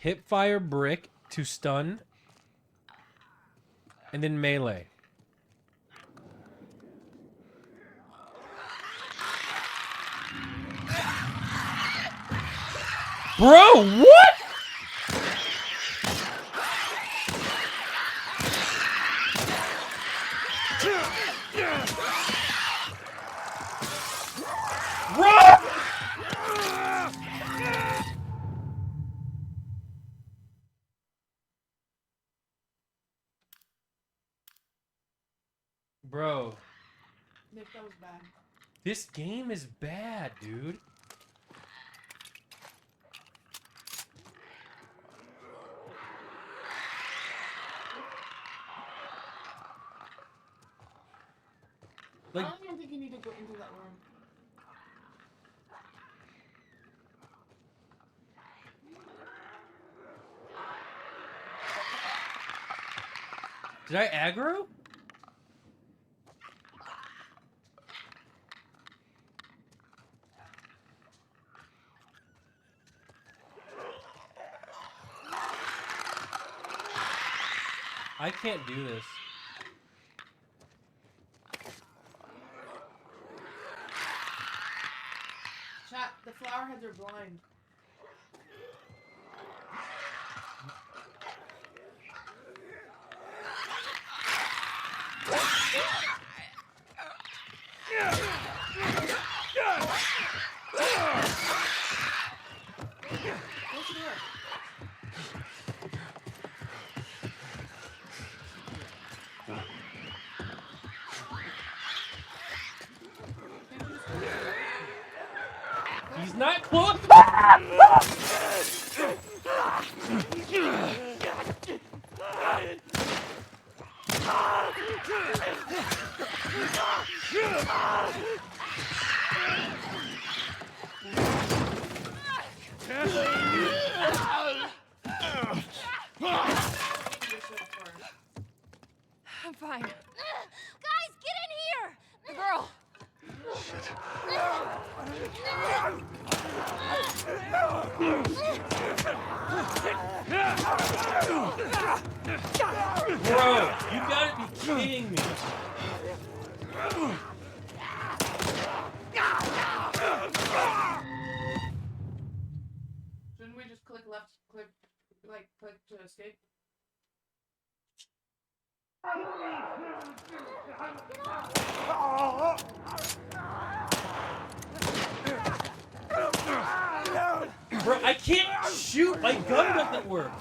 Hip fire brick to stun. And then melee. Bro, what? Run! Bro, Nick, that was bad. this game is bad, dude. Like, I don't even think you need to go into that room. did I aggro? I can't do this. Chat, the flower heads are blind. What's the door? He's not close. I'm fine. Guys, get in here! The girl! Bro, you gotta be kidding me. Shouldn't we just click left, click to escape? Bro, I can't shoot. My gun doesn't work.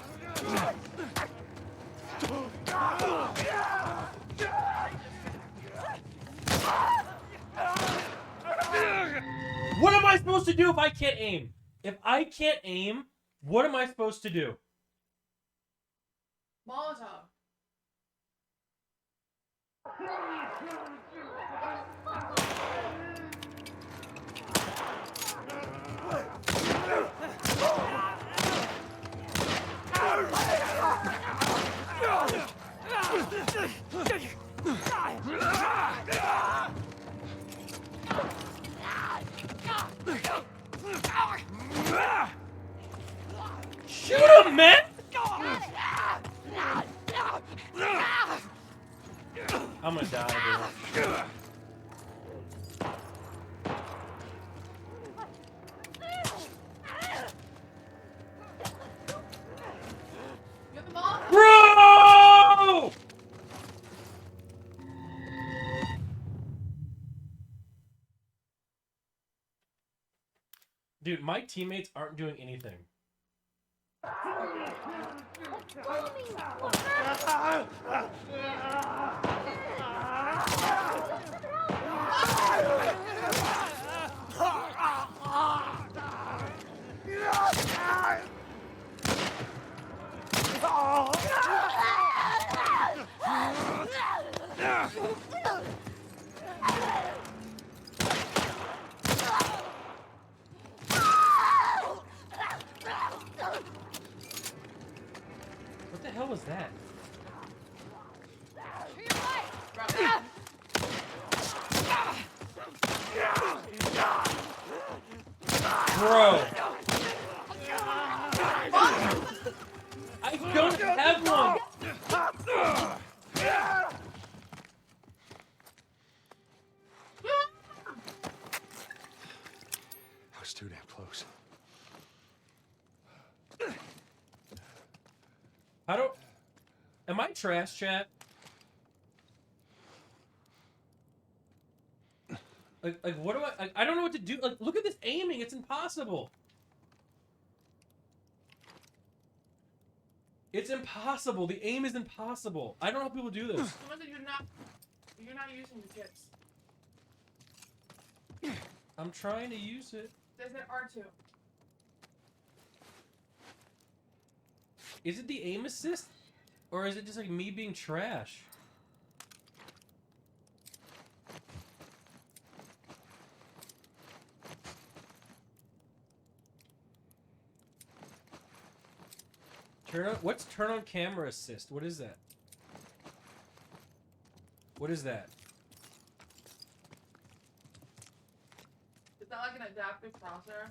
What am I supposed to do if I can't aim? If I can't aim, what am I supposed to do? Molotov. Shoot him, man! I'm gonna die, dude. You have the Molotov. Bro! Dude, my teammates aren't doing anything. What the hell was that? Bro! I don't have one! I was too damn close. How do... Am I trash, chat? Like what do I don't know what to do. Like, look at this aiming. It's impossible. It's impossible. The aim is impossible. I don't know how people do this. Someone said you're not using the kits. I'm trying to use it. There's an R2. Is it the aim assist? Or is it just like me being trash? What's turn on camera assist? What is that? What is that? Is that like an adaptive crosshair?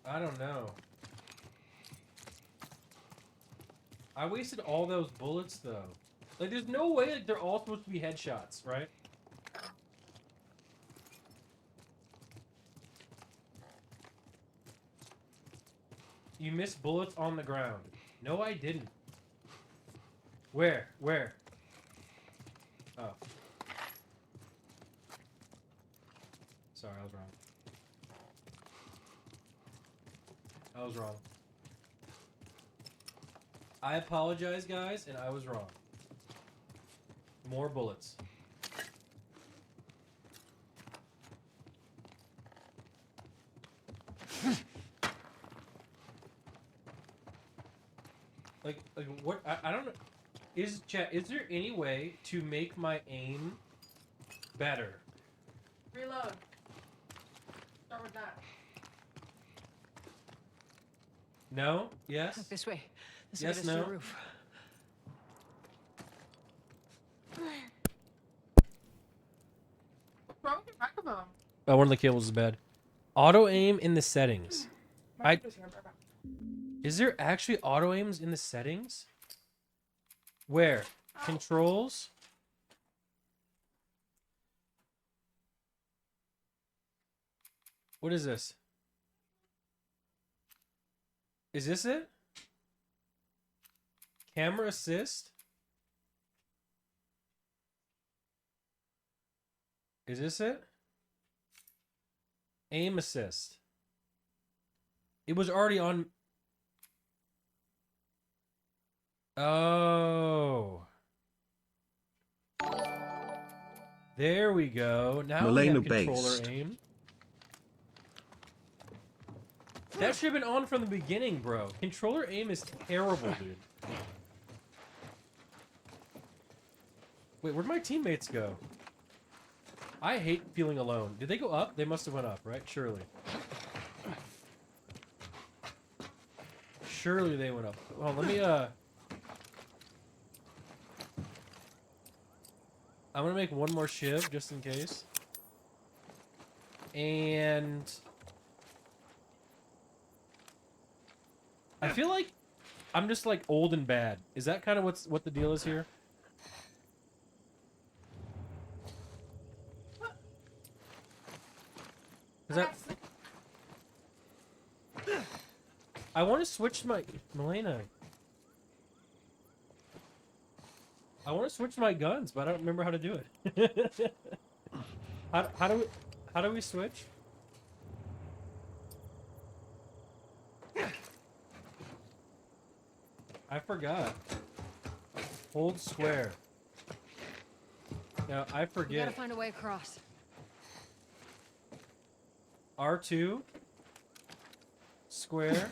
I don't know. I wasted all those bullets though. Like, there's no way like they're all supposed to be headshots, right? You missed bullets on the ground. No, I didn't. Where? Where? Oh. Sorry, I was wrong. I was wrong. I apologize, guys, and I was wrong. More bullets. Like what? I don't know. Is there any way to make my aim better? Reload. Start with that. No? Yes? This way. This Yes, way to no? the roof. What's wrong with your microphone? Oh, one of the cables is bad. Auto aim in the settings. Microphone's here, Is there actually auto aims in the settings? Where? Controls? What is this? Is this it? Camera assist? Is this it? Aim assist. It was already on. Oh. There we go. Now we have Malena controller based. aim. That should have been on from the beginning, bro. Controller aim is terrible, dude. Wait, where'd my teammates go? I hate feeling alone. Did they go up? They must have went up, right? Surely. Surely they went up. Oh, let me, I'm gonna make one more shiv, just in case. And... I feel like I'm just, like, old and bad. Is that kind of what the deal is here? Is that... I want to switch my... Malena. I want to switch my guns, but I don't remember how to do it. How do we switch? I forgot. Hold square. Now I You forget. gotta find a way across. R2. Square.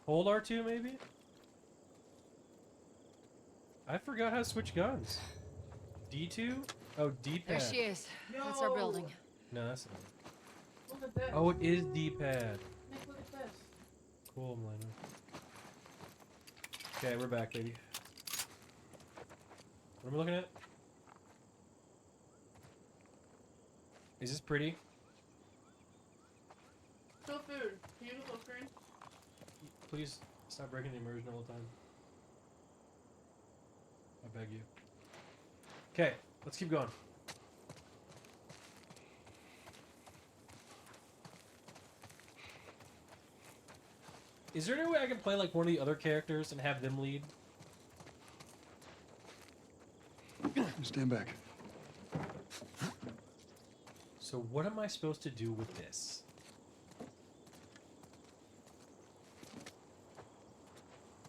Hold R2 maybe? I forgot how to switch guns. D2? Oh, D-pad. There she is. That's our building. No, that's not. Look at this. Oh, it is D-pad. Nick, look at this. Cool, Malena. Okay, we're back, baby. What am I looking at? Is this pretty? Still food. Can you use the full screen? Please stop breaking the immersion all the time. I beg you. Okay, let's keep going. Is there any way I can play like one of the other characters and have them lead? Stand back. So what am I supposed to do with this?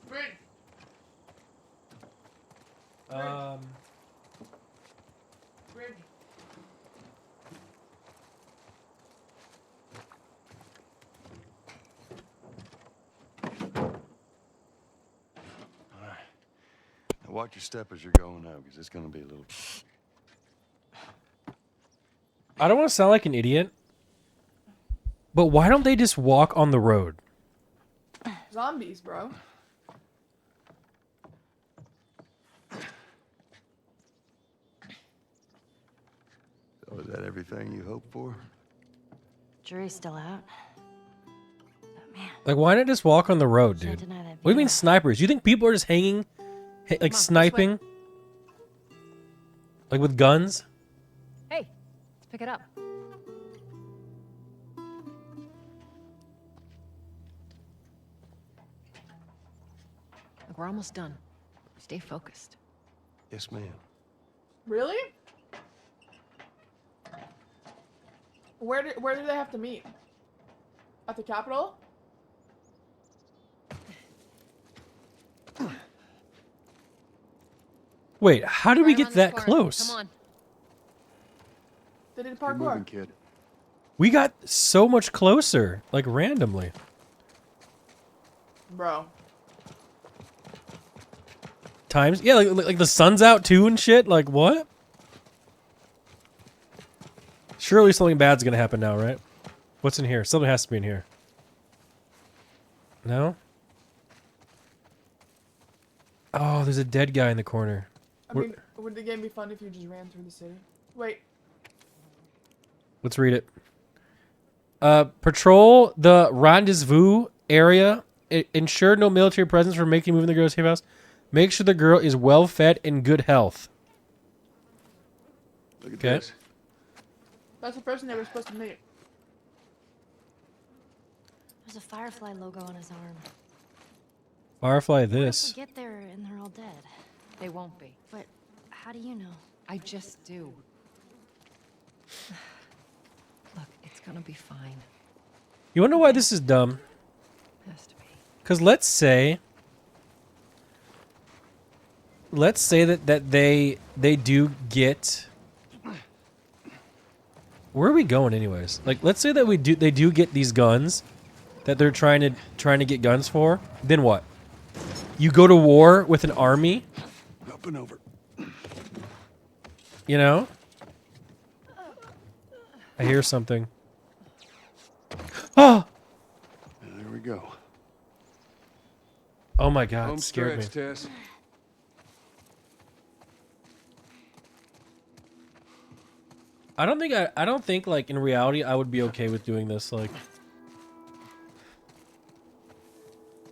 Green. Green. Now watch your step as you're going out, because it's going to be a little... I don't want to sound like an idiot, but why don't they just walk on the road? Zombies, bro. So is that everything you hoped for? Jury's still out. But man, Like, why not just walk on the road, can't dude? deny that What do you mean view. snipers? You think people are just hanging, like Come on, this sniping? Like with guns? Hey, let's pick it up. Look, we're almost done. Stay focused. Yes, ma'am. Really? Where do they have to meet? At the Capitol? Wait, how did we Right get around this that corner. close? Come on. They did Keep moving, parkour. kid. We got so much closer, like randomly. Bro. Times, yeah, like the sun's out too and shit. Like what? Surely something bad's gonna happen now, right? What's in here? Something has to be in here. No? Oh, there's a dead guy in the corner. I mean, would the game be fun if you just ran through the city? Wait. Let's read it. Patrol the rendezvous area. Ensure no military presence for making move in the girl's safe house. Make sure the girl is well fed and good health. Look at Okay. this. That's the person they were supposed to meet. There's a Firefly logo on his arm. Firefly What if this. we get there and they're all dead? They won't be. But how do you know? I just do. Look, it's gonna be fine. You wanna know why this is dumb? Has to be. Because let's say that they do get. Where are we going, anyways? Like, let's say that they do get these guns that they're trying to get guns for. Then what? You go to war with an army. Up and over. You know. I hear something. Oh! There we go. Oh my God! Home It scared me. stretch, Tess. I don't think like in reality I would be okay with doing this. Like,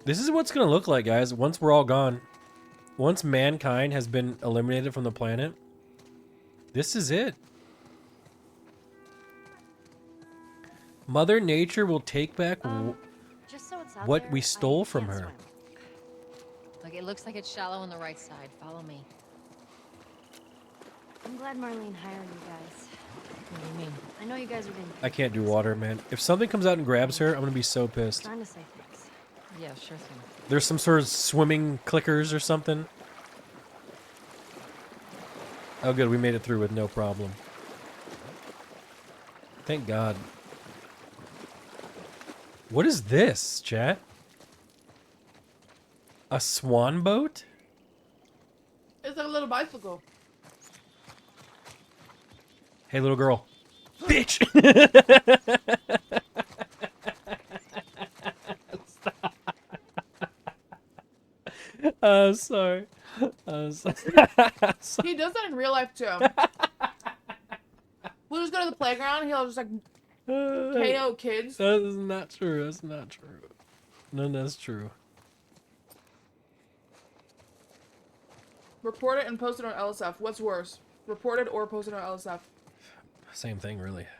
this is what's gonna look like, guys. Once we're all gone, once mankind has been eliminated from the planet, this is it. Mother Nature will take back Just so it's out what there, we I stole from can't her. swim. Look, it looks like it's shallow on the right side. Follow me. I'm glad Marlene hired you guys. What do you mean? I know you guys are being I can't do water, man. If something comes out and grabs her, I'm gonna be so pissed. trying to say things. Yeah, sure thing. There's some sort of swimming clickers or something. Oh, good. We made it through with no problem. Thank God. What is this, chat? A swan boat? It's like a little bicycle. Hey, little girl. Bitch! Sorry. Sorry. He does that in real life too. We'll just go to the playground. He'll just like KO kids. That is not true. That's not true. None that's true. Report it and post it on LSF. What's worse? Report it or post it on LSF? Same thing, really. All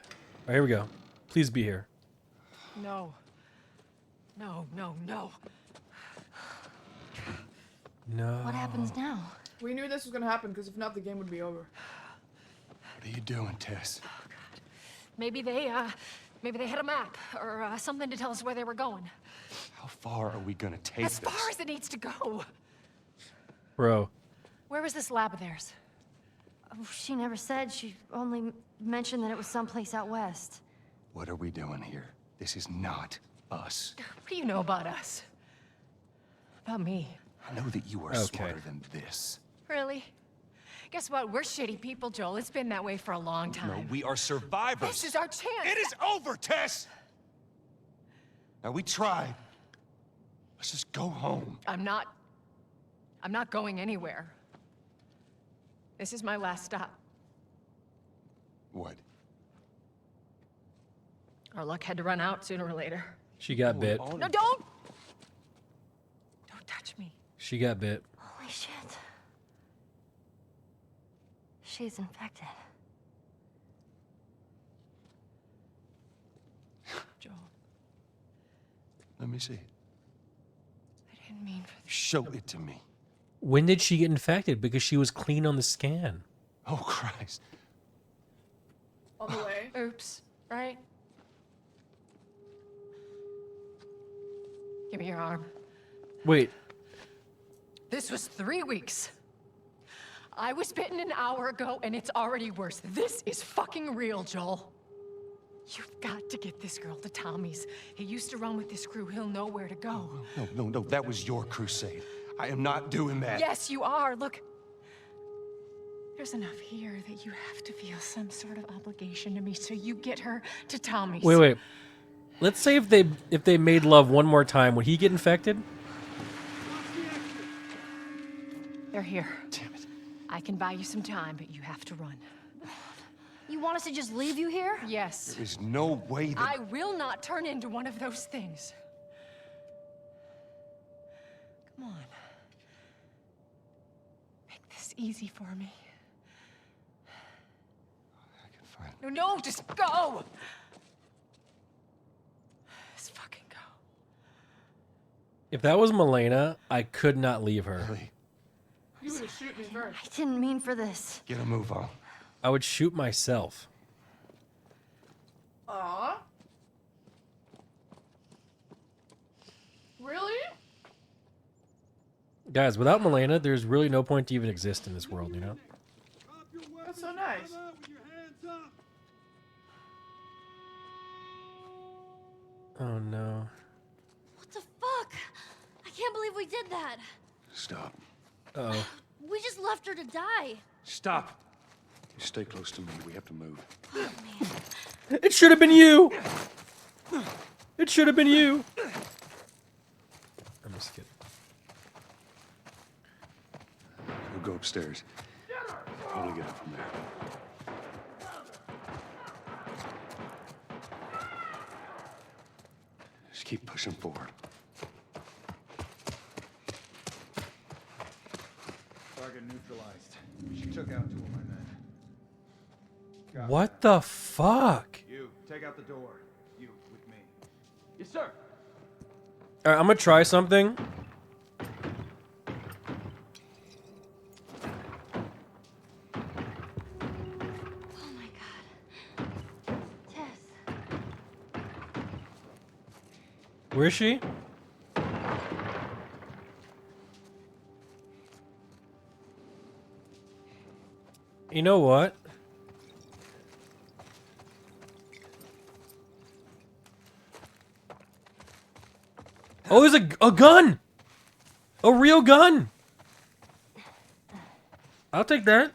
right, here we go. Please be here. No. No, no, no. No. What happens now? We knew this was gonna happen because if not, the game would be over. What are you doing, Tess? Maybe they had a map or something to tell us where they were going. How far are we gonna take As this? far as it needs to go. Bro. Where was this lab of theirs? Oh, she never said. She only mentioned that it was someplace out west. What are we doing here? This is not us. What do you know about us? About me? I know that you are Okay. smarter than this. Really? Guess what? We're shitty people, Joel. It's been that way for a long time. No, we are survivors. This is our chance. It is over, Tess! Now, we tried. Let's just go home. I'm not going anywhere. This is my last stop. What? Our luck had to run out sooner or later. She got bit. Oh, No, don't touch me. She got bit. Holy shit. She's infected. Joel, Let me see it. I didn't mean for this. Show it to me. When did she get infected? Because she was clean on the scan. Oh, Christ. On the way. Oops, right? Give me your arm. Wait. This was 3 weeks. I was bitten an hour ago, and it's already worse. This is fucking real, Joel. You've got to get this girl to Tommy's. He used to run with this crew. He'll know where to go. No. That was your crusade. I am not doing that. Yes, you are. Look. There's enough here that you have to feel some sort of obligation to me, so you get her to Tommy's. Wait. Let's say if they made love one more time, would he get infected? They're here. Damn it. I can buy you some time, but you have to run. You want us to just leave you here? Yes. There's no way that... I will not turn into one of those things. Come on. easy for me. I can find. No, just go! Just fucking go. If that was Malena, I could not leave her. Ellie, You would shoot me first. I didn't mean for this. get a move on. I would shoot myself. Aw. Really? Guys, without Malena, there's really no point to even exist in this world, you know? That's so nice. Oh no. What the fuck? I can't believe we did that. Stop. Uh-oh. We just left her to die. Stop. You stay close to me. We have to move. Oh, man. It should have been you! It should have been you! I'm just kidding. We'll go upstairs. Probably get up from there. Just keep pushing forward. Target neutralized. She took out 2 of my men. Got What the fuck? You, take out the door. You, with me. Yes, sir. Alright, I'm gonna try something. Oh my god. Tess. Where is she? You know what? Oh, there's a gun! A real gun! I'll take that.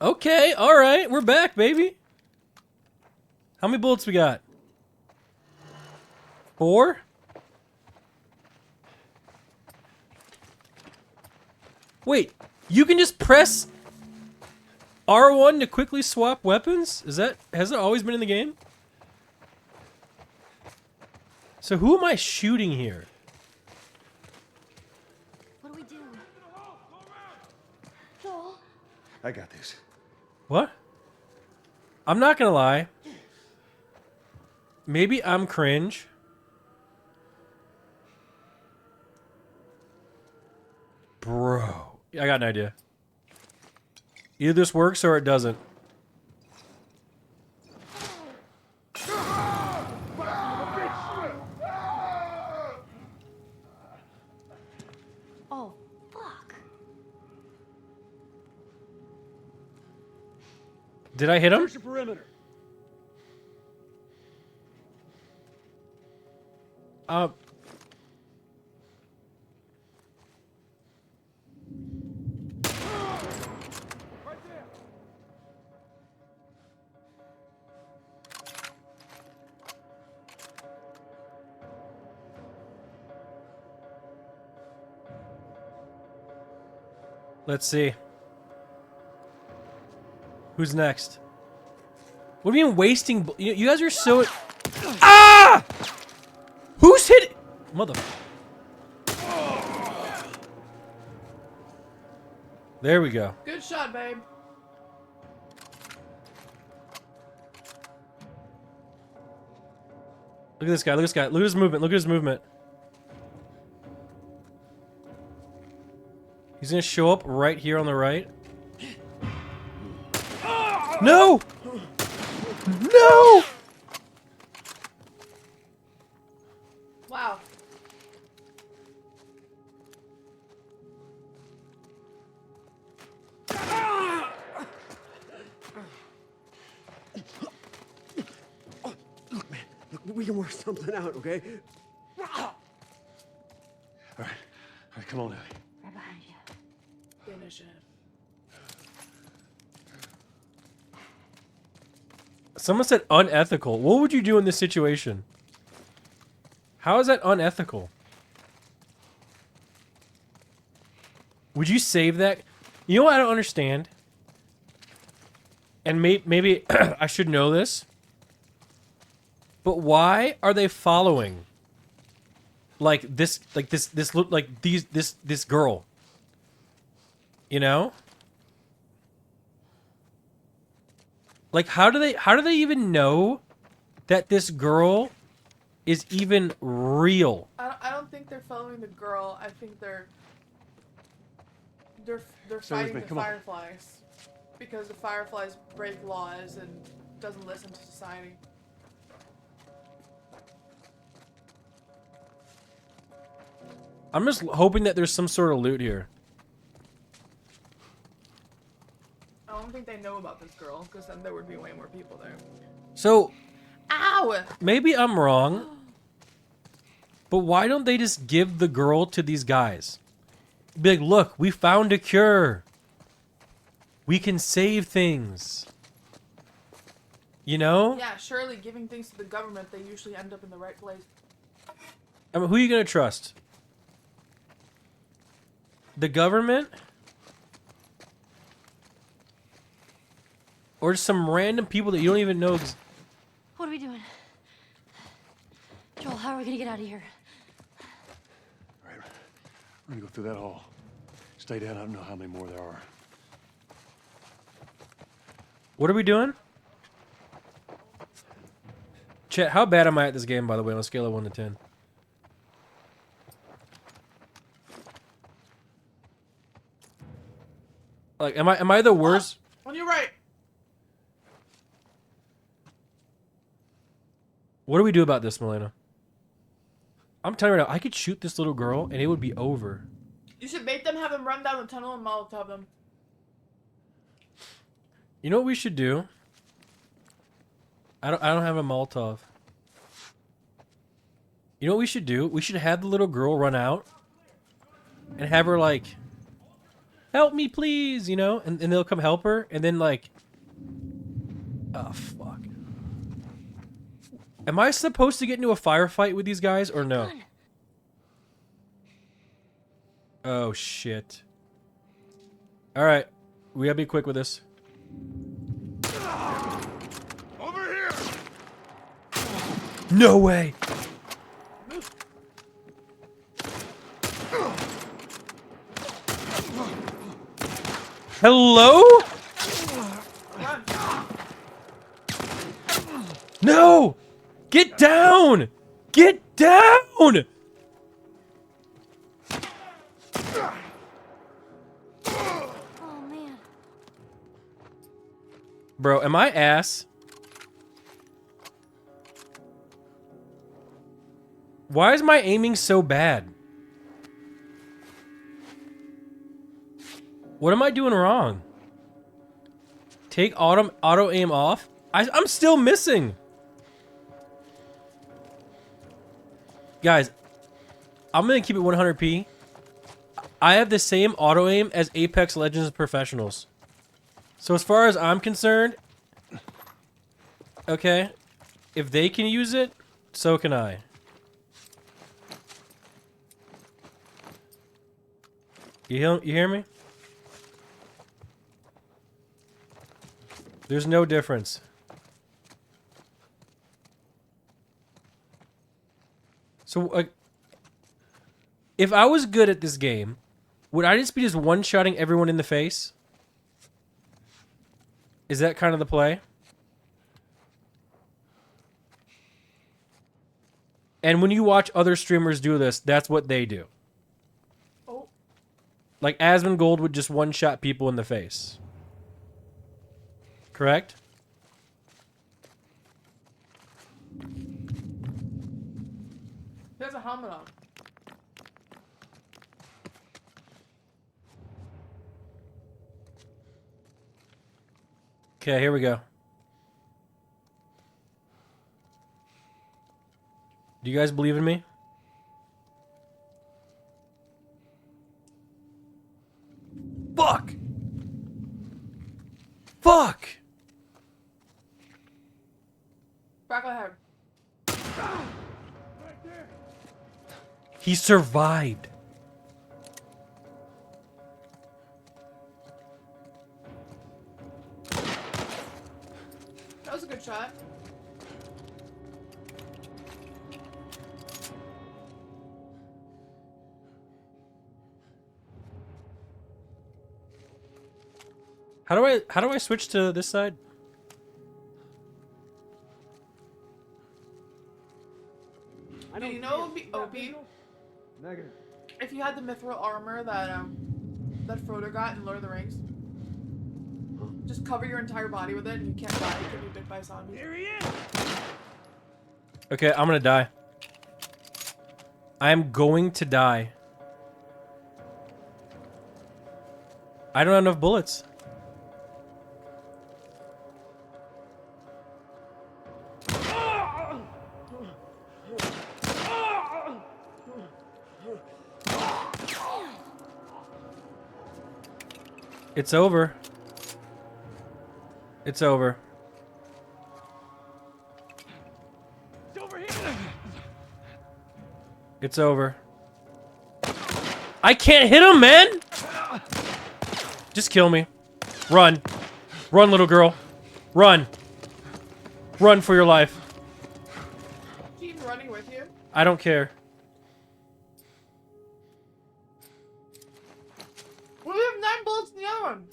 Okay, alright, we're back, baby. How many bullets we got? 4? Wait, you can just press R1 to quickly swap weapons? Has it always been in the game? So who am I shooting here? What do we do? Joel? I got this. What? I'm not gonna lie. Maybe I'm cringe. Bro. I got an idea. Either this works or it doesn't. Oh, fuck. Did I hit him? perimeter. Let's see. Who's next? What do you mean wasting? You guys are so. Ah! Who's hit? Mother. There we go. Good shot, babe. Look at this guy. Look at this guy. Look at his movement. Look at his movement. He's gonna show up right here on the right. No! No! Wow. Look, man. Look, we can work something out, okay? All right, come on, Ellie. Right behind you. Finish it. Someone said unethical. What would you do in this situation? How is that unethical? Would you save that? You know what I don't understand? And maybe I should know this. But why are they following? like this girl. You know? Like how do they even know that this girl is even real? I don't think they're following the girl. I think they're Stay with fighting me, the come on. Fireflies because the Fireflies break laws and doesn't listen to society. I'm just hoping that there's some sort of loot here. I don't think they know about this girl because then there would be way more people there. So, Ow! maybe I'm wrong, but why don't they just give the girl to these guys? Be like, look, we found a cure. We can save things. You know? Yeah, surely giving things to the government, they usually end up in the right place. I mean, who are you going to trust? The government? Or some random people that you don't even know? What are we doing? Joel, how are we gonna get out of here? All right, we're gonna go through that hall. Stay down. I don't know how many more there are. What are we doing? Chat, how bad am I at this game, by the way, on a scale of 1 to 10? Like, am I the worst? On your right. What do we do about this, Malena? I'm telling you right now, I could shoot this little girl and it would be over. You should make them have him run down the tunnel and Molotov them. You know what we should do? I don't have a Molotov. You know what we should do? We should have the little girl run out and have her like, help me please, you know? And they'll come help her and then like, oh fuck. Am I supposed to get into a firefight with these guys or no? Oh shit. Alright. We gotta be quick with this. Over here! No way! Hello? No! Get down! Get down! Oh man. Bro, am I ass? Why is my aiming so bad? What am I doing wrong? Take auto aim off? I'm still missing. Guys, I'm gonna keep it 100p. I have the same auto aim as Apex Legends professionals. So as far as I'm concerned, okay, if they can use it, so can I. You hear me? There's no difference. So, if I was good at this game, would I just be one-shotting everyone in the face? Is that kind of the play? And when you watch other streamers do this, that's what they do. Oh. Like Asmongold would just one-shot people in the face. Correct? He has a helmet on. Okay, here we go. Do you guys believe in me? Fuck! Fuck! Back ahead. He survived. That was a good shot. How do I switch to this side? Dude, you know what would be OP? Negative. If you had the mithril armor that that Frodo got in Lord of the Rings. Just cover your entire body with it and you can't die. You can be bit by zombies. Here he is! Okay, I'm gonna die. I am going to die. I don't have enough bullets. It's over. It's over. It's over here. It's over. I can't hit him, man! Just kill me. Run. Run, little girl. Run. Run for your life. Keep running with you. I don't care. Well, we have 9 bullets in the other one.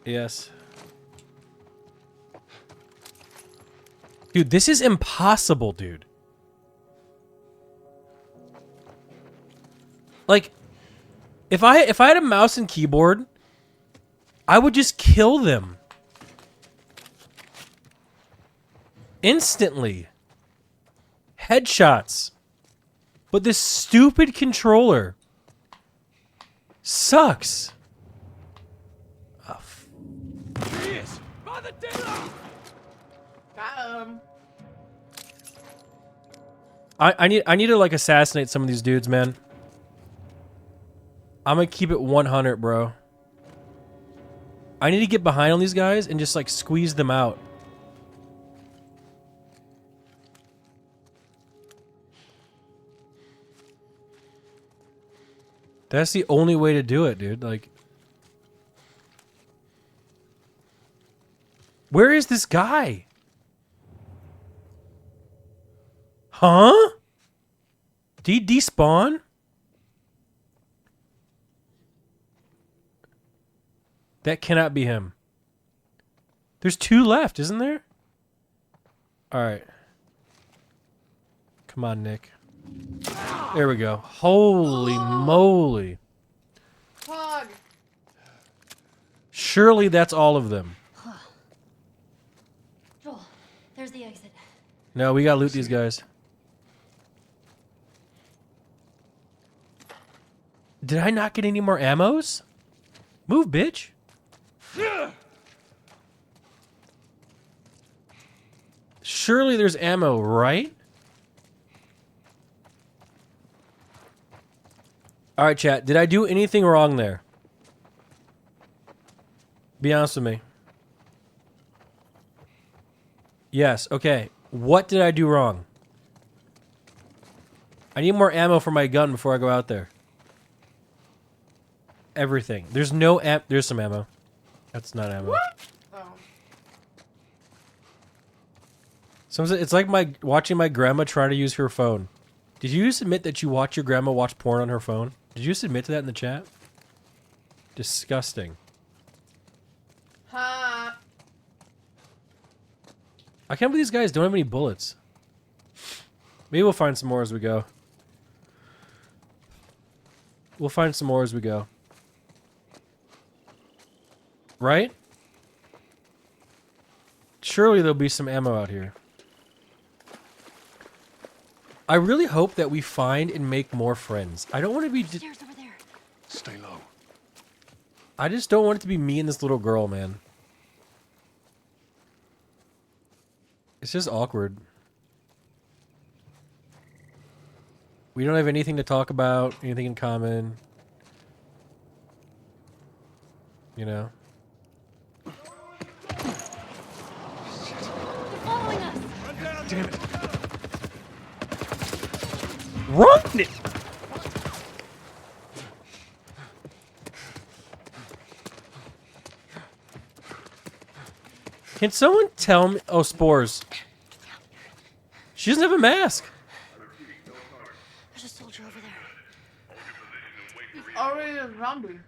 Yes. Dude, this is impossible, dude. Like, if I had a mouse and keyboard, I would just kill them. Instantly. Headshots. But this stupid controller sucks. Here he is. By the daylight. Got him. I need to like assassinate some of these dudes, man. I'm gonna keep it 100, bro. I need to get behind on these guys and just like squeeze them out. That's the only way to do it, dude. Like, where is this guy? Huh? Did he despawn? That cannot be him. There's 2 left, isn't there? Alright. Come on, Nick. There we go. Holy moly. Pog. Surely that's all of them. Joel, there's the exit. No, we gotta loot these guys. Did I not get any more ammos? Move, bitch. Surely there's ammo, right? Alright, chat. Did I do anything wrong there? Be honest with me. Yes, okay. What did I do wrong? I need more ammo for my gun before I go out there. Everything. There's no there's some ammo. That's not ammo. What? Oh. It's like watching my grandma try to use her phone. Did you just admit that you watch your grandma watch porn on her phone? Did you just admit to that in the chat? Disgusting. Ha. I can't believe these guys don't have any bullets. Maybe we'll find some more as we go. We'll find some more as we go. Right? Surely there'll be some ammo out here. I really hope that we find and make more friends. I don't want to be... Stairs over there. Stay low. I just don't want it to be me and this little girl, man. It's just awkward. We don't have anything to talk about, anything in common. You know? They're following us. Damn it. Run it! Can someone tell me? Oh, spores. She doesn't have a mask. There's a soldier over there. He's already a zombie.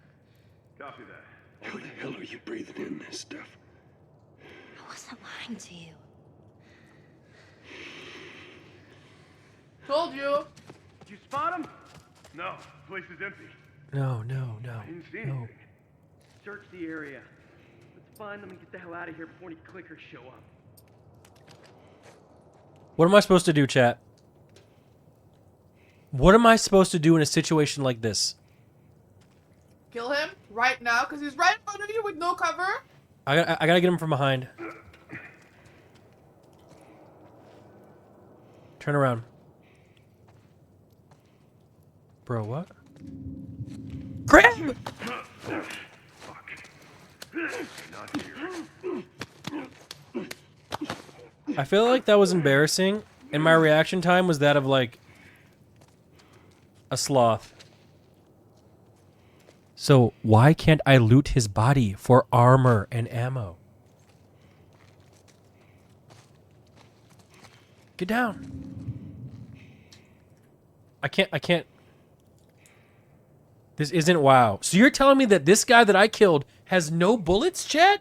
Copy that. How the hell are you breathing in this stuff? I wasn't lying to you. Told you. Did you spot him? No, the place is empty. No. I didn't see anything. Search the area. Let's find them and get the hell out of here before any clickers show up. What am I supposed to do, chat? What am I supposed to do in a situation like this? Kill him right now, because he's right in front of you with no cover. I gotta get him from behind. Turn around. Bro, what? Grab! I feel like that was embarrassing, and my reaction time was that of, like, a sloth. So, why can't I loot his body for armor and ammo? Get down. I can't. This isn't WoW. So you're telling me that this guy that I killed has no bullets, chat?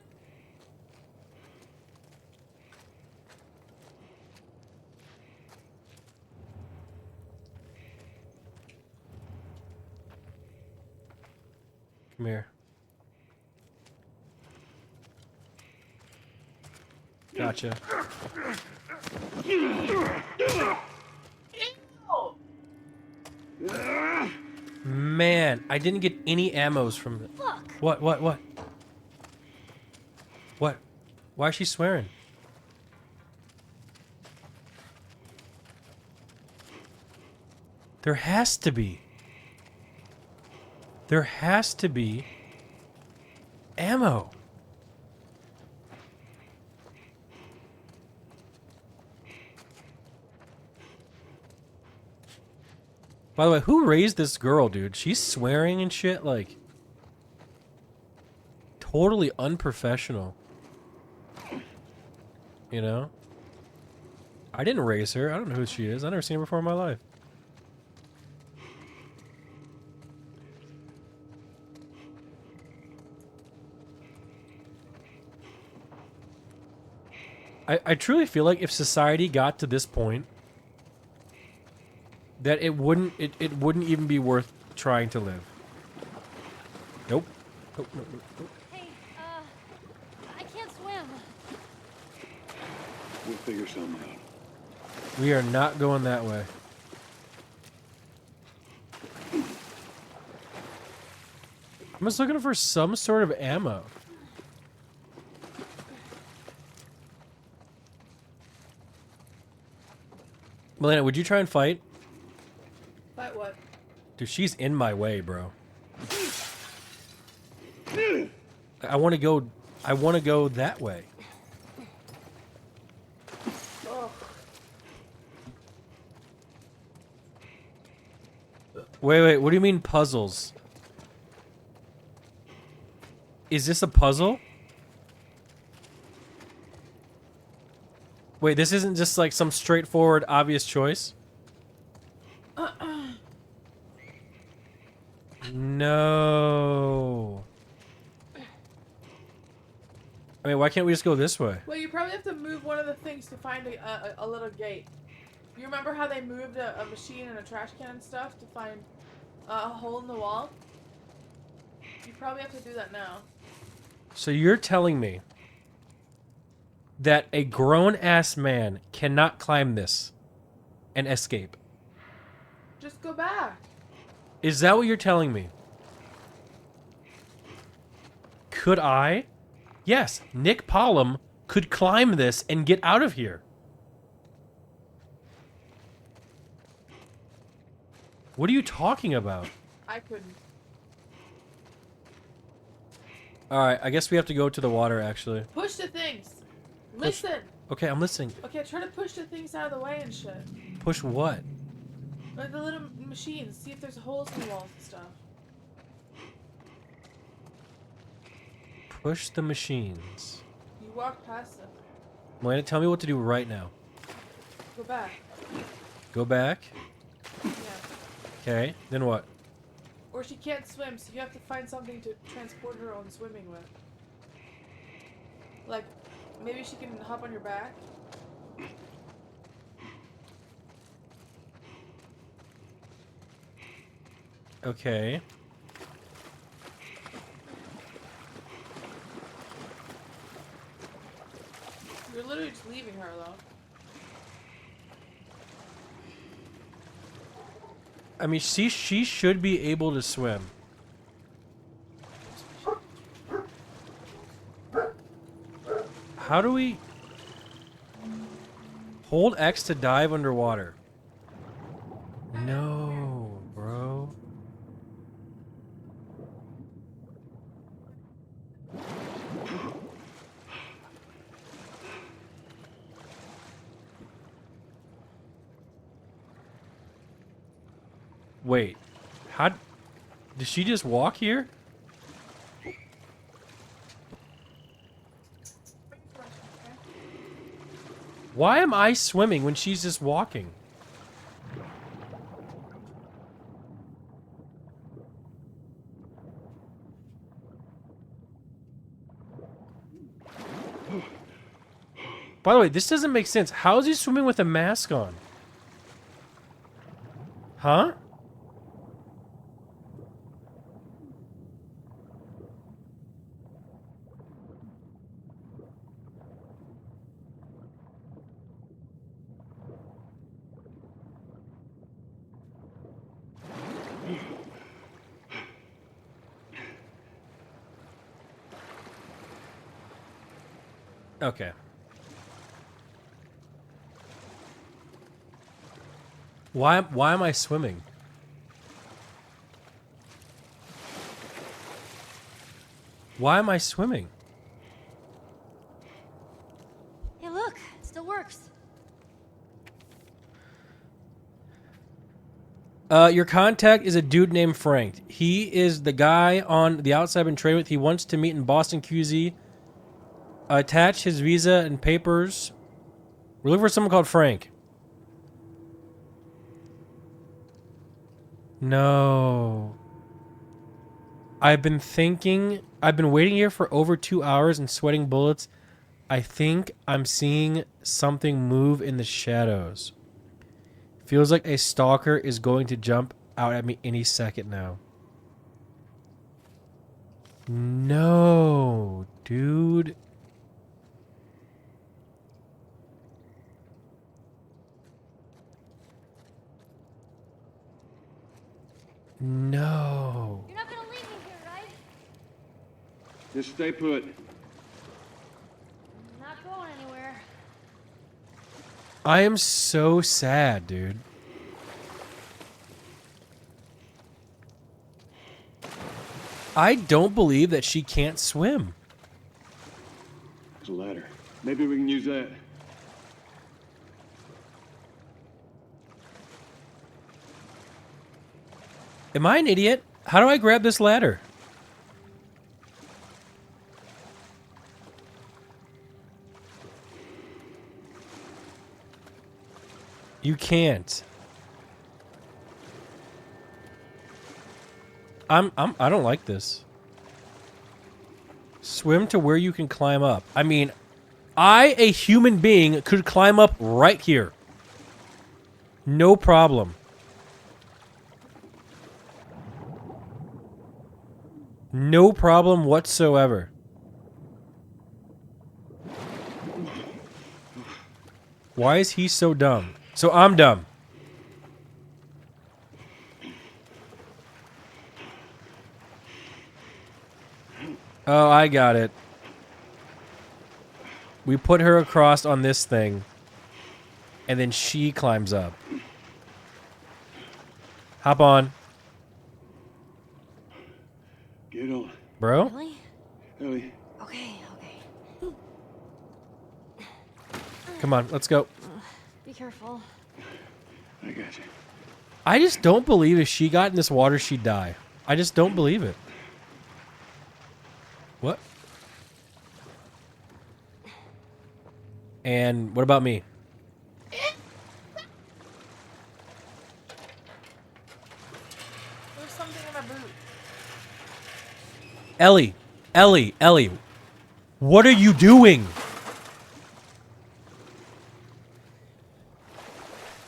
Come here. Gotcha. Man, I didn't get any ammos from it. Look. What? What? Why is she swearing? There has to be. There has to be ammo. By the way, who raised this girl, dude? She's swearing and shit, like, totally unprofessional. You know? I didn't raise her. I don't know who she is. I've never seen her before in my life. I truly feel like if society got to this point, that it wouldn't even be worth trying to live. Nope. Nope. Hey, I can't swim. We'll figure something out. We are not going that way. I'm just looking for some sort of ammo. Malena, would you try and fight? Fight what? Dude, she's in my way, bro. I want to go that way. Oh. Wait, what do you mean puzzles? Is this a puzzle? Wait, this isn't just like some straightforward, obvious choice? No. I mean, why can't we just go this way? Well, you probably have to move one of the things to find a little gate. You remember how they moved a machine and a trash can and stuff to find a hole in the wall? You probably have to do that now. So you're telling me that a grown-ass man cannot climb this and escape? Just go back. Is that what you're telling me? Could I? Yes, Nick Pollum could climb this and get out of here. What are you talking about? I couldn't. Alright, I guess we have to go to the water, actually. Push the things. Listen. Okay, I'm listening. Okay, try to push the things out of the way and shit. Push what? Like the little machines. See if there's holes in the walls and stuff. Push the machines. You walk past them. Malena, tell me what to do right now. Go back. Go back? Yeah. Okay, then what? Or she can't swim, so you have to find something to transport her on swimming with. Like, maybe she can hop on your back. Okay. You're literally just leaving her, though. I mean, she should be able to swim. How do we... Hold X to dive underwater. No, bro. Wait. How... Did she just walk here? Why am I swimming when she's just walking? By the way, this doesn't make sense. How is he swimming with a mask on? Huh? Okay. Why am I swimming? Why am I swimming? Hey, look, it still works. Your contact is a dude named Frank. He is the guy on the outside I've been trading with. He wants to meet in Boston, QZ. Attach his visa and papers. We're looking for someone called Frank. No. I've been waiting here for over 2 hours and sweating bullets. I think I'm seeing something move in the shadows. Feels like a stalker is going to jump out at me any second now. No, dude. No. You're not gonna leave me here, right? Just stay put. I'm not going anywhere. I am so sad, dude. I don't believe that she can't swim. There's a ladder. Maybe we can use that. Am I an idiot? How do I grab this ladder? You can't. I don't like this. Swim to where you can climb up. I mean, a human being, could climb up right here. No problem. No problem whatsoever. Why is he so dumb? So I'm dumb. Oh, I got it. We put her across on this thing, and then she climbs up. Hop on. Get on. Bro? Really? Ellie. Okay. Come on, let's go. Be careful. I got you. I just don't believe if she got in this water, she'd die. I just don't believe it. What? And what about me? There's something in my boot. Ellie, what are you doing?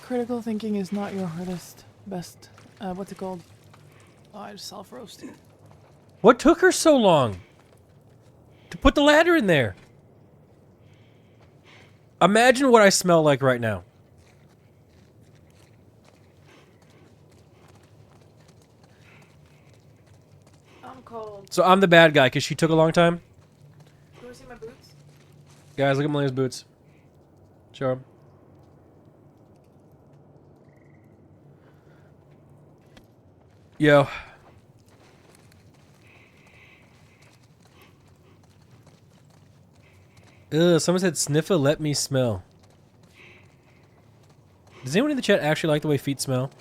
Critical thinking is not your hardest, best. What's it called? Oh, I just self-roasted. What took her so long to put the ladder in there? Imagine what I smell like right now. I'm cold. So I'm the bad guy because she took a long time. You wanna see my boots? Guys, look at Malena's boots. Show 'em. Yo. Ugh, someone said sniffa, let me smell. Does anyone in the chat actually like the way feet smell?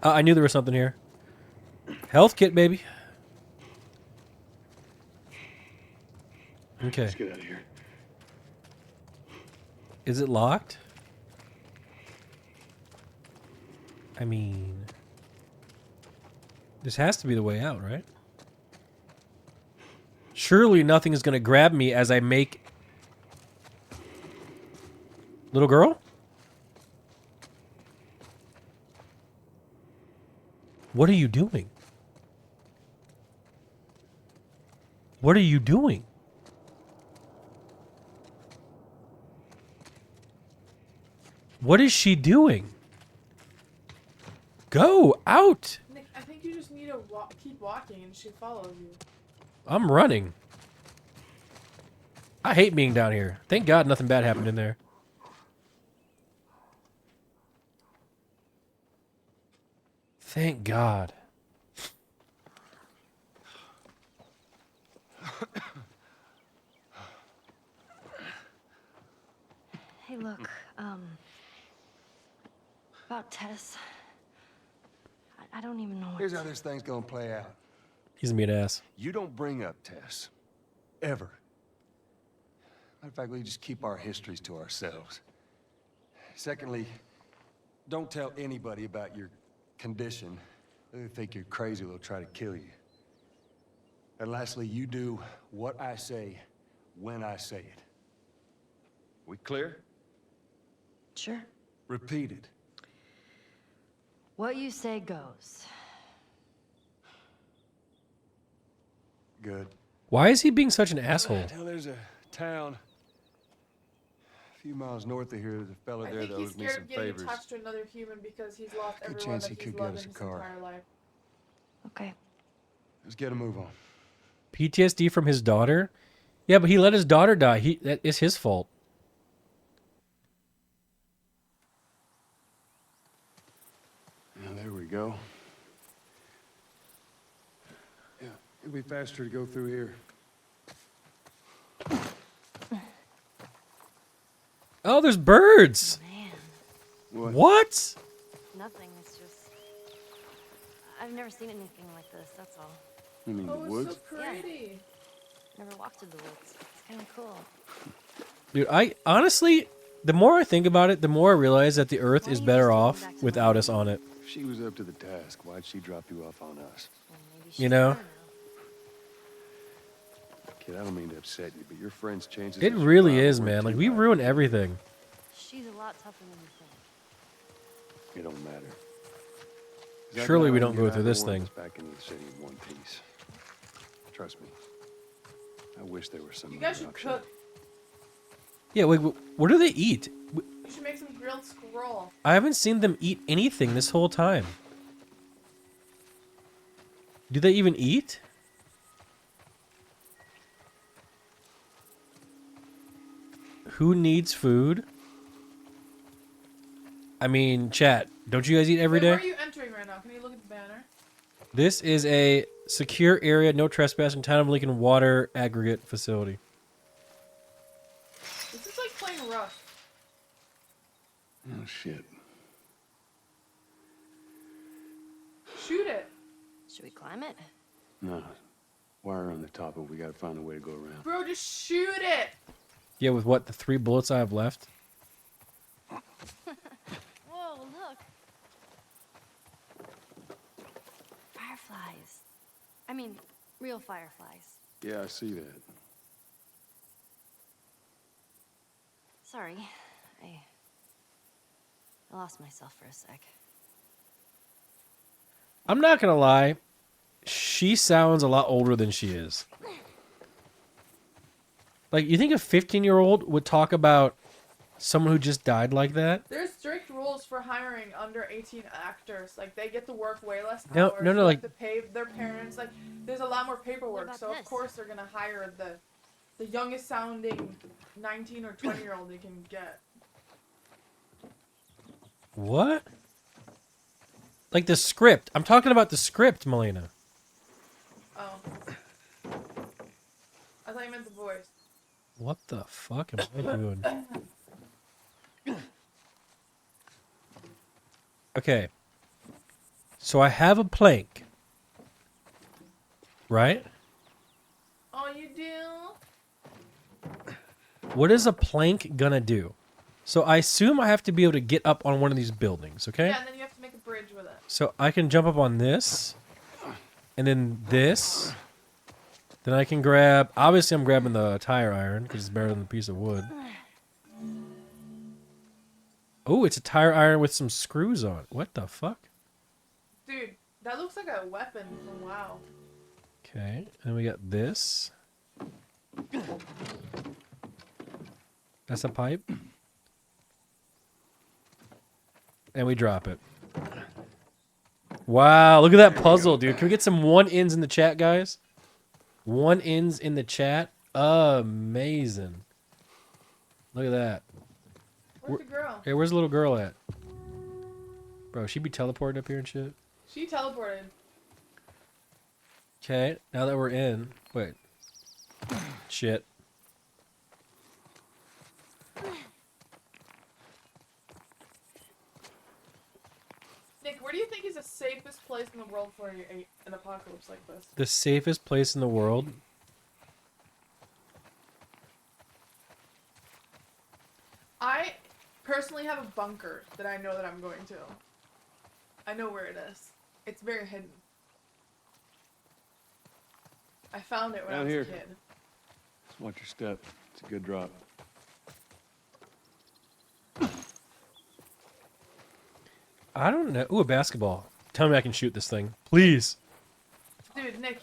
I knew there was something here. Health kit, baby. Okay. Let's get out of here. Is it locked? I mean... This has to be the way out, right? Surely nothing is going to grab me as I make... Little girl? What are you doing? What are you doing? What is she doing? Go out! Nick, I think you just need to keep walking and she follows you. I'm running. I hate being down here. Thank God nothing bad happened in there. Thank God. Hey, look, about Tess. I don't even know what Here's how this thing's gonna play out. He's a meat ass. You don't bring up Tess. Ever. Matter of fact, we just keep our histories to ourselves. Secondly, don't tell anybody about your condition. They think you're crazy, they'll try to kill you. And lastly, you do what I say, when I say it. We clear? Sure. Repeat it. What you say goes. Good. Why is he being such an asshole? Now there's a town a few miles north of here. There's a fella I there think that he's owes me scared some of getting favors. attached to another human because he's lost Good everyone chance that he he's could get loved us in a his car. entire life. Okay. Let's get a move on. PTSD from his daughter? Yeah, but he let his daughter die. That is his fault. Now, there we go. Yeah, it'll be faster to go through here. Oh, there's birds. Man. What? Nothing. It's just. I've never seen anything like this, that's all. You mean Oh, the woods? it's so pretty. Never walked through the woods. It's kind of cool. Dude, I honestly, the more I think about it, the more I realize that the Earth is better off without us on it. If she was up to the task, why'd she drop you off on us? You know? Kid, I don't mean to upset you, but your friend's chances It of really survival is, weren't man. too Like, we high. ruin everything. She's a lot tougher than you think. It don't matter. 'Cause I Surely we doubt don't I'll go get through either this one of thing. us back into the city in one piece. Trust me. I wish there was some You guys other should option. cook. Yeah, wait, what do they eat? You should make some grilled squirrel. I haven't seen them eat anything this whole time. Do they even eat? Who needs food? I mean, chat, don't you guys eat every Wait, where day? are you entering right now? Can you look at the banner? This is a secure area, no trespass, in town of Lincoln water aggregate facility. This is like playing Rust. Oh, shit. Shoot it. Should we climb it? No. Wire on the top of it. We gotta find a way to go around. Bro, just shoot it. Yeah, with what, the 3 bullets I have left? Whoa, look. Fireflies. I mean, real fireflies. Yeah, I see that. Sorry, I lost myself for a sec. I'm not gonna lie. She sounds a lot older than she is. Like, you think a 15-year-old would talk about someone who just died like that? There's strict rules for hiring under 18 actors. Like, they get to work way less No, hours. no, They like- have to pay their parents. Like, there's a lot more paperwork. about So of this? course they're gonna hire the youngest sounding 19 or 20-year-old they can get. What? Like the script. I'm talking about the script, Malena. Oh. I thought you meant the voice. What the fuck am I doing? Okay. So I have a plank. Right? Oh, you do? What is a plank gonna do? So I assume I have to be able to get up on one of these buildings, okay? Yeah, and then you have to make a bridge with it. So I can jump up on this, and then this. Then I can grab... Obviously, I'm grabbing the tire iron, because it's better than a piece of wood. Oh, it's a tire iron with some screws on it. What the fuck? Dude, that looks like a weapon from WoW. Okay, and we got this. That's a pipe. And we drop it. Wow, look at that puzzle, dude. Can we get some 1-ins in the chat, guys? 1-ins in the chat? Amazing. Look at that. Where's the girl? Hey, where's the little girl at? Bro, she be teleported up here and shit. She teleported. Okay, now that we're in. Wait. Shit. Nick, where do you think is the safest place in the world for an apocalypse like this? The safest place in the world? I personally have a bunker that I know that I'm going to. I know where it is. It's very hidden. I found it when I Down was here. a kid. Just watch your step. It's a good drop. I don't know. Ooh, a basketball. Tell me I can shoot this thing. Please. Dude, Nick,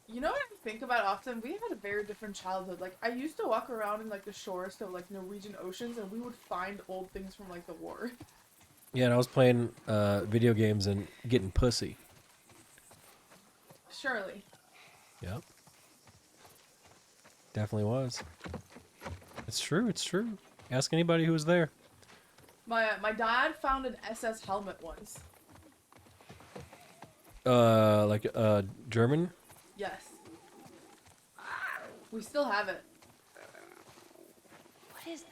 you know what I think about often? We had a very different childhood. Like, I used to walk around in, like, the shores of, like, Norwegian oceans, and we would find old things from, like, the war. Yeah, and I was playing video games and getting pussy. Surely. Yep. Definitely was. It's true, it's true. Ask anybody who was there. My dad found an SS helmet once. Like German? Yes. We still have it. What is that?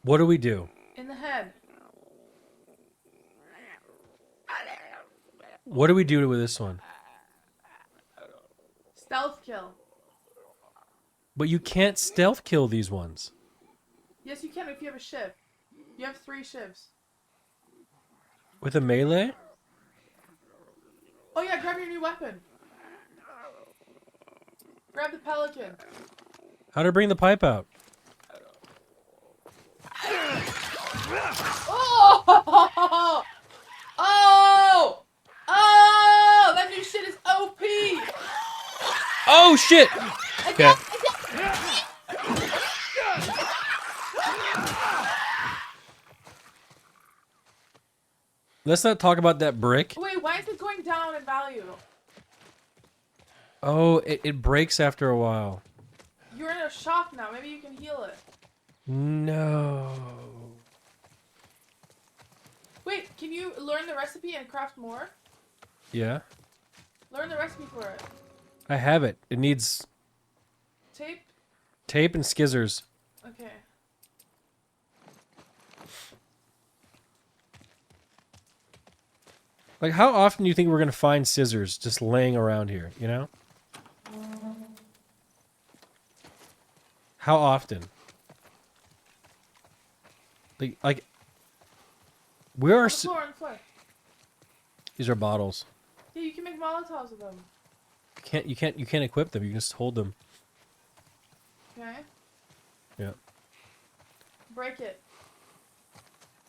What do we do? In the head. What do we do with this one? Stealth kill. But you can't stealth kill these ones. Yes, you can if you have a shiv. You have 3 shivs. With a melee? Oh yeah, grab your new weapon. Grab the pelican. How to bring the pipe out? Oh! Oh! Oh! That new shit is OP! Oh shit! Okay. Let's not talk about that brick. Wait, why is it going down in value? Oh, it breaks after a while. You're in a shop now. Maybe you can heal it. No. Wait, can you learn the recipe and craft more? Yeah, Learn the recipe for it. I have it. It needs Tape? tape and skizzers. Okay. Like, how often do you think we're gonna find scissors just laying around here, you know? How often? Like where are On the floor, on the floor. these are bottles. Yeah, you can make Molotovs with them. You can't equip them. You can just hold them. Okay. Yeah. Break it.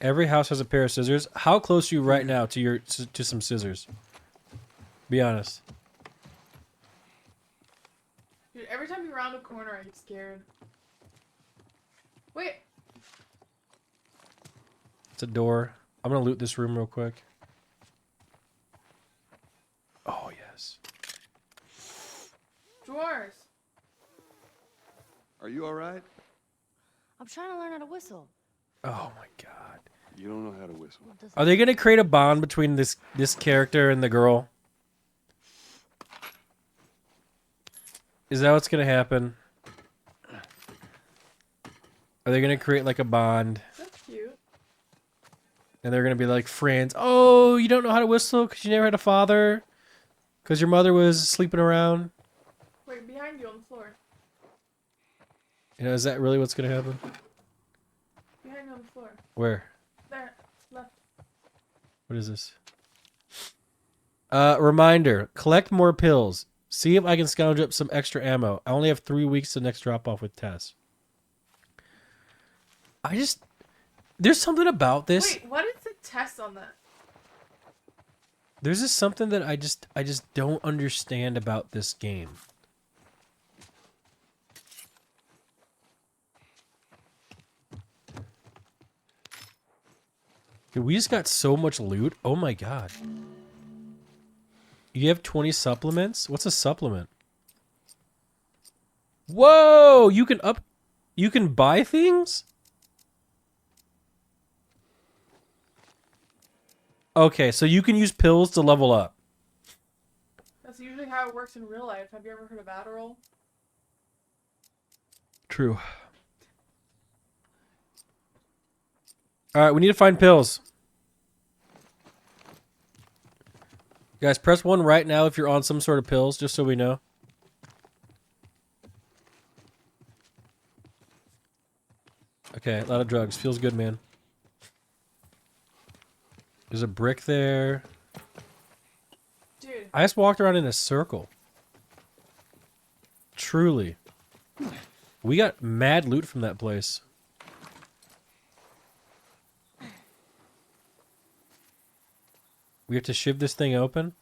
Every house has a pair of scissors. How close are you right now to some scissors? Be honest. Dude, every time you round a corner, I get scared. Wait. It's a door. I'm gonna loot this room real quick. Oh yes. Drawers. Are you all right? I'm trying to learn how to whistle. Oh my god. You don't know how to whistle. Are they gonna create a bond between this character and the girl? Is that what's gonna happen? Are they gonna create like a bond? That's cute. And they're gonna be like friends. Oh, you don't know how to whistle because you never had a father? Because your mother was sleeping around? Wait, behind you on the floor. You know, is that really what's gonna happen? Behind you on the floor. Where? There. Left. What is this? Reminder. Collect more pills. See if I can scrounge up some extra ammo. I only have 3 weeks to next drop off with Tess. There's something about this. Wait, what is the test on that? There's just something that I just don't understand about this game. Dude, we just got so much loot. Oh my god. You have 20 supplements? What's a supplement? Whoa! You can buy things? Okay, so you can use pills to level up. That's usually how it works in real life. Have you ever heard of Adderall? True. Alright, we need to find pills. Guys, press 1 right now if you're on some sort of pills, just so we know. Okay, a lot of drugs. Feels good, man. There's a brick there. Dude. I just walked around in a circle. Truly. We got mad loot from that place. We have to shiv this thing open?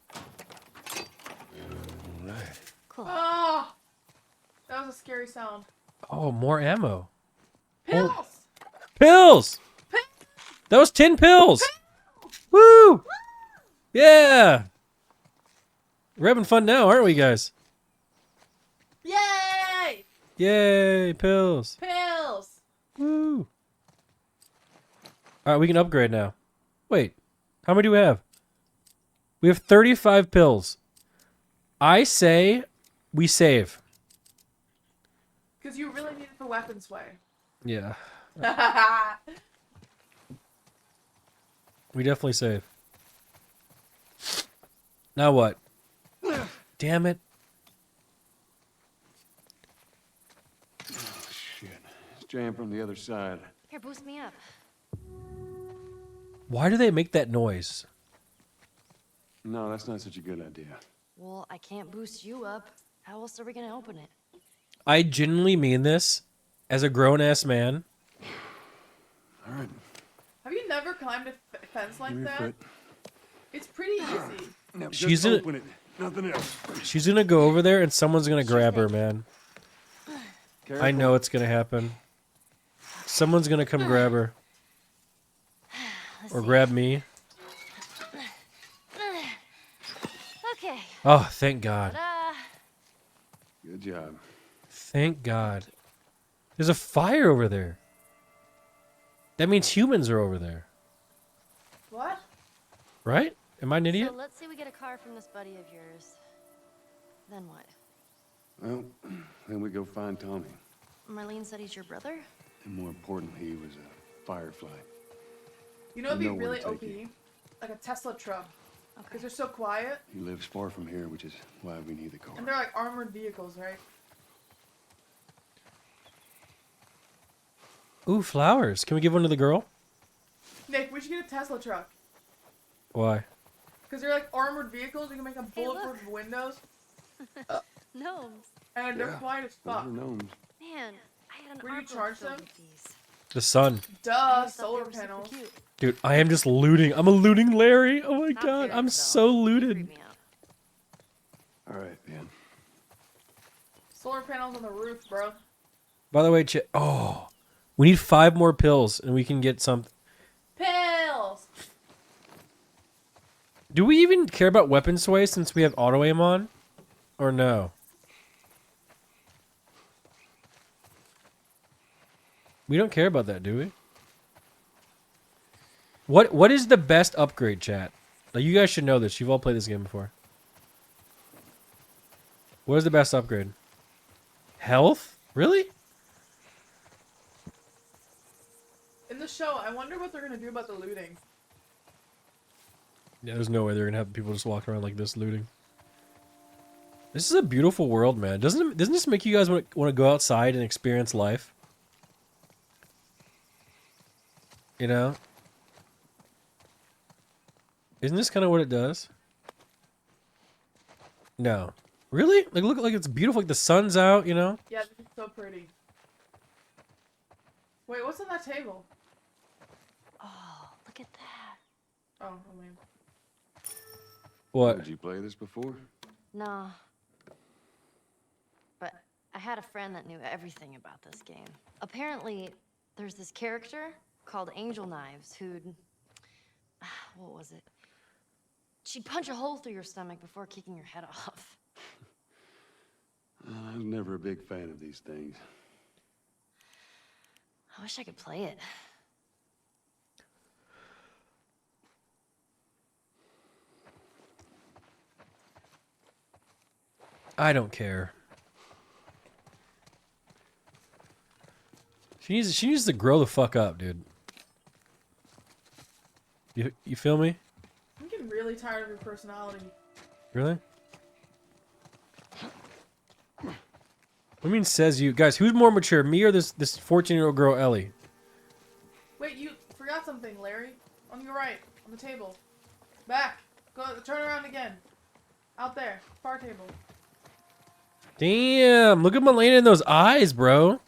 Alright. Cool. Oh! That was a scary sound. Oh, more ammo. Pills! Oh. Pills! That was 10 pills! Woo! Yeah! We're having fun now, aren't we, guys? Yay! Yay, pills. Pills! Woo! Alright, we can upgrade now. Wait, how many do we have? We have 35 pills. I say we save. Because you really need it for weapon sway. Yeah. We definitely save. Now what? Damn it. Oh, shit. It's jammed from the other side. Here, boost me up. Why do they make that noise? No, that's not such a good idea. Well, I can't boost you up. How else are we gonna open it? I genuinely mean this as a grown-ass man. All right. Have you never climbed a fence like Give me your that? foot. It's pretty easy. Now, She's just gonna- open it. Nothing else. She's gonna go over there and someone's gonna grab her, man. I know it's gonna happen. Someone's gonna come grab her. Or grab me. Okay. Oh, thank God. Ta-da! Good job. Thank God. There's a fire over there. That means humans are over there. What? Right? Am I an idiot? So let's say we get a car from this buddy of yours. Then what? Well, then we go find Tommy. Marlene said he's your brother? And more importantly, he was a firefly. You know, it'd be I know where really to OP? take you. Like a Tesla truck. Because they're so quiet. He lives far from here, which is why we need the car. And they're like armored vehicles, right? Ooh, flowers. Can we give one to the girl? Nick, we should get a Tesla truck. Why? Because they're like armored vehicles. You can make them bulletproof windows. Gnomes. And they're quiet as fuck. Gnomes. Man, I had an Where do you art charge filled them? with these. The sun. Duh, I thought solar they were super panels. cute. Dude, I am just looting. I'm a looting Larry. Oh my Not god, serious, I'm though. so You looted. creep me out. All right, man. Solar panels on the roof, bro. By the way, oh, we need 5 more pills and we can get some. Pills! Do we even care about weapon sway since we have auto aim on? Or no? We don't care about that, do we? What is the best upgrade, chat? Like, you guys should know this. You've all played this game before. What is the best upgrade? Health? Really? In the show, I wonder what they're gonna do about the looting. Yeah, there's no way they're gonna have people just walk around like this looting. This is a beautiful world, man. Doesn't this make you guys want to go outside and experience life? You know? Isn't this kind of what it does? No. Really? Like, look, like it's beautiful. Like the sun's out, you know? Yeah, this is so pretty. Wait, what's on that table? Oh, look at that. Oh, I mean. What? Did you play this before? No. But I had a friend that knew everything about this game. Apparently, there's this character called Angel Knives who'd... What was it? She'd punch a hole through your stomach before kicking your head off. I was never a big fan of these things. I wish I could play it. I don't care. She needs to grow the fuck up, dude. You feel me? I'm getting really tired of your personality. Really? What do you mean says you? Guys, who's more mature, me or this 14-year-old girl, Ellie? Wait, you forgot something, Larry. On your right, on the table. Back. Go, turn around again. Out there, far table. Damn, look at Malena in those eyes, bro.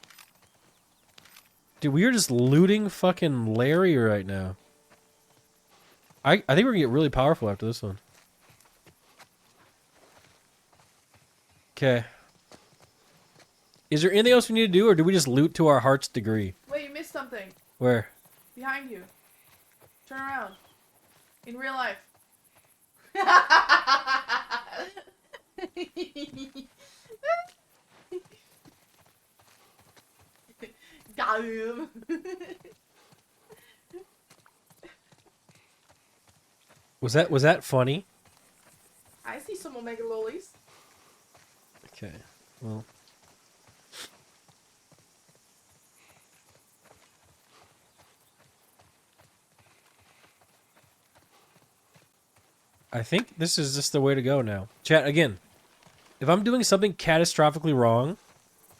Dude, we are just looting fucking Larry right now. I think we're gonna get really powerful after this one. Okay. Is there anything else we need to do, or do we just loot to our heart's degree? Wait, you missed something. Where? Behind you. Turn around. In real life. Got him. Was that funny? I see some Omega Lolies. Okay. Well. I think this is just the way to go now. Chat, again, if I'm doing something catastrophically wrong,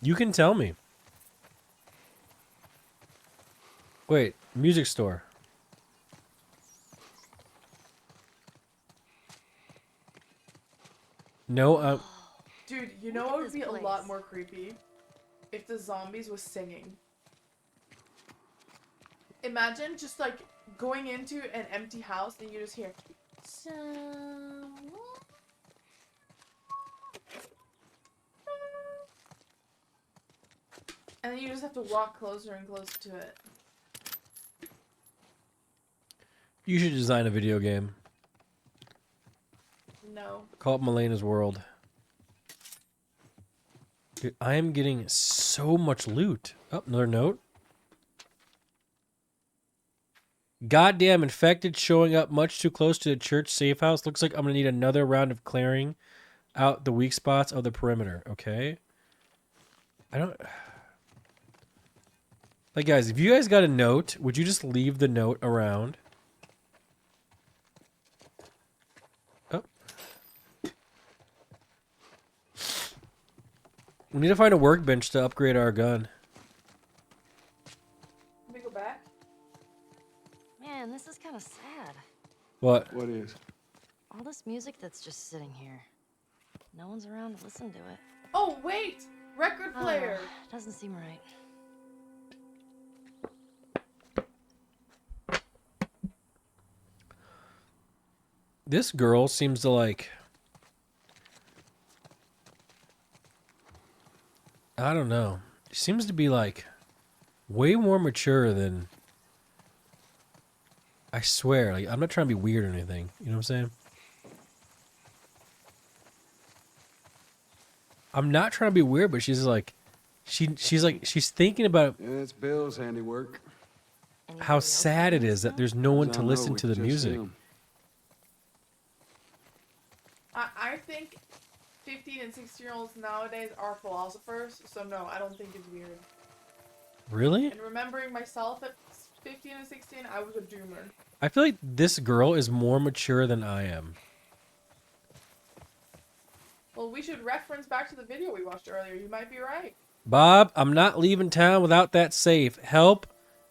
you can tell me. Wait, music store. No, Dude, you know Look at what would this be place. a lot more creepy? If the zombies was singing. Imagine just like going into an empty house and you just hear someone. And then you just have to walk closer and closer to it. you should design a video game. No. Call it Malena's World. Dude, I am getting so much loot. Oh, another note. Goddamn infected showing up much too close to the church safe house. Looks like I'm going to need another round of clearing out the weak spots of the perimeter. Okay. I don't... Like, guys, if you guys got a note, would you just leave the note around? Oh. We need to find a workbench to upgrade our gun. Man, this is kind of sad. What? What is? All this music that's just sitting here. No one's around to listen to it. Oh, wait! Record player! Doesn't seem right. This girl seems to like... I don't know. She seems to be like way more mature than... I swear, like I'm not trying to be weird or anything. You know what I'm saying? I'm not trying to be weird, but she's like, she's thinking about Yeah, it's Bill's handiwork. how sad it is that there's no one to listen to the music. I think 15 and 16-year-olds nowadays are philosophers, so no, I don't think it's weird. Really? And remembering myself at 15 and 16, I was a doomer. I feel like this girl is more mature than I am. Well, we should reference back to the video we watched earlier. You might be right. Bob, I'm not leaving town without that safe. Help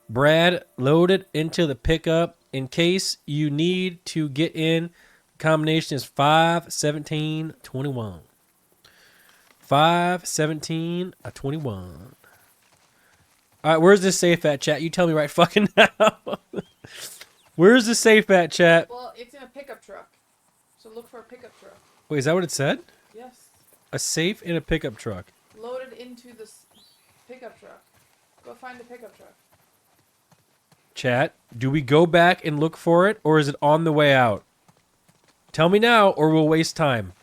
Brad load it into the pickup in case you need to get in. Combination is 5, 17, 21. 5, 17, 21. All right, where's this safe at, chat? You tell me right fucking now. Where's the safe at, chat? Well, it's in a pickup truck. So look for a pickup truck. Wait, is that what it said? Yes. A safe in a pickup truck. Loaded into the pickup truck. Go find the pickup truck. Chat, do we go back and look for it, or is it on the way out? Tell me now, or we'll waste time.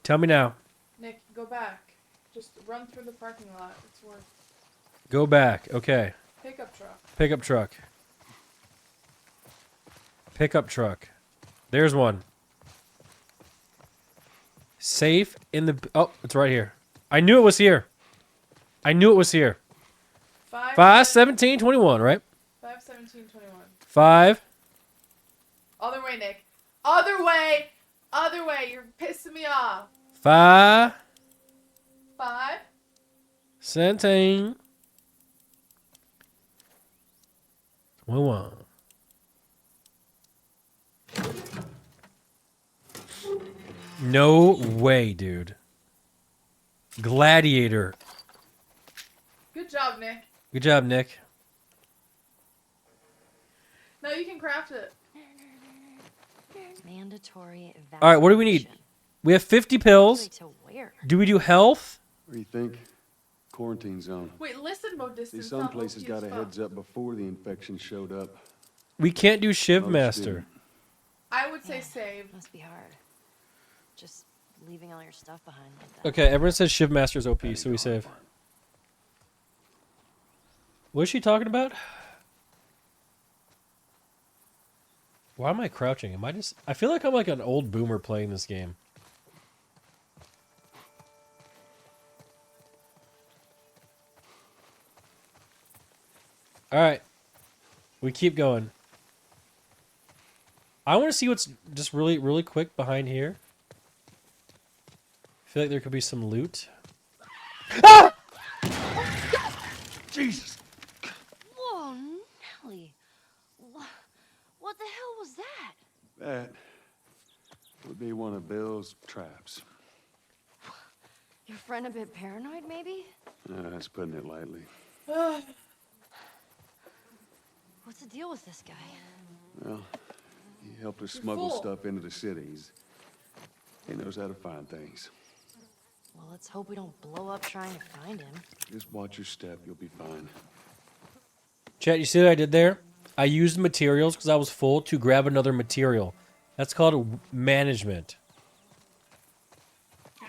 Tell me now. Nick, go back. Just run through the parking lot. It's worth. Go back. Okay. Pickup truck. Pickup truck. Pickup truck. There's one. Safe in the... Oh, it's right here. I knew it was here. I knew it was here. 5, 17, 21, right? 5, 17, 21. 5. Other way, Nick. Other way! Other way! You're pissing me off. 5. 5. 17. 21. No way, dude. Gladiator. Good job, Nick. Good job, Nick. Now you can craft it. Mandatory evacuation. All right, what do we need? We have 50 pills. To where? Do we do health? What do you think? Quarantine zone. Wait, listen, Mo Distance. See, some places got a heads up before the infection showed up. We can't do Shiv Most Master. didn't. I would say save. Must be hard. Just leaving all your stuff behind like that. Okay, everyone says Shiv Master's OP, so we save. What is she talking about? Why am I crouching? Am I just... I feel like I'm like an old boomer playing this game. Alright. We keep going. I want to see what's just really, really quick behind here. I feel like there could be some loot. Ah! Jesus! Whoa, Nelly. What the hell was that? That would be one of Bill's traps. Your friend a bit paranoid, maybe? That's putting it lightly. What's the deal with this guy? Well, he helped us smuggle fool. stuff into the cities. He knows how to find things. Well, let's hope we don't blow up trying to find him. Just watch your step, you'll be fine. Chat, you see what I did there? I used materials because I was full to grab another material. That's called management.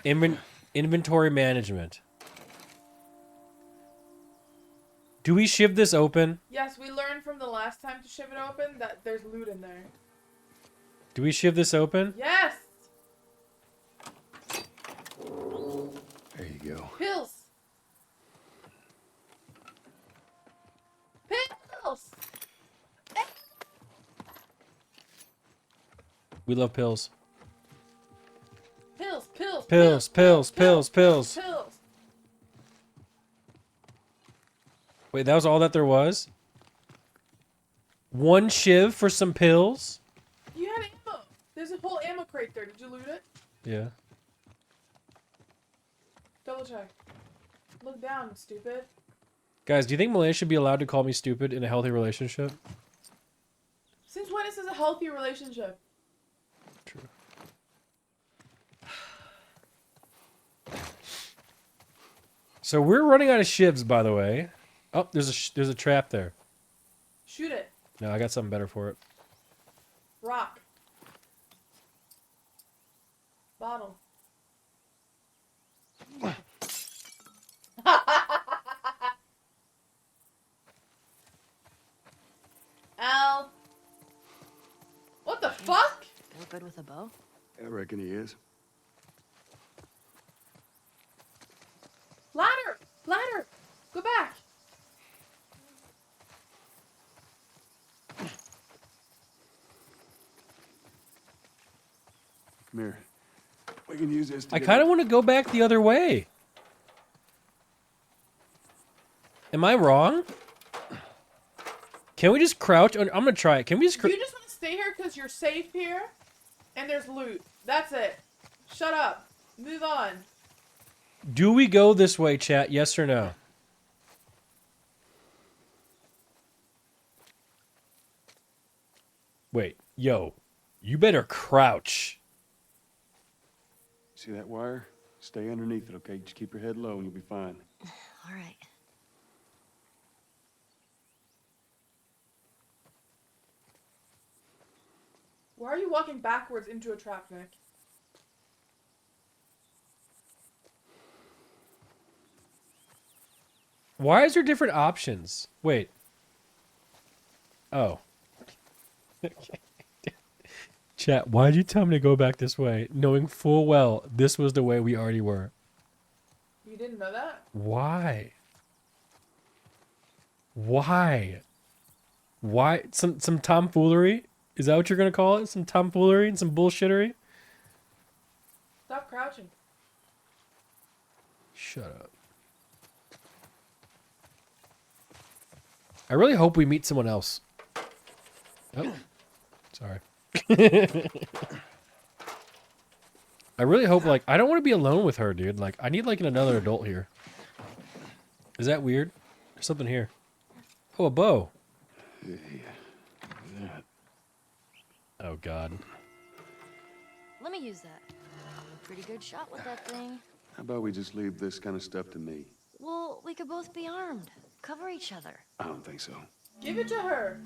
Inventory management. Do we shiv this open? Yes, we learned from the last time to shiv it open that there's loot in there. Do we shiv this open? Yes! There you go. Pills! Pills! We love pills. Pills, pills, Pills, pills, pills, pills. pills. Wait, that was all that there was? 1 shiv for some pills? You had ammo. There's a whole ammo crate there. Did you loot it? Yeah. Double check. Look down, stupid. Guys, do you think Malena should be allowed to call me stupid in a healthy relationship? Since when is this a healthy relationship? True. So we're running out of shivs, by the way. Oh, there's a trap there. Shoot it. No, I got something better for it. Rock. Bottle. Al. What the fuck? Feel good with a bow? I reckon he is. Ladder! Ladder! Go back! Come here. We can use this to I get kind of up. want to go back the other way. Am I wrong? Can we just crouch? I'm gonna try it. Can we just? You just want to stay here because you're safe here, and there's loot. That's it. Shut up. Move on. Do we go this way, chat? Yes or no? Wait, yo, you better crouch. See that wire? Stay underneath it, okay? Just keep your head low and you'll be fine. All right. Why are you walking backwards into a trap, Nick? Why is there different options? Wait. Oh. Chat, why did you tell me to go back this way, knowing full well this was the way we already were? You didn't know that? Why? Why? Why? Some tomfoolery? Is that what you're gonna call it? Some tomfoolery and some bullshittery? Stop crouching. Shut up. I really hope we meet someone else. Oh, sorry. I really hope, like, I don't want to be alone with her, dude. Like, I need, like, another adult here. Is that weird? There's something here. Oh, a bow. Yeah. Oh, God. Let me use that. I'm a pretty good shot with that thing. How about we just leave this kind of stuff to me? Well, we could both be armed. Cover each other. I don't think so. Give it to her.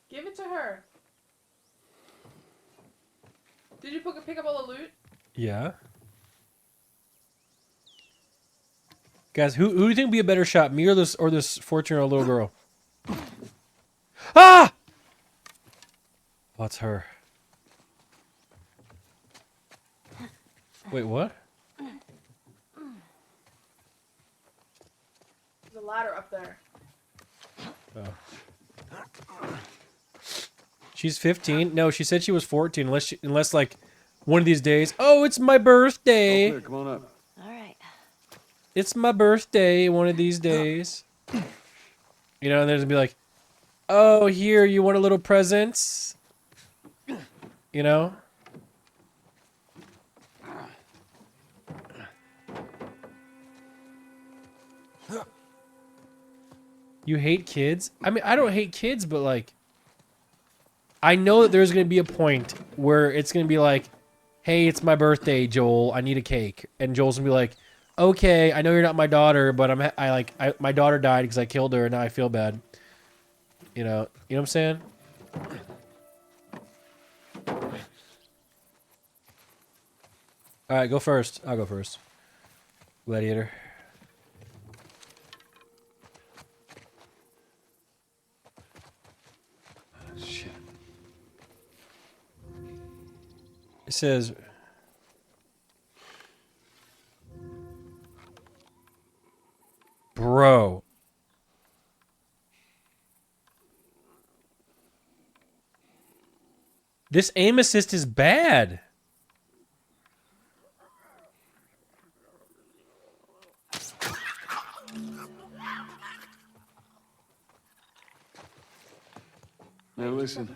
Give it to her. Did you pick up all the loot? Yeah. Guys, who do you think would be a better shot, me or this 14-year-old little girl? Ah! What's her? Wait, what? There's a ladder up there. Oh. She's 15. No, she said she was 14. Unless like one of these days. Oh, it's my birthday. Oh, clear. Come on up. All right. It's my birthday. One of these days. You know, and there's gonna be like, oh, here, you want a little present? You know. You hate kids? I mean, I don't hate kids, but like, I know that there's going to be a point where it's going to be like, hey, it's my birthday, Joel. I need a cake. And Joel's going to be like, okay, I know you're not my daughter, but my daughter died because I killed her and now I feel bad. You know what I'm saying? All right, go first. I'll go first. Gladiator. Shit. It says, bro. This aim assist is bad. Now listen.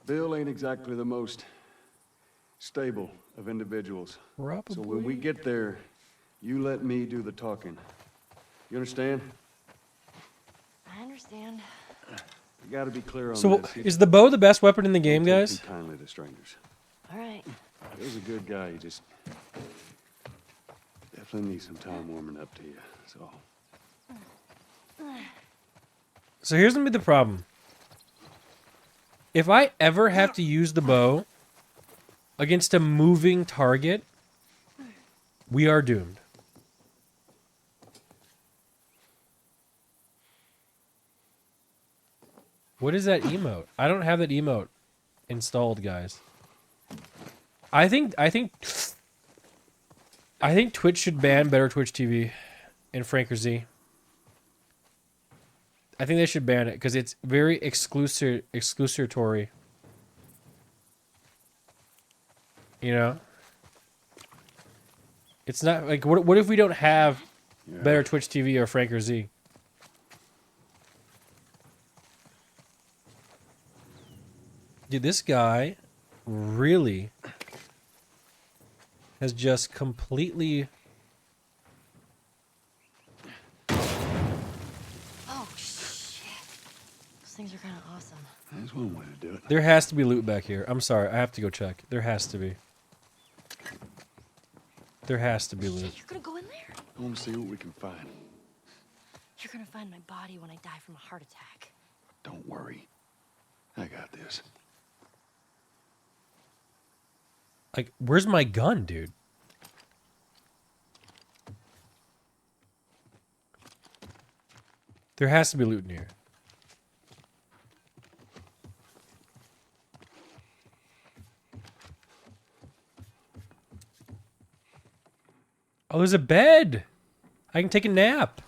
Bill ain't exactly the most stable of individuals. Probably. So when we get there, you let me do the talking. You understand? I understand. You gotta be clear on So this. is the bow the best weapon in the game, Don't take guys? too kindly to strangers. All right. Bill's a good guy. You just definitely need some time warming up to you. So So here's gonna be the problem. If I ever have to use the bow against a moving target, we are doomed. What is that emote? I don't have that emote installed, guys. I think Twitch should ban Better Twitch TV and Franker Z. I think they should ban it because it's very exclusatory. You know? It's not like what if we don't have Better Twitch TV or Franker Z? Dude, this guy really has just completely... Oh, shit. Those things are kind of awesome. there's one way to do it. There has to be loot back here. I'm sorry, I have to go check. There has to be. There has to be loot. You're gonna go in there? I want to see what we can find. You're gonna find my body when I die from a heart attack. Don't worry. I got this. Like, where's my gun, dude? There has to be loot in here. Oh, there's a bed. I can take a nap.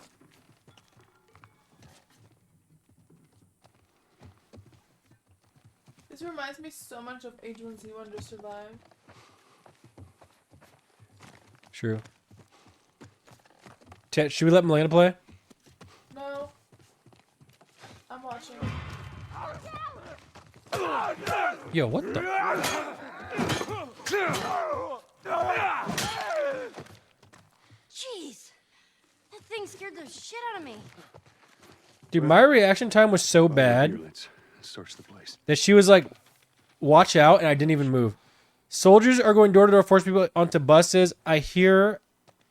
This reminds me so much of H1Z1 to Survive. True. Should we let Malena play? No. I'm watching. Yo, what the? Jeez. That thing scared the shit out of me. Dude, my reaction time was so bad Let's search the place. that she was like, watch out, and I didn't even move. Soldiers are going door to door, force people onto buses. I hear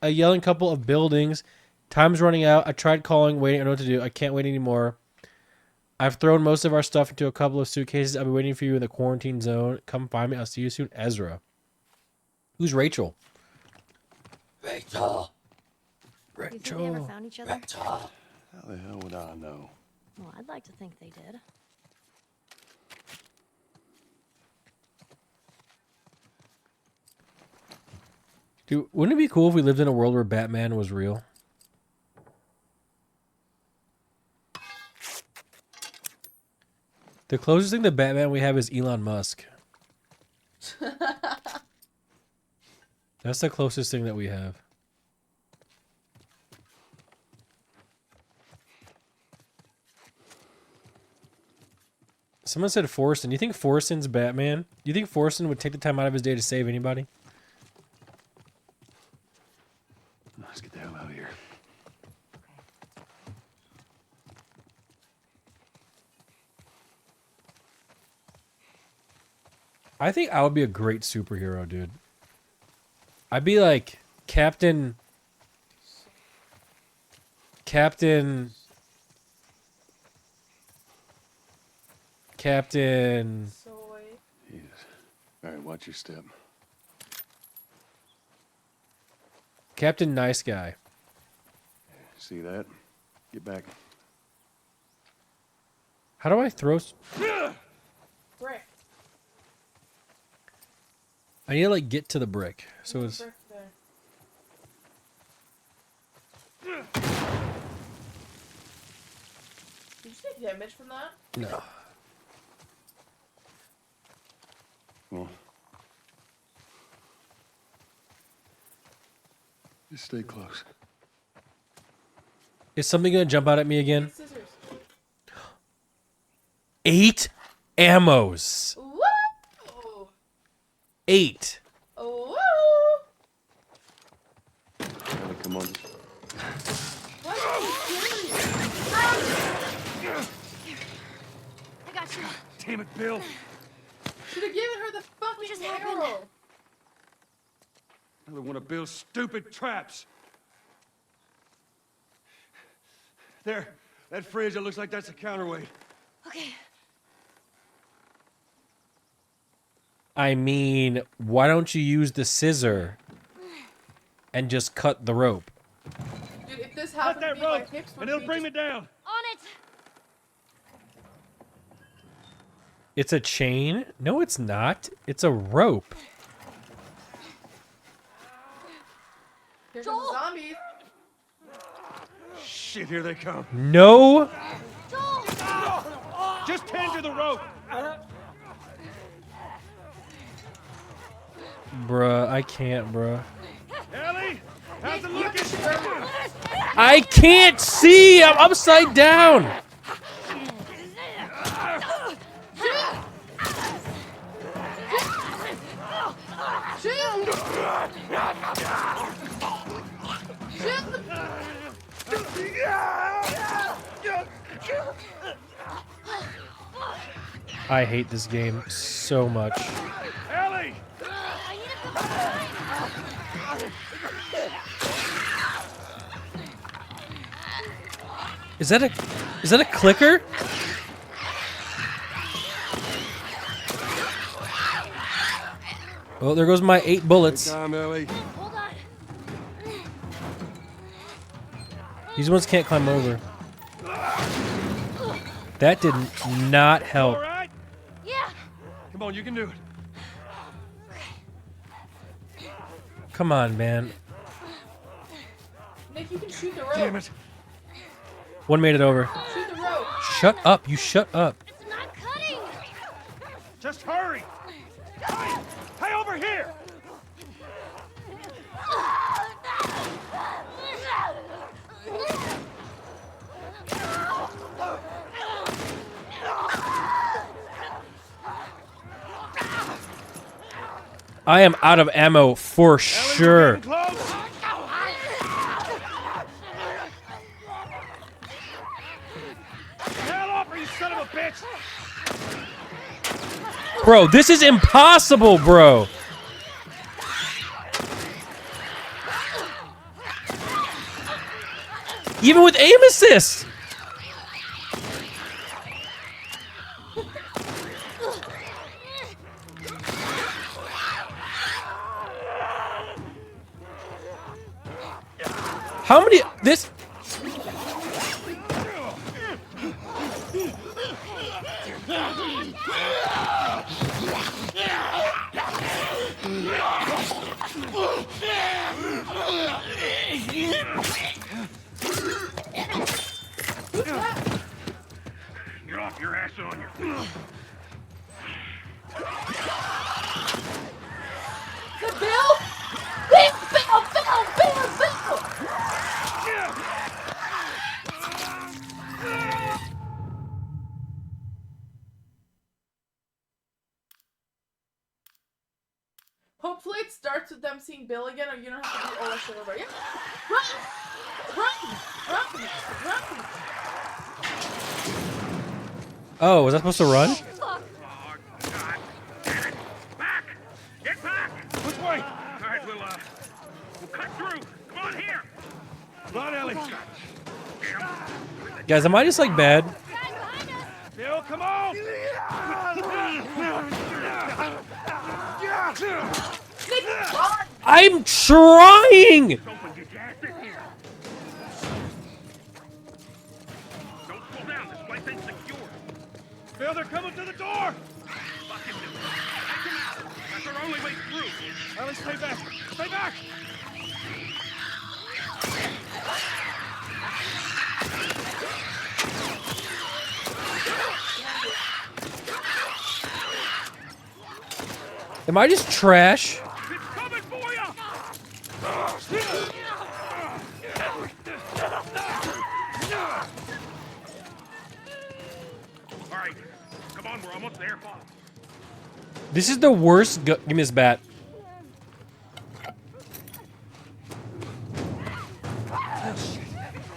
a yelling couple of buildings. Time's running out. I tried calling, waiting. I don't know what to do. I can't wait anymore. I've thrown most of our stuff into a couple of suitcases. I'll be waiting for you in the quarantine zone. Come find me. I'll see you soon. Ezra. Who's Rachel? Rachel. You think they ever found each other? How the hell would I know? Well, I'd like to think they did. Dude, wouldn't it be cool if we lived in a world where Batman was real? The closest thing to Batman we have is Elon Musk. That's the closest thing that we have. Someone said Forreston. You think Forreston's Batman? Do you think Forreston would take the time out of his day to save anybody? Let's get the hell out of here. I think I would be a great superhero, dude. I'd be like Captain. Jesus. All right, watch your step. Captain Nice Guy. See that? Get back. How do I throw? Brick. I need to like get to the brick. So it's. Brick there. Did you take damage from that? No. Well, just stay close. Is something gonna jump out at me again? Scissors. 8 ammos. Woo! 8. Woo! Come on. I got you. Damn it, Bill. Should have given her the fucking just arrow. happened? Another one of Bill's stupid traps. There, that fridge, it looks like that's a counterweight. Okay. I mean, why don't you use the scissor and just cut the rope? Dude, if this Cut happened that to me, my rope, hips would and it'll be bring just... me down. On it. It's a chain? No, it's not. It's a rope. Here comes the zombies. Shit, here they come. No. Just tend to the rope. Bruh, I can't, bruh. Ellie, how's it looking? I can't see! I'm upside down! I hate this game so much. Ellie! Is that a clicker? Well, there goes my 8 bullets. Time, Ellie. Hold on. These ones can't climb over. That did not help. All right? Yeah. Come on, you can do it. Come on, man. Nick, you can shoot the rope. Damn it. One made it over. Shoot the rope. Shut up. You shut up. It's not cutting. Just hurry. Hey, over here. I am out of ammo for sure. Getting close. Hell off, you son of a bitch. Bro, this is impossible, bro. Even with aim assist. How many this Get off your ass on your feet. The Bill? Bill! Bill! Bill! Bill! Bill! Hopefully it starts with them seeing Bill again, or you don't have to do all that shit over. Yeah. Run! Run! Run! Oh, was I supposed to run? Oh, God. Damn it. Back! Get back! Which way? All right, we'll cut through. Come on here. Come on, Ellie. Guys, am I just like bad? Bill, come on. I'm trying! Open, get your ass in here. Don't pull down. This place ain't secure. Bill, they're coming to the door. Fucking do it. Take them out. That's our only way through. Ellie, stay back. Stay back. Am I just trash? It's coming for you. All right, their fault. This is the worst. Give me this bat.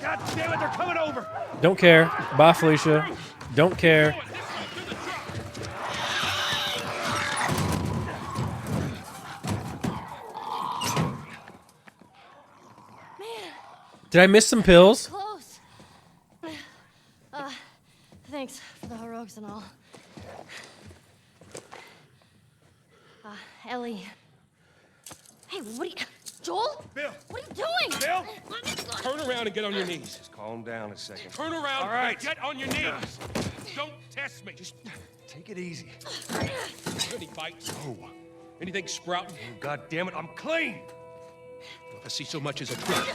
God damn it, they're coming over. Don't care. Bye, Felicia. Don't care. Did I miss some pills? Close. Thanks for the heroics and all. Ellie. Hey, what are you... Joel? Bill. What are you doing? Bill. Turn around and get on your knees. Just calm down a second. Turn around All right. and get on your knees. Don't test me. Just take it easy. Any bites? No. Anything sprouting? Oh, God damn it, I'm clean. If I see so much as a twitch.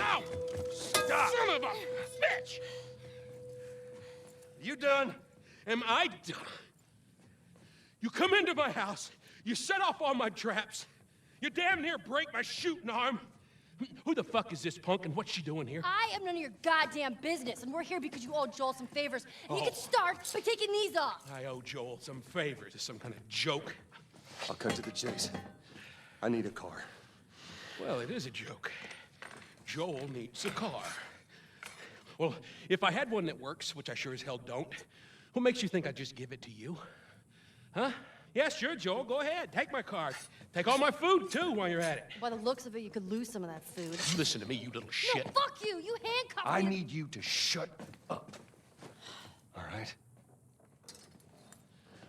Ow! Stop! Son of a bitch! You done? Am I done? You come into my house, you set off all my traps, you damn near break my shooting arm. Who the fuck is this punk and what's she doing here? I am none of your goddamn business, and we're here because you owe Joel some favors. And you Oh. can start by taking these off. I owe Joel some favors. Is some kind of joke? I'll cut to the chase. I need a car. Well, it is a joke. Joel needs a car. Well, if I had one that works, which I sure as hell don't, what makes you think I'd just give it to you? Huh? Yeah, sure, Joel, go ahead. Take my car. Take all my food, too, while you're at it. By the looks of it, you could lose some of that food. Listen to me, you little shit. No, fuck you. You handcuffed I me. need you to shut up. All right?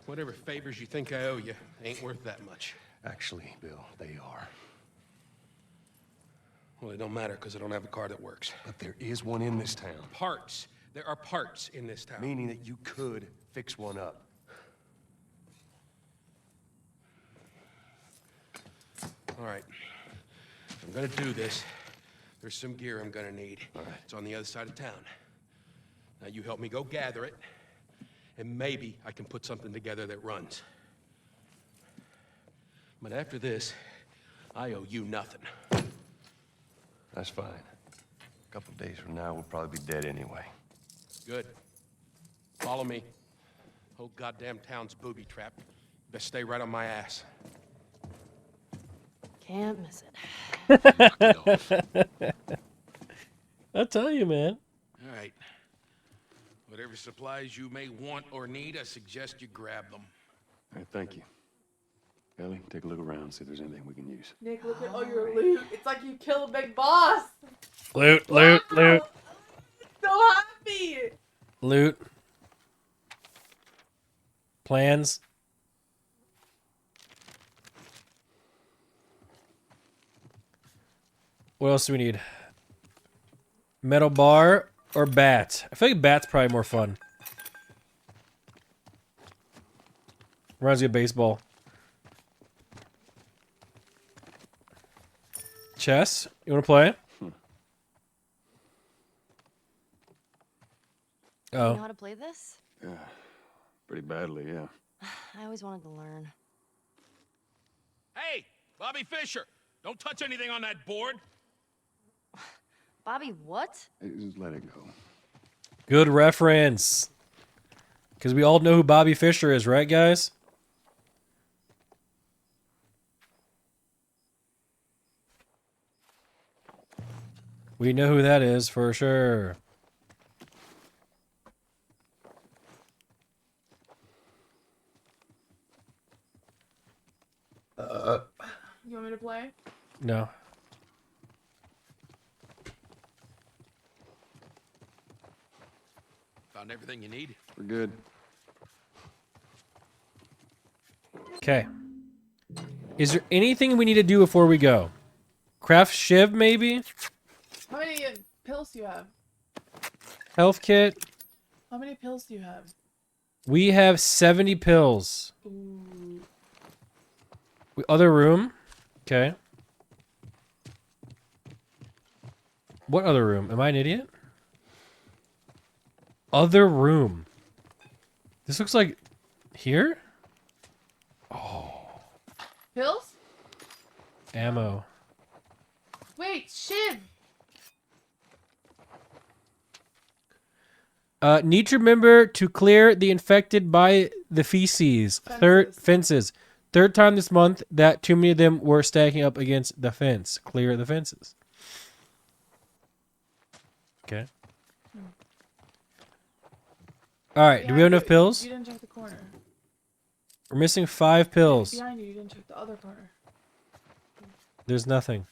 Whatever favors you think I owe you ain't worth that much. Actually, Bill, they are. Well, it don't matter, because I don't have a car that works. But there is one in this town. Parts. There are parts in this town. Meaning that you could fix one up. All right. If I'm gonna do this, there's some gear I'm gonna need. All right. It's on the other side of town. Now you help me go gather it, and maybe I can put something together that runs. But after this, I owe you nothing. That's fine. A couple days from now, we'll probably be dead anyway. Good. Follow me. Whole goddamn town's booby trapped. Best stay right on my ass. Can't miss it. I'll tell you, man. All right. Whatever supplies you may want or need, I suggest you grab them. All right, thank you. Ellie, take a look around, see if there's anything we can use. Nick, look at all your loot. It's like you killed a big boss. Loot, loot, loot, So happy. loot. Plans. What else do we need? Metal bar or bat? I feel like bat's probably more fun. Reminds me of baseball. Chess? You want to play? You Oh. know how to play this? Yeah, pretty badly, yeah. I always wanted to learn. Hey, Bobby Fischer, don't touch anything on that board. Bobby, what? Hey, just let it go. Good reference. Because we all know who Bobby Fischer is, right, guys? We know who that is for sure. You want me to play? No. Found everything you need? We're good. Okay. Is there anything we need to do before we go? Craft shiv, maybe? How many pills do you have? Health kit. How many pills do you have? We have 70 pills. Ooh. Other room. Okay. What other room? Am I an idiot? Other room. This looks like here? Pills? Ammo. Wait, shiv. Need to remember to clear the infected by the feces. Fences. Third time this month that too many of them were stacking up against the fence. Clear the fences. Okay. All right. Do we have enough pills? You didn't check the corner. We're missing 5 pills. Behind you, you didn't check the other corner. There's nothing.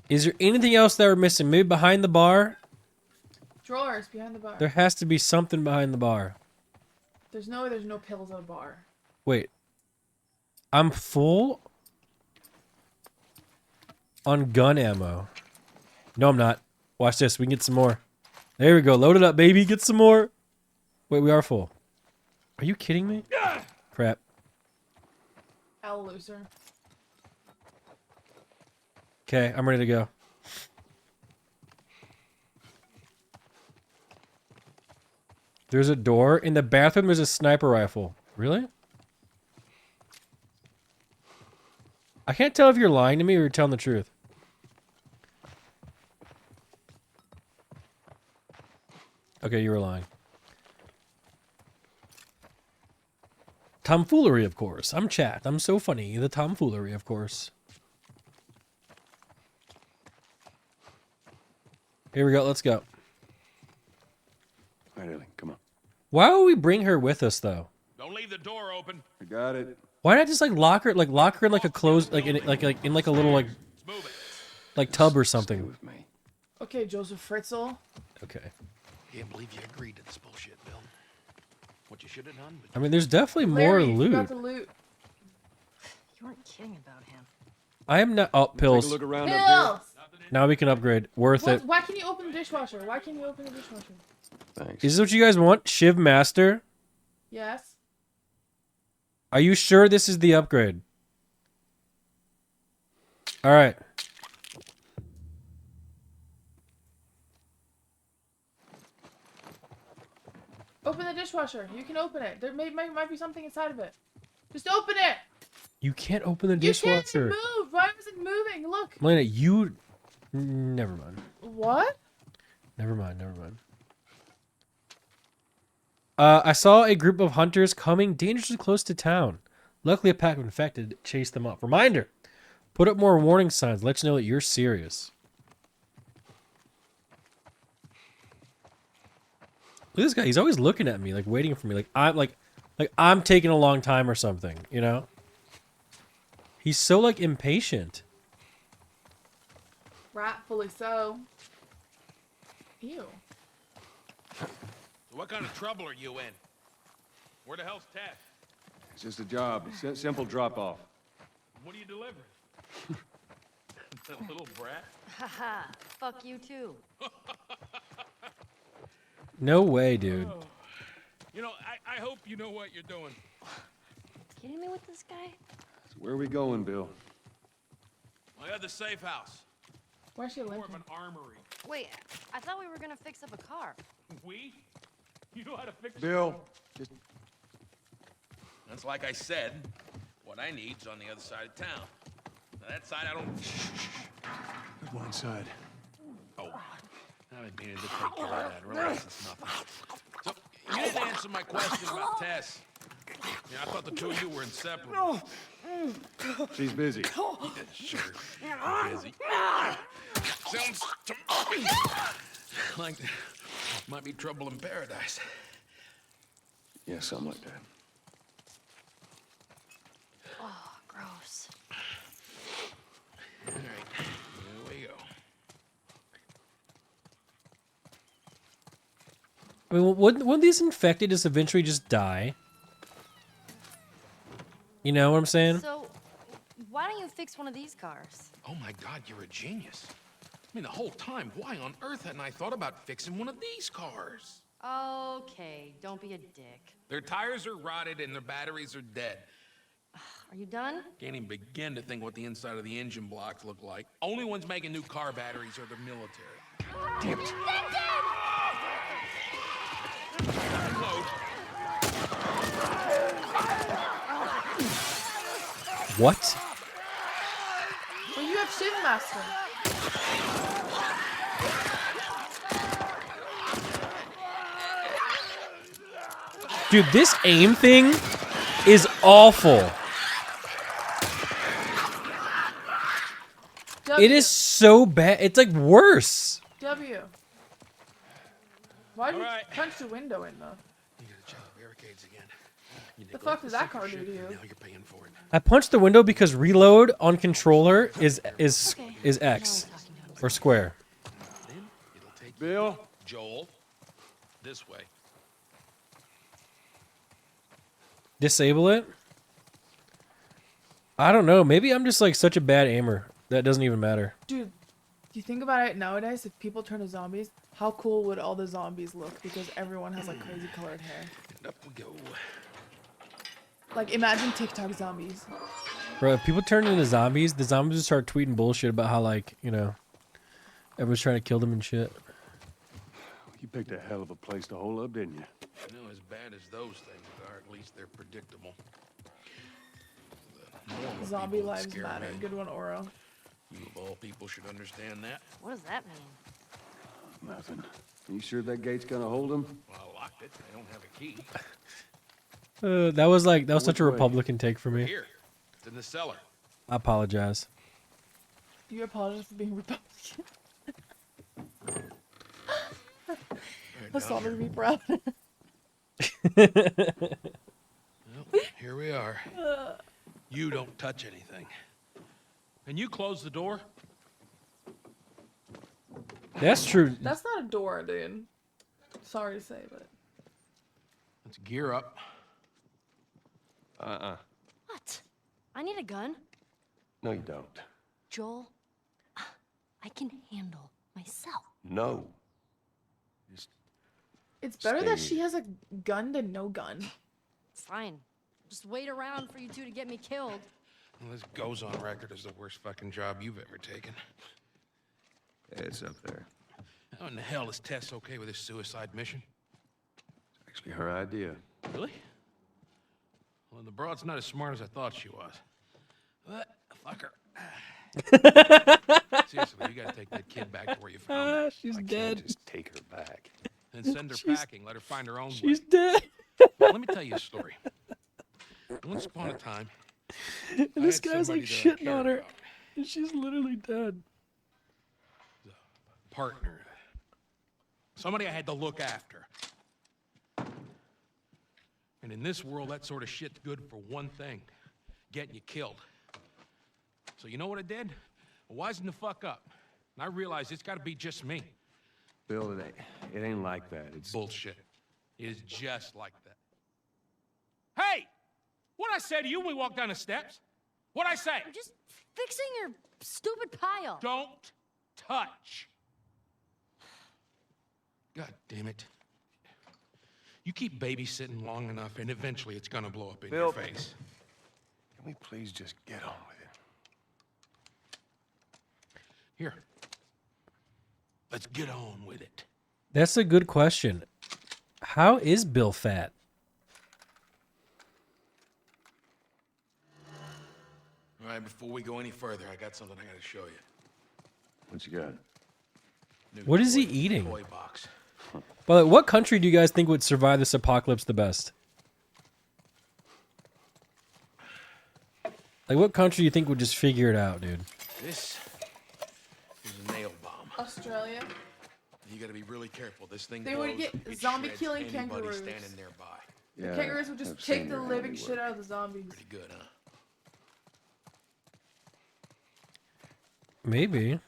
Is there anything else that we're missing? Maybe behind the bar? Drawers behind the bar. There has to be something behind the bar. There's no pills at a bar. Wait. I'm full on gun ammo. No, I'm not. Watch this. We can get some more. There we go. Load it up, baby. Get some more. Wait, we are full. Are you kidding me? Crap. L loser. Okay, I'm ready to go. There's a door. In the bathroom, there's a sniper rifle. Really? I can't tell if you're lying to me or you're telling the truth. Okay, you were lying. Tomfoolery, of course. I'm chat. I'm so funny. The tomfoolery, of course. Here we go. Let's go. All right, Ellie, come on. Why would we bring her with us, though? Don't leave the door open. I got it. Why not just like lock her in like a closed like in a little like tub or something? Okay, Joseph Fritzl. Okay. Can't believe you agreed to this bullshit, Bill. What you should have done. I mean, there's definitely Larry, more you loot. forgot the loot. You weren't kidding about him. I am not. Oh, pills. Take a look around Pills! up Now we can upgrade. Worth it. Why can you open the dishwasher? Why can you open the dishwasher? here. Thanks. Is this what you guys want? Shiv Master? Yes. Are you sure this is the upgrade? All right. Open the dishwasher. You can open it. There might be something inside of it. Just open it. You can't open the You can't dishwasher. move. Why is it moving? Look. Malena, you. Never mind. What? Never mind. Never mind. I saw a group of hunters coming dangerously close to town. Luckily, a pack of infected chased them off. Reminder: put up more warning signs. Let you know that you're serious. Look at this guy. He's always looking at me, like waiting for me, like I'm taking a long time or something. You know? He's so like impatient. Rightfully so. Ew. So what kind of trouble are you in? Where the hell's Tess? It's just a job. Simple drop-off. What are you delivering? That little brat? Haha, fuck you too. No way, dude. Oh. You know, I hope you know what you're doing. Kidding me with this guy? So where are we going, Bill? I got the safe house. Where's she More living? of an armory. Wait, I thought we were gonna fix up a car. We? You know how to fix Bill, just... That's like I said. What I need's on the other side of town. Now that side I don't... There's one inside. Oh. I've been meaning to take care of that. Relax, it's nothing. So, you didn't answer my question about Tess. Yeah, I thought the two of you were inseparable. She's busy. Yeah, sure. I'm busy. Sounds to me like there might be trouble in paradise. Yeah, something like that. Oh, gross. All right, here we go. I mean, wouldn't these infected just eventually just die? You know what I'm saying? So, why don't you fix one of these cars? Oh my God, you're a genius. I mean, the whole time, why on earth hadn't I thought about fixing one of these cars? Okay, don't be a dick. Their tires are rotted and their batteries are dead. Are you done? Can't even begin to think what the inside of the engine blocks look like. Only ones making new car batteries are the military. Damn it. Reload. What? Well, you have Shiv Master. Dude, this aim thing is awful. It is so bad. It's like worse. W. Why'd you punch the window in though? You gotta check the barricades again. The fuck does that card do to you? Now you're paying for it. I punched the window because reload on controller is X or square. Then it'll take Bill? Joel, this way. Disable it? I don't know. Maybe I'm just like such a bad aimer. That doesn't even matter. Dude, you think about it nowadays, if people turn to zombies, how cool would all the zombies look? Because everyone has like crazy colored hair. And up we go. Like imagine TikTok zombies. Bro, if people turn into zombies, the zombies would start tweeting bullshit about how like, you know, everyone's trying to kill them and shit. You picked a hell of a place to hole up, didn't you? No, as bad as those things are, at least they're predictable. Zombie lives matter. Good one, Oro. You of all people should understand that. What does that mean? Nothing. You sure that gate's gonna hold him? Well, I locked it. I don't have a key. That was such a Republican take for me. Here, it's in the cellar. I apologize. You apologize for being Republican. That's all to be proud. Well, here we are. You don't touch anything. And you close the door? That's true. That's not a door, dude. Sorry to say, but. Let's gear up. What? I need a gun. No, you don't. Joel, I can handle myself. No. It's better that Stay. she has a gun than no gun. Fine. Just wait around for you two to get me killed. Well, this goes on record as the worst fucking job you've ever taken. It's up there. How in the hell is Tess okay with this suicide mission? It's actually her idea. Really? Well, the broad's not as smart as I thought she was. What? Fuck her. Seriously, you gotta take that kid back to where you found her. She's I dead. can't just take her back. And send her packing. Let her find her own She's way. dead. Well, let me tell you a story. Once upon a time, And I this had guy's somebody like that I shitting cared on her. about. And she's literally dead. Partner. Somebody I had to look after. And in this world, that sort of shit's good for one thing. Getting you killed. So you know what I did? I wisened the fuck up. And I realized it's gotta be just me. Bill, it ain't like that. It's Bullshit. It is just like that. Hey! What'd I say to you when we walked down the steps? What'd I say? I'm just fixing your stupid pile. Don't touch. God damn it. You keep babysitting long enough, and eventually it's gonna blow up in your Bill. face. Can we please just get on with it? Here. Let's get on with it. That's a good question. How is Bill fat? All right, before we go any further, I got something I gotta show you. What you got? New What is he toy- eating? Toy box. But what country do you guys think would survive this apocalypse the best? Like, what country do you think would just figure it out, dude? This is a nail bomb. Australia. You gotta be really careful. This thing They would blows, get it zombie shreds killing anybody kangaroos. standing nearby. The kangaroos would just I've seen take the their living handiwork. shit out of the zombies. Pretty good, huh? Maybe.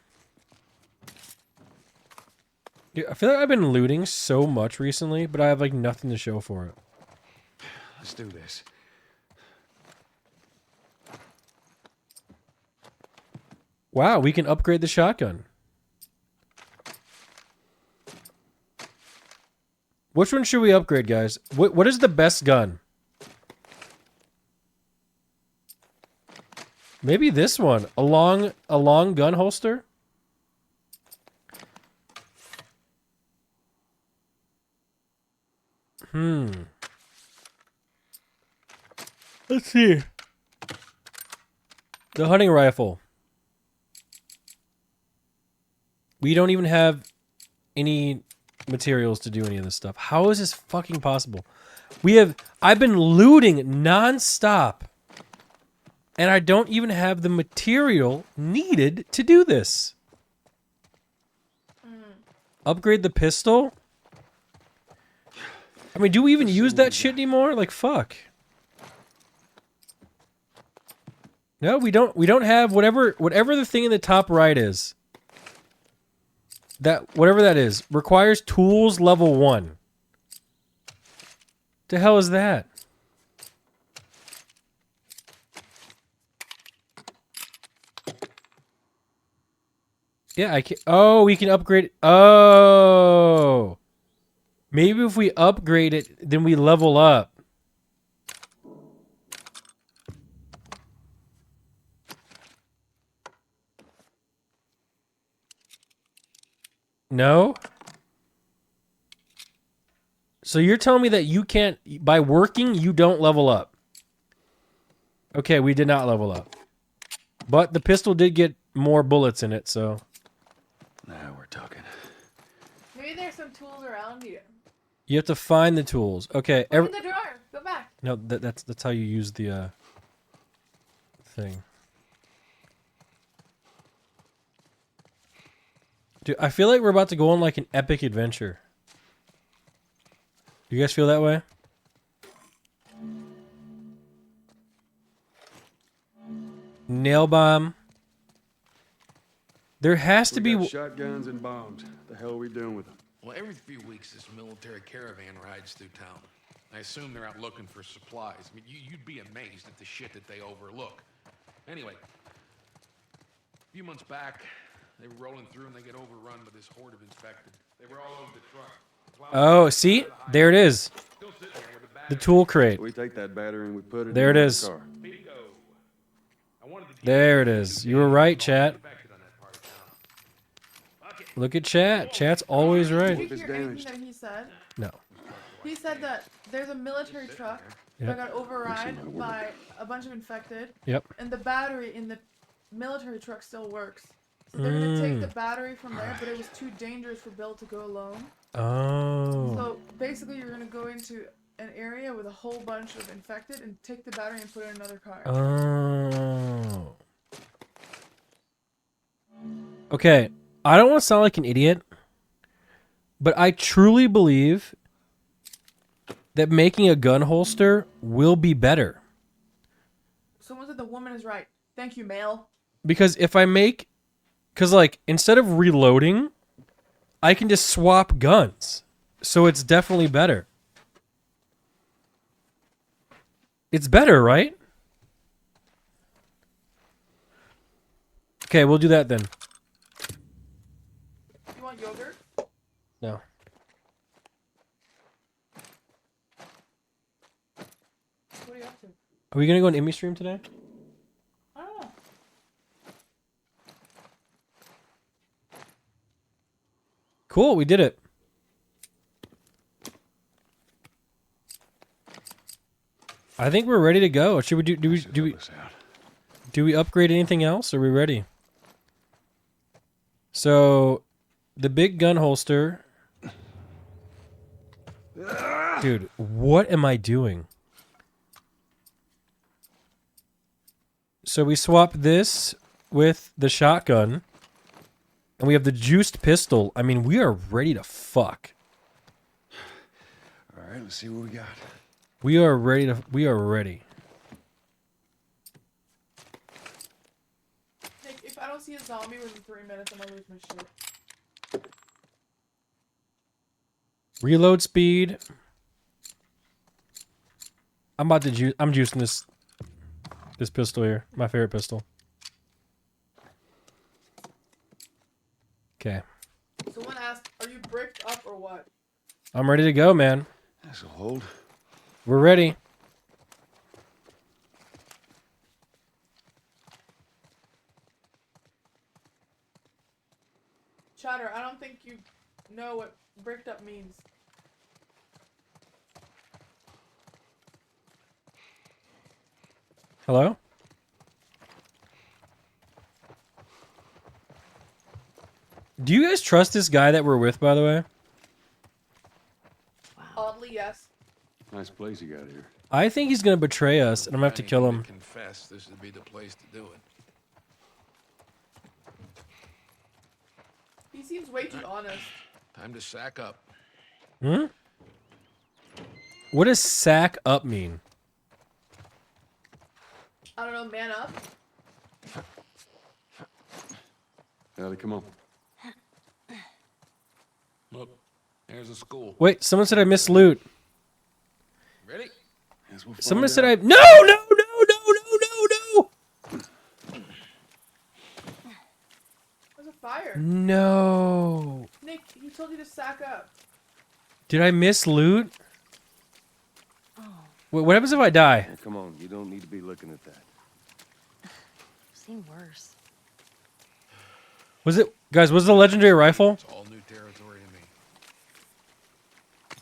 Dude, I feel like I've been looting so much recently, but I have like nothing to show for it. Let's do this. Wow, we can upgrade the shotgun. Which one should we upgrade, guys? What is the best gun? Maybe this one. A long gun holster? Let's see. The hunting rifle. We don't even have any materials to do any of this stuff. How is this fucking possible? I've been looting nonstop, and I don't even have the material needed to do this. Upgrade the pistol? I mean, do we even use that shit anymore? Like, fuck. No, we don't. We don't have whatever the thing in the top right is. That whatever that is requires tools level 1. The hell is that? Yeah, I can. Oh, we can upgrade. Oh, maybe if we upgrade it, then we level up. No? So you're telling me that you can't, by working, you don't level up? Okay, we did not level up. But the pistol did get more bullets in it, so. Now we're talking. Maybe there's some tools around you. You have to find the tools. Okay. Open the drawer. Go back. No, that's how you use the thing. Dude, I feel like we're about to go on like an epic adventure. You guys feel that way? Nail bomb. There has to be shotguns and bombs. The hell are we doing with them? Well, every few weeks this military caravan rides through town. I assume they're out looking for supplies. I mean, you'd be amazed at the shit that they overlook. Anyway, a few months back, they were rolling through and they get overrun by this horde of infected. They were all over the truck. Oh, see? There it is. The tool crate. We take that battery and we put it there in it the is. car. There it is. You were right, chat. Look at chat. Chat's always right. Did you hear anything that he said? No. He said that there's a military truck that got override by a bunch of infected. Yep. And the battery in the military truck still works. So they're gonna take the battery from there, but it was too dangerous for Bill to go alone. Oh. So basically, you're gonna go into an area with a whole bunch of infected and take the battery and put it in another car. Oh. Okay. I don't want to sound like an idiot, but I truly believe that making a gun holster will be better. Someone said the woman is right. Thank you, male. Because if I make... Because, like, instead of reloading, I can just swap guns. So it's definitely better. It's better, right? Okay, we'll do that then. You want yogurt? No. What are you up to? Are we going to go on Emmy stream today? I don't know. Cool, we did it. I think we're ready to go. Should we do we upgrade anything else? Are we ready? So, the big gun holster. Dude, what am I doing? So we swap this with the shotgun. And we have the juiced pistol. I mean, we are ready to fuck. All right, let's see what we got. We are ready to... We are ready. Nick, if I don't see a zombie within 3 minutes, I'm gonna lose my shit. Reload speed. I'm about to juice... I'm juicing this pistol here. My favorite pistol. Okay. Someone asked, are you bricked up or what? I'm ready to go, man. This'll hold. We're ready. Chatter, I don't think you know what bricked up means. Hello? Do you guys trust this guy that we're with, by the way? place you got here? I think he's gonna betray us, and I'm gonna have to kill him. Confess, this would be the place to do it. He seems way too honest. Time to sack up. Hmm? What does sack up mean? I don't know, man up. Ellie, come on. Look, there's a school. Wait, someone said I missed loot. Ready? Someone said I... No, no, no, no, no, no, no! There's a fire. No. Nick, he told you to sack up. Did I miss loot? Wait, what happens if I die? Yeah, come on, you don't need to be looking at that. I've seen worse. Was it... Guys, was it a legendary rifle? It's all new territory to me.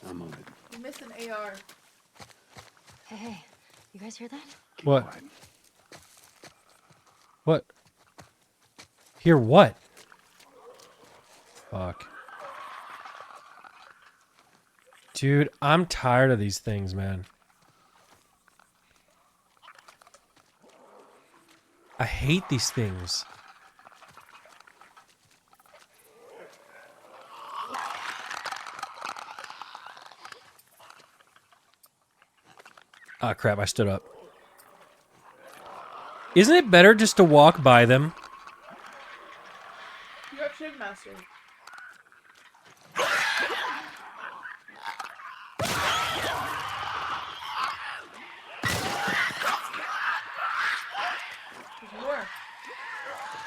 I'm on it. You missed an AR. Hey, you guys hear that? What? What? Hear what? Fuck. Dude, I'm tired of these things, man. I hate these things. Ah, crap, I stood up. Isn't it better just to walk by them? You got Shiv Master. There's more.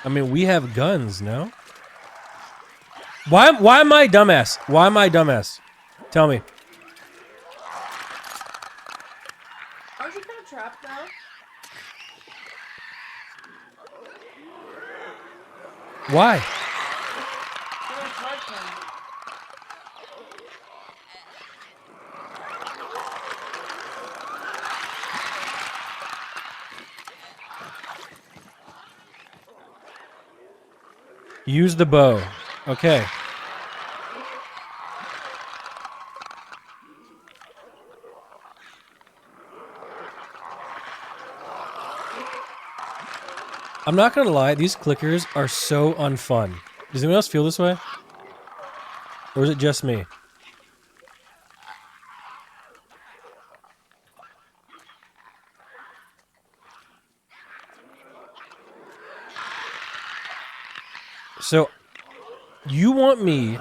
I mean, we have guns, no? Why am I dumbass? Why am I dumbass? Tell me. Aren't you kind of trapped now? Why? You're on hard time. Use the bow. Okay. I'm not gonna lie, these clickers are so unfun. Does anyone else feel this way? Or is it just me? So, you want me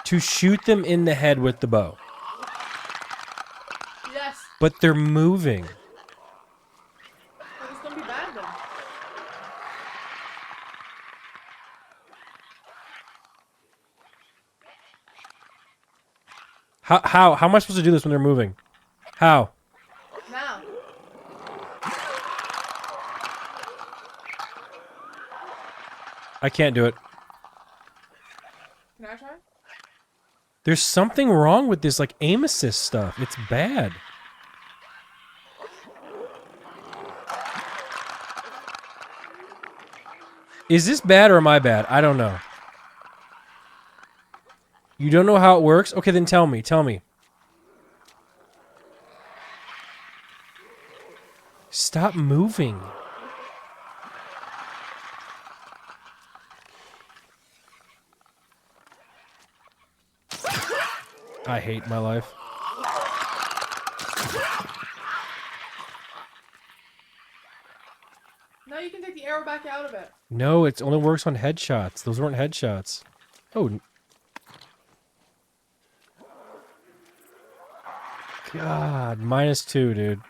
to shoot them in the head with the bow, Yes. but they're moving. But it's gonna be bad then. How am I supposed to do this when they're moving? How? Now. I can't do it. Can I try? There's something wrong with this, like, aim assist stuff. It's bad. Is this bad or am I bad? I don't know. You don't know how it works? Okay, then tell me. Tell me. Stop moving. I hate my life. Now you can take the arrow back out of it. No, it only works on headshots. Those weren't headshots. Oh. God, -2, dude.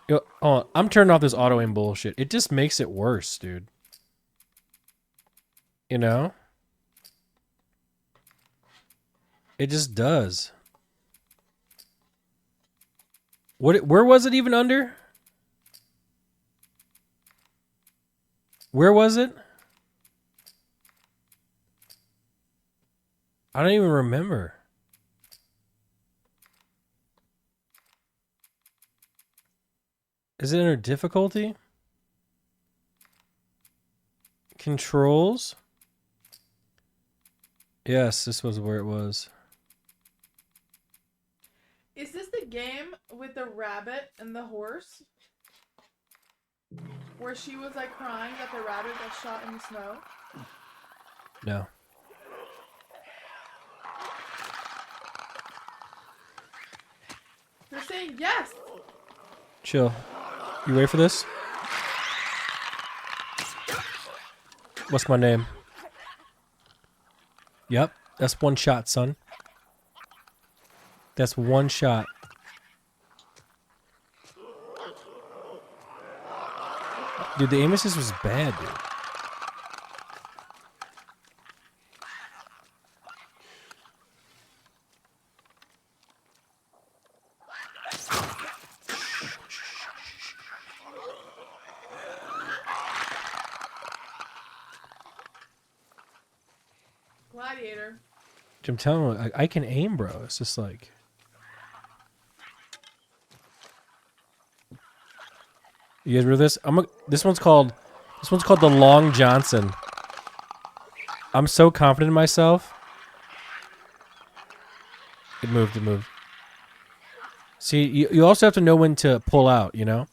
Yo, hold on. I'm turning off this auto aim bullshit. It just makes it worse, dude. You know? It just does. Where was it even under? Where was it? I don't even remember. Is it under difficulty? Controls? Yes, this was where it was. Is this the game with the rabbit and the horse? Where she was like crying that the rabbit got shot in the snow? No. They're saying yes! Chill. You ready for this? What's my name? Yep, that's one shot, son. That's one shot. Dude, the aim assist was bad, dude. Gladiator. I'm telling you, I can aim, bro. It's just like... You guys ready for this? This one's called the Long Johnson. I'm so confident in myself. It moved. See, you also have to know when to pull out, you know?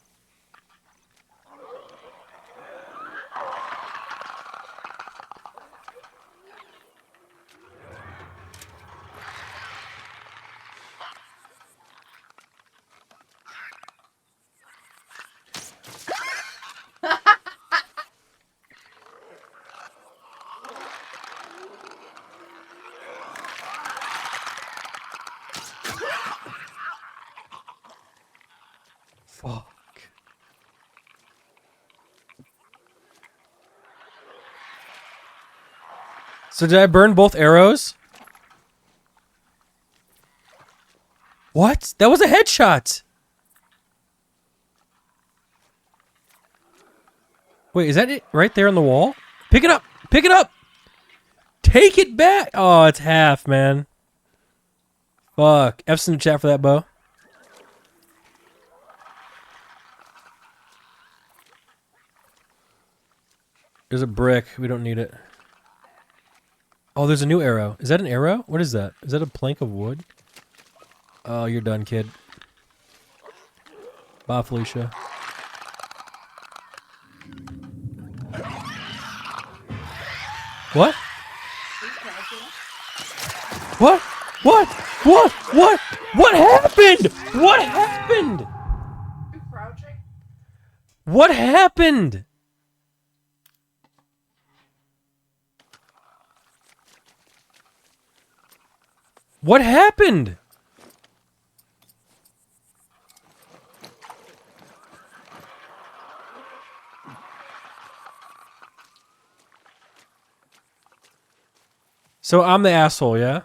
Fuck. So did I burn both arrows? What? That was a headshot. Wait, is that it right there on the wall? Pick it up. Pick it up. Take it back. Oh, it's half, man. Fuck. F's in the chat for that, bow. There's a brick. We don't need it. Oh, there's a new arrow. Is that an arrow? What is that? Is that a plank of wood? Oh, you're done, kid. Bye, Felicia. What? What? What? What? What? What happened? What happened? What happened? What happened? So I'm the asshole, yeah?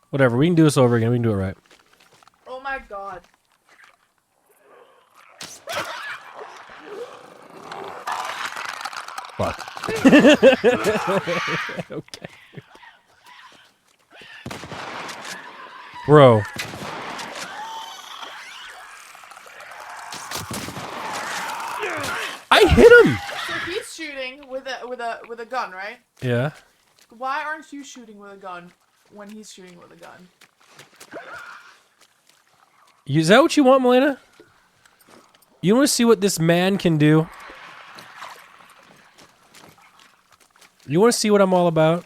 Whatever, we can do this over again. We can do it right. Oh my god. Fuck. Okay. Bro. I hit him. So he's shooting with a gun, right? Yeah. Why aren't you shooting with a gun when he's shooting with a gun? Is that what you want, Malena? You want to see what this man can do? You want to see what I'm all about?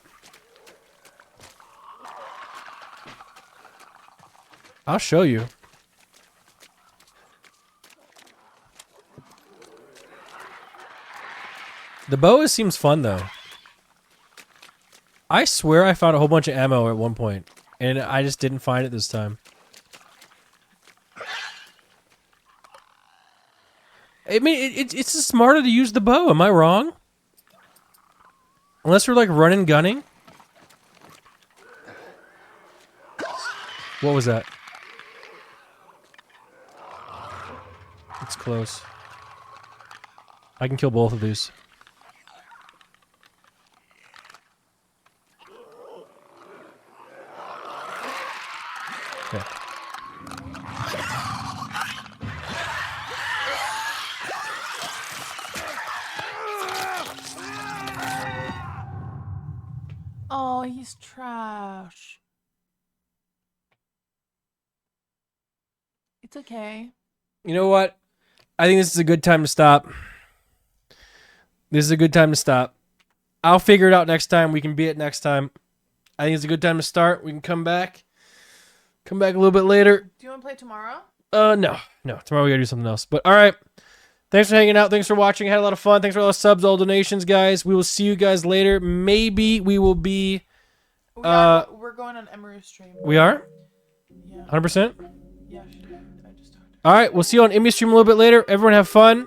I'll show you. The bow seems fun, though. I swear I found a whole bunch of ammo at one point, and I just didn't find it this time. I mean, it's just smarter to use the bow. Am I wrong? Unless we're like running gunning. What was that? It's close. I can kill both of these. Okay. Oh, he's He's trash. It's okay. You know what? I think this is a good time to stop. This is a good time to stop. I'll figure it out next time. We can be it next time. I think it's a good time to start. We can come back. Come back a little bit later. Do you want to play tomorrow? No. Tomorrow we gotta do something else. But all right. Thanks for hanging out. Thanks for watching. I had a lot of fun. Thanks for all the subs, all donations, guys. We will see you guys later. Maybe we will be. We're going on Emery's stream. We are? Yeah. 100%? Yeah. I just talked. All right. We'll see you on Emmy stream a little bit later. Everyone have fun.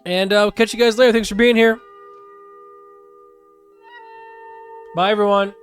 And we'll catch you guys later. Thanks for being here. Bye, everyone.